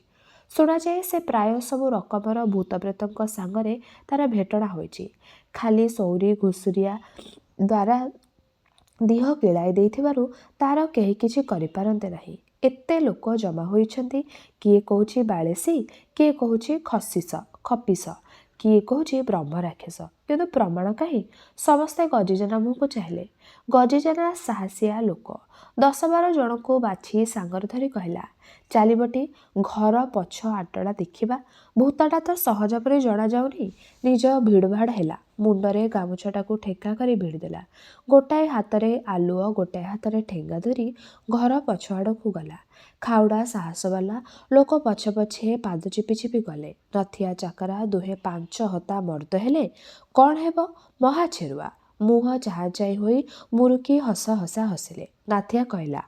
ଶୁଣାଯାଏ ସେ ପ୍ରାୟ ସବୁ ରକମର ଭୂତପ୍ରେତଙ୍କ ସାଙ୍ଗରେ ତାର ଭେଟଣା ହୋଇଛି। ଖାଲି ସଉରି ଘୁଷୁରିଆ ଦ୍ୱାରା ଦିହ ଗିଳାଇ ଦେଇଥିବାରୁ ତାର କେହି କିଛି କରିପାରନ୍ତେ ନାହିଁ। ଏତେ ଲୋକ ଜମା ହୋଇଛନ୍ତି। କିଏ କହୁଛି ବାଳେଶୀ, କିଏ କହୁଛି ଖପିସ, କିଏ କହୁଛି ବ୍ରହ୍ମ ରାକ୍ଷସ। କିନ୍ତୁ ପ୍ରମାଣ କାହିଁ? ସମସ୍ତେ ଗଜିଜେନା ମୁହଁକୁ ଚାହିଁଲେ। ଗଜିଜେନା ସାହସିଆ ଲୋକ। 10-12 ଜଣଙ୍କୁ ବାଛି ସାଙ୍ଗରେ ଧରି କହିଲା, ଚାଲିବଟି ଘର ପଛ ଆଟଟା ଦେଖିବା। ଭୂତଟା ତ ସହଜ ପରି ଜଣାଯାଉନି। ନିଜ ଭିଡ଼ଭାଡ଼ ହେଲା। ମୁଣ୍ଡରେ ଗାମୁଛାଟାକୁ ଠେକା କରି ଭିଡ଼ିଦେଲା। ଗୋଟାଏ ହାତରେ ଆଲୁଅ, ଗୋଟାଏ ହାତରେ ଠେଙ୍ଗା ଧରି ଘର ପଛ ଆଡ଼କୁ ଗଲା। ଖାଉଡ଼ା ସାହସବାଲା ଲୋକ ପଛେ ପାଦ ଚିପି ଗଲେ। ନଥିଆ ଚାକରା ଦୁହେଁ 5 ହତା ମର୍ଦ୍ଦ ହେଲେ। କ'ଣ ହେବ? ମହାଛେରୁଆ। ମୁହଁ ଚାହାଁ ହୋଇ ମୁରୁକି ହସା ହସିଲେ। ନାଥିଆ କହିଲା,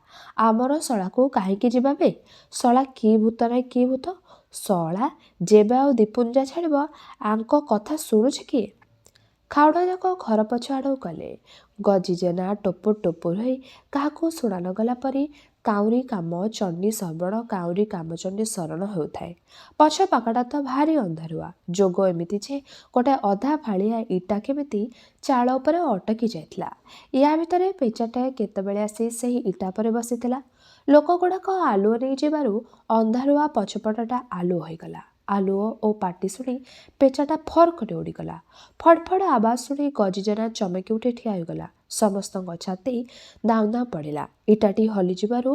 ଆମର ଶଳାକୁ କାହିଁକି ଯିବା ବେ? ଶଳା କି ଭୂତ ନାହିଁ କି ଭୂତ? ଶଳା ଯେବେ ଆଉ ଦିପୁଞ୍ଜା ଛାଡ଼ିବ, ଆଙ୍କ କଥା ଶୁଣୁଛି କିଏ? ଖାଉଡ଼ାଯାକ ଘର ପଛ ଆଡ଼କୁ ଗଲେ। ଗଜିଜେନା ଟୋପର ହୋଇ କାହାକୁ ଶୁଣା ନ ଗଲା ପରି କାଉଁରୀ କାମ ଚଣ୍ଡୀ ଶ୍ରବଣ କାଉଁରୀ କାମ ଚଣ୍ଡୀ ଶରଣ ହେଉଥାଏ। ପଛ ପାଖଟା ତ ଭାରି ଅନ୍ଧାରୁଆ। ଯୋଗ ଏମିତି ଯେ ଗୋଟାଏ ଅଧା ଫାଳିଆ ଇଟା କେମିତି ଚାଳ ଉପରେ ଅଟକି ଯାଇଥିଲା। ୟା ଭିତରେ ପେଚାଟାଏ କେତେବେଳେ ଆସି ସେହି ଇଟା ପରେ ବସିଥିଲା। ଲୋକଗୁଡ଼ାକ ଆଲୁଅ ନେଇଯିବାରୁ ଅନ୍ଧାରୁଆ ପଛପଟଟା ଆଲୁଅ ହୋଇଗଲା। ଆଲୁଅ ଓ ପାଟି ଶୁଣି ପେଚାଟା ଫର୍ କରି ଉଡ଼ିଗଲା। ଫଡ଼ଫଡ଼ ଆବାଜ ଶୁଣି ଗଜିଜେନା ଚମକି ଉଠି ଠିଆ ହୋଇଗଲା। ସମସ୍ତଙ୍କ ଛାତି ଦାଉଁ ଦାଉଁ ପଡ଼ିଲା। ଇଟାଟି ହଲିଯିବାରୁ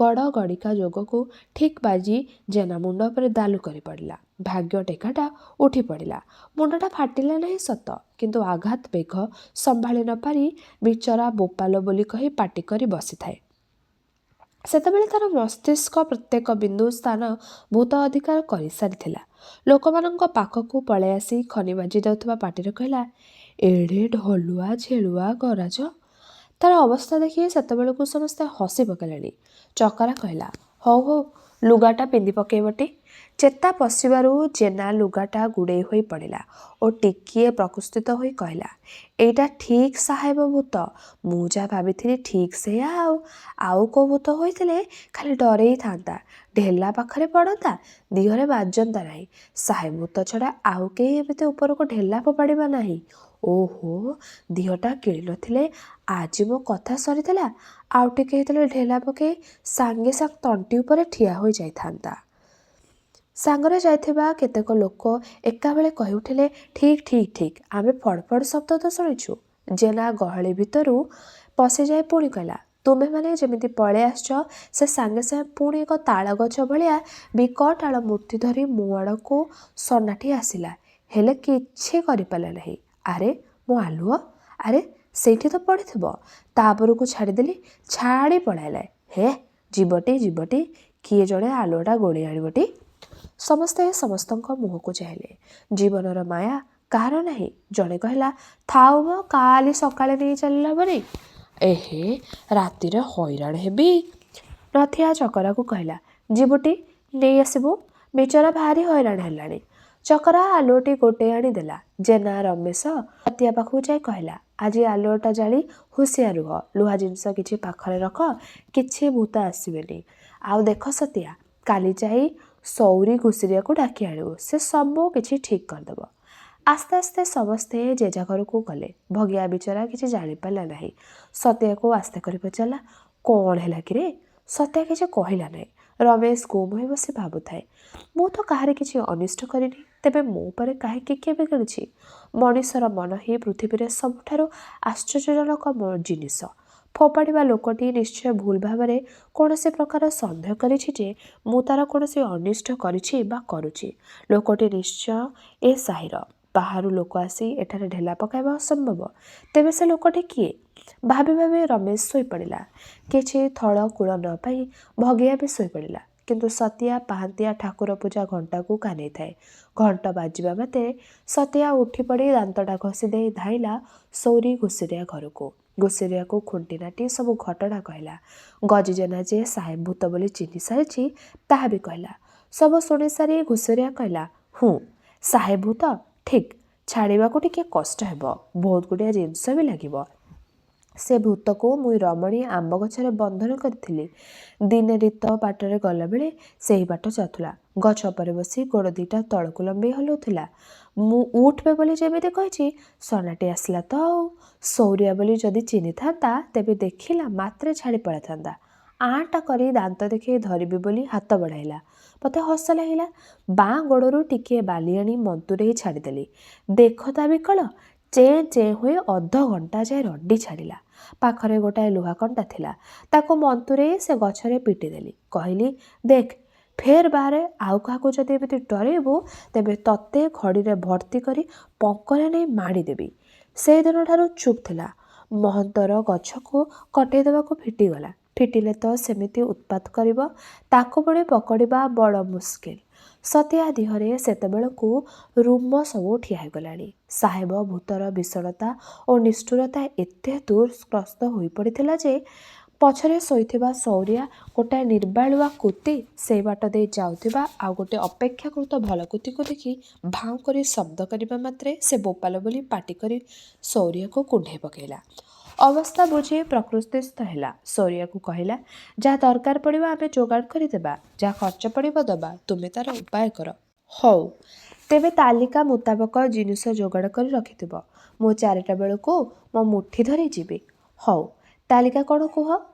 ଗଡ଼ଗଡ଼ିକା ଯୋଗକୁ ଠିକ୍ ବାଜି ଜେନା ମୁଣ୍ଡ ଉପରେ ଦାଲୁ କରି ପଡ଼ିଲା। ଭାଗ୍ୟ ଟେକାଟା ଉଠି ପଡ଼ିଲା। ମୁଣ୍ଡଟା ଫାଟିଲା ନାହିଁ ସତ, କିନ୍ତୁ ଆଘାତ ବେଗ ସମ୍ଭାଳି ନ ପାରି ବିଚରା ବୋପାଲ ବୋଲି କହି ପାଟି କରି ବସିଥାଏ। ସେତେବେଳେ ତାର ମସ୍ତିଷ୍କ ପ୍ରତ୍ୟେକ ବିନ୍ଦୁ ସ୍ଥାନ ଭୂତ ଅଧିକାର କରିସାରିଥିଲା। ଲୋକମାନଙ୍କ ପାଖକୁ ପଳାଇ ଆସି ଖନି ବାଜି ଯାଉଥିବା ପାଟିରେ କହିଲା, ଏଡ଼େ ଢଲୁଆ ଝେଳୁଆ ଗରାଜ, ତାର ଅବସ୍ଥା ଦେଖି ସେତେବେଳକୁ ସମସ୍ତେ ହସି ପକାଇଲେଣି। ଚକରା କହିଲା, ହଉ ହଉ ଲୁଗାଟା ପିନ୍ଧି ପକେଇବଟି। ଚେତା ପଶିବାରୁ ଜେନା ଲୁଗାଟା ଗୁଡ଼େଇ ହୋଇ ପଡ଼ିଲା ଓ ଟିକିଏ ପ୍ରକୃତିସ୍ଥ ହୋଇ କହିଲା, ଏଇଟା ଠିକ୍ ସାହେବ ଭୂତ। ମୁଁ ଯାହା ଭାବିଥିଲି ଠିକ୍ ସେଇଆ। ଆଉ କେଉଁ ଭୂତ ହୋଇଥିଲେ ଖାଲି ଡରେଇଥାନ୍ତା, ଢେଲା ପାଖରେ ପଡ଼ନ୍ତା, ଦିହରେ ବାଜନ୍ତା ନାହିଁ। ସାହେବ ଭୂତ ଛଡ଼ା ଆଉ କେହି ଏମିତି ଉପରକୁ ଢେଲା ଫୋପାଡ଼ିବା ନାହିଁ। ଓହୋ, ଦିହଟା କିଳି ନଥିଲେ ଆଜି ମୋ କଥା ସରିଥିଲା। ଆଉ ଟିକେ ହେଇଥିଲେ ଢେଲା ପକେଇ ସାଙ୍ଗେ ସାଙ୍ଗେ ତଣ୍ଟି ଉପରେ ଠିଆ ହୋଇଯାଇଥାନ୍ତା। ସାଙ୍ଗରେ ଯାଇଥିବା କେତେକ ଲୋକ ଏକାବେଳେ କହି ଉଠିଲେ, ଠିକ୍ ଠିକ୍ ଠିକ୍, ଆମେ ଫଡ଼ ଫଡ଼ ଶବ୍ଦ ତ ଶୁଣିଛୁ। ଜେନା ଗହଳି ଭିତରୁ ପଶିଯାଇ ପୁଣି କହିଲା, ତୁମେମାନେ ଯେମିତି ପଳେଇ ଆସିଛ ସେ ସାଙ୍ଗେ ସାଙ୍ଗେ ପୁଣି ଏକ ତାଳ ଗଛ ଭଳିଆ ବିକଟାଳ ମୂର୍ତ୍ତି ଧରି ମୋ ଆଡ଼କୁ ସନାଟି ଆସିଲା, ହେଲେ କିଛି କରିପାରିଲା ନାହିଁ। ଆରେ ମୋ ଆଲୁଅ, ଆରେ ସେଇଠି ତ ପଡ଼ିଥିବ। ତାପରକୁ ଛାଡ଼ିଦେଲି, ଛାଡ଼ି ପଳାଇଲା। ହେ ଯିବଟି, କିଏ ଜଣେ ଆଲୁଅଟା ଗୋଡ଼େଇ ଆଣିବଟି। ସମସ୍ତେ ସମସ୍ତଙ୍କ ମୁହଁକୁ ଚାହିଁଲେ। ଜୀବନର ମାୟା କାହାର ନାହିଁ। ଜଣେ କହିଲା, ଥାଉ ମ, କାଲି ସକାଳେ ନେଇ ଚାଲିଲା ପରି। ଏହେ, ରାତିରେ ହଇରାଣ ହେବି। ନଥିଆ ଚକରାକୁ କହିଲା, ଯିବୁଟି, ନେଇ ଆସିବୁ, ବିଚରା ଭାରି ହଇରାଣ ହେଲାଣି। ଚକରା ଆଲୁଅଟି ଗୋଟେଇ ଆଣି ଦେଲା। ଜେନା ରମେଶ ସତିଆ ପାଖକୁ ଯାଇ କହିଲା, ଆଜି ଆଲୁଅଟା ଜାଳି ହୁସିଆ ରୁହ, ଲୁହା ଜିନିଷ କିଛି ପାଖରେ ରଖ, କିଛି ଭୂତ ଆସିବେନି। ଆଉ ଦେଖ ସତିଆ, କାଲି ଯାଇ ସଉରି ଘୁଷୁରିଆକୁ ଡାକି ଆଣିବୁ, ସେ ସବୁ କିଛି ଠିକ୍ କରିଦେବ। ଆସ୍ତେ ଆସ୍ତେ ସମସ୍ତେ ଜେଜା ଘରକୁ ଗଲେ। ଭଗିଆ ବିଚରା କିଛି ଜାଣିପାରିଲା ନାହିଁ। ସତିଆକୁ ଆସ୍ତେ କରି ପଚାରିଲା, କ'ଣ ହେଲା କିରେ? ସତିଆ କିଛି କହିଲା ନାହିଁ। ରମେଶ ଗୁମ୍ ହୋଇ ବସି ଭାବୁଥାଏ, ମୁଁ ତ କାହାରି କିଛି ଅନିଷ୍ଟ କରିନି, ତେବେ ମୋ ଉପରେ କାହିଁକି କିଏ ବିଗିଡ଼ିଛି? ମଣିଷର ମନ ହିଁ ପୃଥିବୀରେ ସବୁଠାରୁ ଆଶ୍ଚର୍ଯ୍ୟଜନକ ଜିନିଷ। ଫୋପାଡ଼ିବା ଲୋକଟି ନିଶ୍ଚୟ ଭୁଲ ଭାବରେ କୌଣସି ପ୍ରକାର ସନ୍ଦେହ କରିଛି ଯେ ମୁଁ ତାର କୌଣସି ଅନିଷ୍ଟ କରିଛି ବା କରୁଛି। ଲୋକଟି ନିଶ୍ଚୟ ଏ ସାହିର। ବାହାରୁ ଲୋକ ଆସି ଏଠାରେ ଢେଲା ପକାଇବା ଅସମ୍ଭବ। ତେବେ ସେ ଲୋକଟି କିଏ? ଭାବି ଭାବି ରମେଶ ଶୋଇପଡ଼ିଲା। କିଛି ଥଳ କୂଳ ନ ପାଇ ଭଗିଆ ବି ଶୋଇପଡ଼ିଲା। କିନ୍ତୁ ସତିଆ ପାହାନ୍ତିଆ ଠାକୁର ପୂଜା ଘଣ୍ଟାକୁ କାନେଇଥାଏ। ଘଣ୍ଟ ବାଜିବା ମାତ୍ରେ ସତିଆ ଉଠିପଡ଼ି ଦାନ୍ତଟା ଘଷି ଦେଇ ଧାଇଁଲା ସଉରି ଘୁଷୁରିଆ ଘରକୁ। ଘୁଷୁରିଆକୁ ଖୁଣ୍ଟି ନାଟି ସବୁ ଘଟଣା କହିଲା। ଗଜି ଜେନା ଯେ ସାହେବ ଭୂତ ବୋଲି ଚିହ୍ନି ସାରିଛି ତାହା ବି କହିଲା। ସବୁ ଶୁଣିସାରି ଘୁଷୁରିଆ କହିଲା, ସାହେବ ଭୂତ ଠିକ୍, ଛାଡ଼ିବାକୁ ଟିକେ କଷ୍ଟ ହେବ, ବହୁତ ଗୁଡ଼ିଏ ଜିନିଷ ବି ଲାଗିବ। ସେ ଭୂତକୁ ମୁଁ ରମଣୀ ଆମ୍ବ ଗଛରେ ବନ୍ଧନ କରିଥିଲି। ଦିନେ ରୀତ ବାଟରେ ଗଲାବେଳେ ସେହି ବାଟ ଯାଉଥିଲା। ଗଛ ଉପରେ ବସି ଗୋଡ଼ ଦିଟା ତଳକୁ ଲମ୍ବେଇ ହଲଉଥିଲା। ମୁଁ ଉଠବେ ବୋଲି ଯେମିତି କହିଛି, ସନାଟି ଆସିଲା ତ ଆଉ। ସୌରିଆ ବୋଲି ଯଦି ଚିହ୍ନିଥାନ୍ତା ତେବେ ଦେଖିଲା ମାତ୍ରେ ଛାଡ଼ି ପଳାଇଥାନ୍ତା। ଆଁଟା କରି ଦାନ୍ତ ଦେଖେଇ ଧରିବି ବୋଲି ହାତ ବଢ଼ାଇଲା। ମୋତେ ହସ ଲାଗିଲା। ବାଁ ଗୋଡ଼ରୁ ଟିକିଏ ବାଲି ଆଣି ମନ୍ତୁରେଇ ଛାଡ଼ିଦେଲି। ଦେଖ ତା ବିକଳ, ଚେଁ ଚେଁ ହୋଇ ଅଧଘଣ୍ଟା ଯାଏ ରଡ଼ି ଛାଡ଼ିଲା। ପାଖରେ ଗୋଟାଏ ଲୁହା କଣ୍ଟା ଥିଲା, ତାକୁ ମନ୍ତୁରେଇ ସେ ଗଛରେ ପିଟିଦେଲି। କହିଲି, ଦେଖ, ଫେର ବାହାରେ ଆଉ କାହାକୁ ଯଦି ଏମିତି ଡରେଇବୁ ତେବେ ତତେ ଖଡ଼ିରେ ଭର୍ତ୍ତି କରି ପଙ୍କରେ ନେଇ ମାଡ଼ିଦେବି। ସେଇଦିନଠାରୁ ଚୁପ୍ ଥିଲା। ମହନ୍ତର ଗଛକୁ କଟେଇ ଦେବାକୁ ଫିଟିଗଲା। ଫିଟିଲେ ତ ସେମିତି ଉତ୍ପାତ କରିବ, ତାକୁ ପୁଣି ପକଡ଼ିବା ବଡ଼ ମୁସ୍କିଲ। ସତିଆ ଦିହରେ ସେତେବେଳକୁ ରୁମ ସବୁ ଠିଆ ହୋଇଗଲାଣି। ସାହେବ ଭୂତର ଭୀଷଣତା ଓ ନିଷ୍ଠୁରତା ଏତେ ଦୁଷ୍ପ୍ରସ୍ତ ହୋଇପଡ଼ିଥିଲା ଯେ ପଛରେ ଶୋଇଥିବା ସୌରିଆ ଗୋଟାଏ ନିର୍ବାଳୁଆ କୁତି ସେଇ ବାଟ ଦେଇ ଯାଉଥିବା ଆଉ ଗୋଟେ ଅପେକ୍ଷାକୃତ ଭଲ କୁତିକୁ ଦେଖି ଭାଉଁ କରି ଶବ୍ଦ କରିବା ମାତ୍ରେ ସେ ବୋପାଲ ବୋଲି ପାଟି କରି ସୌରିଆକୁ କୁଣ୍ଢେଇ ପକାଇଲା। ଅବସ୍ଥା ବୁଝି ପ୍ରକୃତିସ୍ଥ ହେଲା। ସୌରିଆକୁ କହିଲା, ଯାହା ଦରକାର ପଡ଼ିବ ଆମେ ଯୋଗାଡ଼ କରିଦେବା, ଯାହା ଖର୍ଚ୍ଚ ପଡ଼ିବ ଦେବା, ତୁମେ ତାର ଉପାୟ କର। ହଉ, ତେବେ ତାଲିକା ମୁତାବକ ଜିନିଷ ଯୋଗାଡ଼ କରି ରଖିଥିବ। ମୁଁ 4ଟା ବେଳକୁ ମୋ ମୁଠି ଧରି ଯିବି। ହଉ, ତାଲିକା କ'ଣ କୁହ?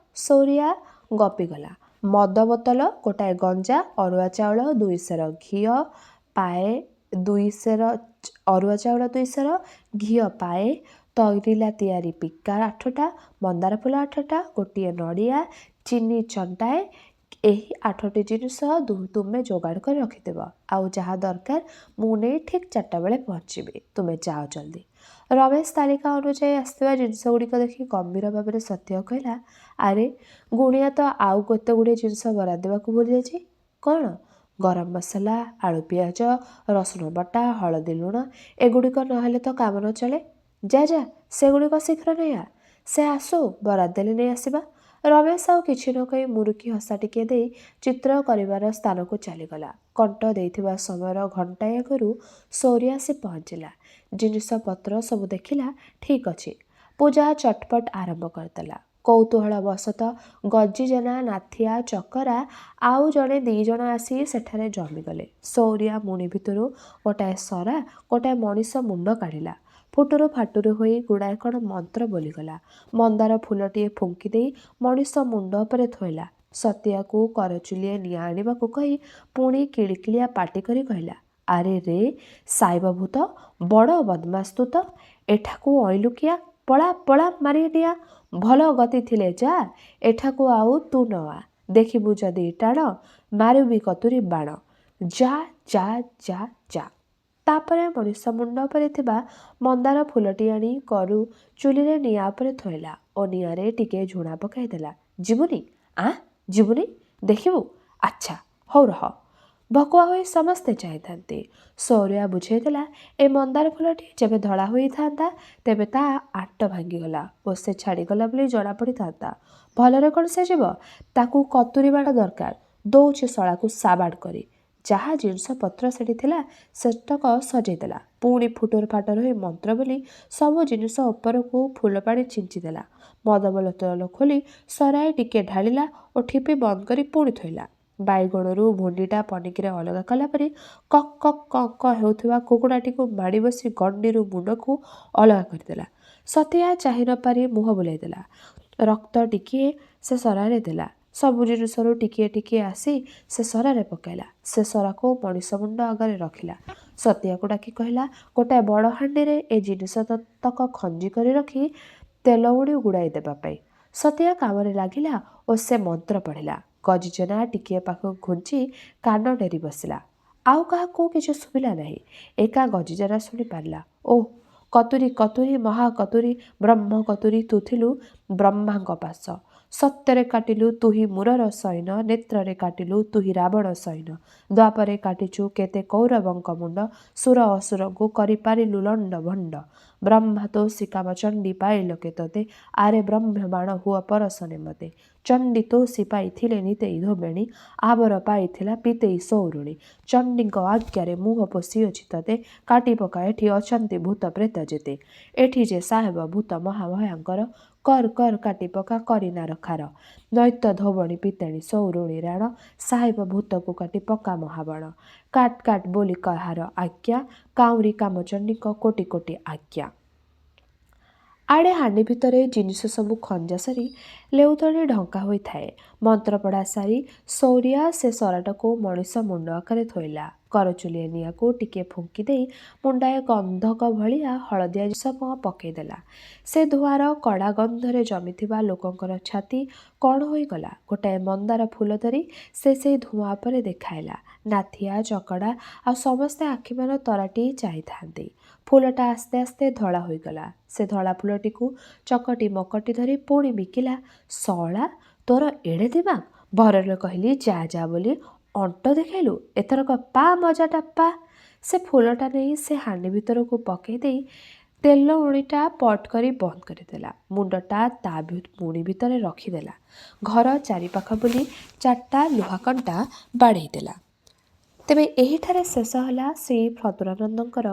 ସୌରିଆ ଗପିଗଲା। ମଦ ବୋତଲ ଗୋଟାଏ, ଗଞ୍ଜା, ଅରୁଆ ଚାଉଳ 2 ସେର, ଘିଅ ପାଏ 2 ସେର, ଅରୁଆ ଚାଉଳ 2 ସେର, ଘିଅ ପାଏ, ତଇରିଲା ତିଆରି ପିକା 8ଟା, ମନ୍ଦାର ଫୁଲ 8ଟା, ଗୋଟିଏ ନଡ଼ିଆ, ଚିନି ଚଣ୍ଟାଏ। ଏହି 8ଟି ଜିନିଷ ତୁମେ ଯୋଗାଡ଼ କରି ରଖିଦେବ। ଆଉ ଯାହା ଦରକାର ମୁଁ ନେଇ ଠିକ୍ 4ଟା ବେଳେ ପହଞ୍ଚିବି। ତୁମେ ଯାଅ ଜଲ୍ଦି। ରମେଶ ତାଲିକା ଅନୁଯାୟୀ ଆସିଥିବା ଜିନିଷ ଗୁଡ଼ିକ ଦେଖି ଗମ୍ଭୀର ଭାବରେ ସତ୍ୟ କହିଲା, ଆରେ ଗୁଣିଆ ତ ଆଉ କେତେ ଗୁଡ଼ିଏ ଜିନିଷ ବରାଦ ଦେବାକୁ ଭୁଲିଯାଇଛି। କ'ଣ? ଗରମ ମସଲା, ଆଳୁ ପିଆଜ, ରସୁଣ ବଟା, ହଳଦୀ ଲୁଣ, ଏଗୁଡ଼ିକ ନହେଲେ ତ କାମ ନ ଚଳେ। ଯା ସେଗୁଡ଼ିକ ଶୀଘ୍ର ନେଇ ଆ। ସେ ଆସୁ ବରାଦ ଦେଲେ ନେଇ ଆସିବା। ରମେଶ ଆଉ କିଛି ନ କହି ମୁରୁକି ହସା ଟିକିଏ ଦେଇ ଚିତ୍ର କରିବାର ସ୍ଥାନକୁ ଚାଲିଗଲା। କଣ୍ଟ ଦେଇଥିବା ସମୟର ଘଣ୍ଟାଏ ଆଗରୁ ସୌରି ଆସି ପହଞ୍ଚିଲା। ଜିନିଷପତ୍ର ସବୁ ଦେଖିଲା, ଠିକ୍ ଅଛି। ପୂଜା ଚଟପଟ ଆରମ୍ଭ କରିଦେଲା। କୌତୂହଳ ବଶତଃ ଗଜିଜେନା, ନାଥିଆ, ଚକରା ଆଉ ଜଣେ 2 ଜଣ ଆସି ସେଠାରେ ଜମିଗଲେ। ସୌରିଆ ମୁଣି ଭିତରୁ ଗୋଟାଏ ସରା, ଗୋଟାଏ ମଣିଷ ମୁଣ୍ଡ କାଢ଼ିଲା। ଫୁଟୁରୁ ଫାଟୁରୁ ହୋଇ ଗୁଡ଼ାଏ କ'ଣ ମନ୍ତ୍ର ବୋଲିଗଲା। ମନ୍ଦାର ଫୁଲଟିଏ ଫୁଙ୍କି ଦେଇ ମଣିଷ ମୁଣ୍ଡ ଉପରେ ଥୋଇଲା। ସତିଆକୁ କରଚୁଲିଏ ନିଆଁ ଆଣିବାକୁ କହି ପୁଣି କିଳିକିଳିଆ ପାଟି କରି କହିଲା, ଆରେ ରେ ସାଇବ ଭୂତ, ବଡ଼ ବଦମାସ ତୁ ତ। ଏଠାକୁ ଅଇଲୁ କିଆ? ପଳା ପଳା ମାରି ନିଆଁ। ଭଲ ଗତି ଥିଲେ ଯା, ଏଠାକୁ ଆଉ ତୁ ନ ଆ। ଦେଖିବୁ ଯଦି ଟାଣ, ମାରିବି କତୁରୀ ବାଣ। ଯା ଯା ଯା ଯା। ତାପରେ ମଣିଷ ମୁଣ୍ଡ ଉପରେ ଥିବା ମନ୍ଦାର ଫୁଲଟି ଆଣି କରୁ ଚୁଲିରେ ନିଆଁ ଉପରେ ଥୋଇଲା ଓ ନିଆଁରେ ଟିକେ ଝୁଣା ପକାଇ ଦେଲା। ଯିବୁନି? ଆଁ ଯିବୁନି? ଦେଖିବୁ? ଆଚ୍ଛା ହଉ ରହ। ଭକୁଆ ହୋଇ ସମସ୍ତେ ଚାହିଁଥାନ୍ତି। ସୌରିଆ ବୁଝେଇଦେଲା, ଏ ମନ୍ଦାର ଫୁଲଟି ଯେବେ ଧଳା ହୋଇଥାନ୍ତା ତେବେ ତା ଆଟ ଭାଙ୍ଗିଗଲା ଓ ସେ ଛାଡ଼ିଗଲା ବୋଲି ଜଣାପଡ଼ିଥାନ୍ତା। ଭଲରେ କ'ଣ ସେ ଯିବ? ତାକୁ କତୁରୀ ବାଣ ଦରକାର। ଦଉଛି ଶଳାକୁ ସାବାଡ଼ କରି। ଯାହା ଜିନିଷପତ୍ର ସେଠି ଥିଲା ସେତକ ସଜେଇ ଦେଲା। ପୁଣି ଫୁଟୁର ଫାଟର ହୋଇ ମନ୍ତ୍ର ବୋଲି ସବୁ ଜିନିଷ ଉପରକୁ ଫୁଲପାଣି ଛିଞ୍ଚିଦେଲା। ମଦ ବୋତଲ ଖୋଲି ସରାଏ ଟିକେ ଢାଳିଲା ଓ ଠିପି ବନ୍ଦ କରି ପୁଣି ଥୋଇଲା। ବାଇଗଣରୁ ଭୁଣ୍ଡିଟା ପନିକିରେ ଅଲଗା କଲା ପରି କକ୍ କକ୍ କକ୍ କକ୍ ହେଉଥିବା କୁକୁଡ଼ାଟିକୁ ମାଡ଼ି ବସି ଗଣ୍ଡିରୁ ମୁଣ୍ଡକୁ ଅଲଗା କରିଦେଲା। ସତିଆ ଚାହିଁ ନ ପାରି ମୁହଁ ବୁଲାଇ ଦେଲା। ରକ୍ତ ଟିକିଏ ସେ ସରାରେ ଦେଲା। ସବୁ ଜିନିଷରୁ ଟିକିଏ ଟିକିଏ ଆସି ସେ ସରାରେ ପକାଇଲା। ସେ ସରାକୁ ମଣିଷ ମୁଣ୍ଡ ଆଗରେ ରଖିଲା। ସତିଆକୁ ଡାକି କହିଲା, ଗୋଟାଏ ବଡ଼ ହାଣ୍ଡିରେ ଏ ଜିନିଷ ତକ ଖଞ୍ଜି କରି ରଖି ତେଲ ଉଣି ଗୁଡ଼ାଇ ଦେବା ପାଇଁ। ସତିଆ କାମରେ ଲାଗିଲା ଓ ସେ ମନ୍ତ୍ର ପଢ଼ିଲା। ଗଜିଜେନା ଟିକିଏ ପାଖକୁ ଘୁଞ୍ଚି କାନ ଡେରି ବସିଲା। ଆଉ କାହାକୁ କିଛି ଶୁଭିଲା ନାହିଁ। ଏକା ଗଜିଜେନା ଶୁଣି ପାରିଲା। ଓଃ, କତୁରୀ କତୁରୀ ମହାକତୁରୀ ବ୍ରହ୍ମ କତୁରୀ ତୁ ଥିଲୁ ବ୍ରହ୍ମାଙ୍କ ପାଶ। ସତ୍ୟରେ କାଟିଲୁ ତୁହି ମୁରର ସୈନ, ନେତ୍ରରେ କାଟିଲୁ ତୁହି ରାବଣ ସୈନ। ଦ୍ୱାପରେ କାଟିଛୁ କେତେ କୌରବଙ୍କ ମୁଣ୍ଡ, ସୁର ଅସୁରଙ୍କୁ କରିପାରିଲୁ ଲଣ୍ଡ ଭଣ୍ଡ। ବ୍ରହ୍ମା ତୋଷି କାମ ଚଣ୍ଡୀ ପାଇଲ କେତୋତେ, ଆରେ ବ୍ରହ୍ମ ବାଣ ହୁଅ ପରଶନେ ମତେ। ଚଣ୍ଡୀ ତୋଷି ପାଇଥିଲେ ନିତେଇ ଧୋବେଣୀ, ଆବର ପାଇଥିଲା ପିତେଇ ସୌରୁଣୀ। ଚଣ୍ଡୀଙ୍କ ଆଜ୍ଞାରେ ମୁହଁ ପୋଷିଅଛି ତତେ, କାଟି ପକା ଏଠି ଅଛନ୍ତି ଭୂତ ପ୍ରେତ ଯେତେ। ଏଠି ଯେ ସାହେବ ଭୂତ ମହାଭୟଙ୍କର, କର କର କାଟି ପକା କରିନାର ଖାର। ନୈତ ଧୋବଣୀ ପିତେଣୀ ସୌରୁଣୀ ରାଣ, ସାହେବ ଭୂତକୁ କାଟି ପକା ମହାବାଣ। କାଟ କାଟ ବୋଲି କାହାର ଆଜ୍ଞା, କାଉଁରୀ କାମଚଣ୍ଡୀଙ୍କ କୋଟି କୋଟି ଆଜ୍ଞା। ଆଡ଼େ ହାଣ୍ଡି ଭିତରେ ଜିନିଷ ସବୁ ଖଞ୍ଜା ସାରି ଲେଉତଣୀ ଢଙ୍କା ହୋଇଥାଏ। ମନ୍ତ୍ରପଢ଼ା ସାରି ସୌରିଆ ସେ ସରାଟାକୁ ମଣିଷ ମୁଣ୍ଡ ଆକାରେ ଥୋଇଲା। କରଚୁଲିଏ ନିଆଁକୁ ଟିକିଏ ଫୁଙ୍କି ଦେଇ ମୁଣ୍ଡାଏ ଗନ୍ଧକ ଭଳିଆ ହଳଦିଆ ଜିନିଷ ପକାଇଦେଲା। ସେ ଧୂଆଁର କଡ଼ା ଗନ୍ଧରେ ଜମିଥିବା ଲୋକଙ୍କର ଛାତି କ'ଣ ହୋଇଗଲା। ଗୋଟାଏ ମନ୍ଦାର ଫୁଲ ଧରି ସେ ସେଇ ଧୂଆଁ ଉପରେ ଦେଖାଇଲା। ନାଥିଆ, ଚକଡ଼ା ଆଉ ସମସ୍ତେ ଆଖିମାନ ତରାଟି ଚାହିଁଥାନ୍ତି। ଫୁଲଟା ଆସ୍ତେ ଆସ୍ତେ ଧଳା ହୋଇଗଲା। ସେ ଧଳା ଫୁଲଟିକୁ ଚକଟି ମକଟି ଧରି ପୁଣି ବିକିଲା। ଶଳା, ତୋର ଏଡ଼େ ଦିମାଗ! ଭରରେ କହିଲି ଯା ଯା ବୋଲି ଅଣ୍ଟ ଦେଖେଇଲୁ। ଏଥରକ ପା ମଜାଟା ପା। ସେ ଫୁଲଟା ନେଇ ସେ ହାଣ୍ଡି ଭିତରକୁ ପକାଇ ଦେଇ ତେଲ ଉଣିଟା ପଟ କରି ବନ୍ଦ କରିଦେଲା। ମୁଣ୍ଡଟା ତା ମୁଣି ଭିତରେ ରଖିଦେଲା। ଘର ଚାରିପାଖ ବୁଲି 4ଟା ଲୁହାକଣ୍ଟା ବାଡ଼େଇ ଦେଲା। ତେବେ ଏହିଠାରେ ଶେଷ ହେଲା ଶ୍ରୀ ଫତୁରାନନ୍ଦଙ୍କର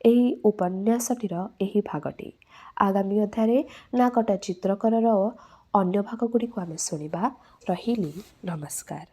ଏହି ଉପନ୍ୟାସଟିର ଏହି ଭାଗଟି। ଆଗାମୀ ଅଧ୍ୟାୟରେ ନାକଟ ଚିତ୍ରକରର ଅନ୍ୟ ଭାଗଗୁଡ଼ିକୁ ଆମେ ଶୁଣିବା। ରହିଲି, ନମସ୍କାର।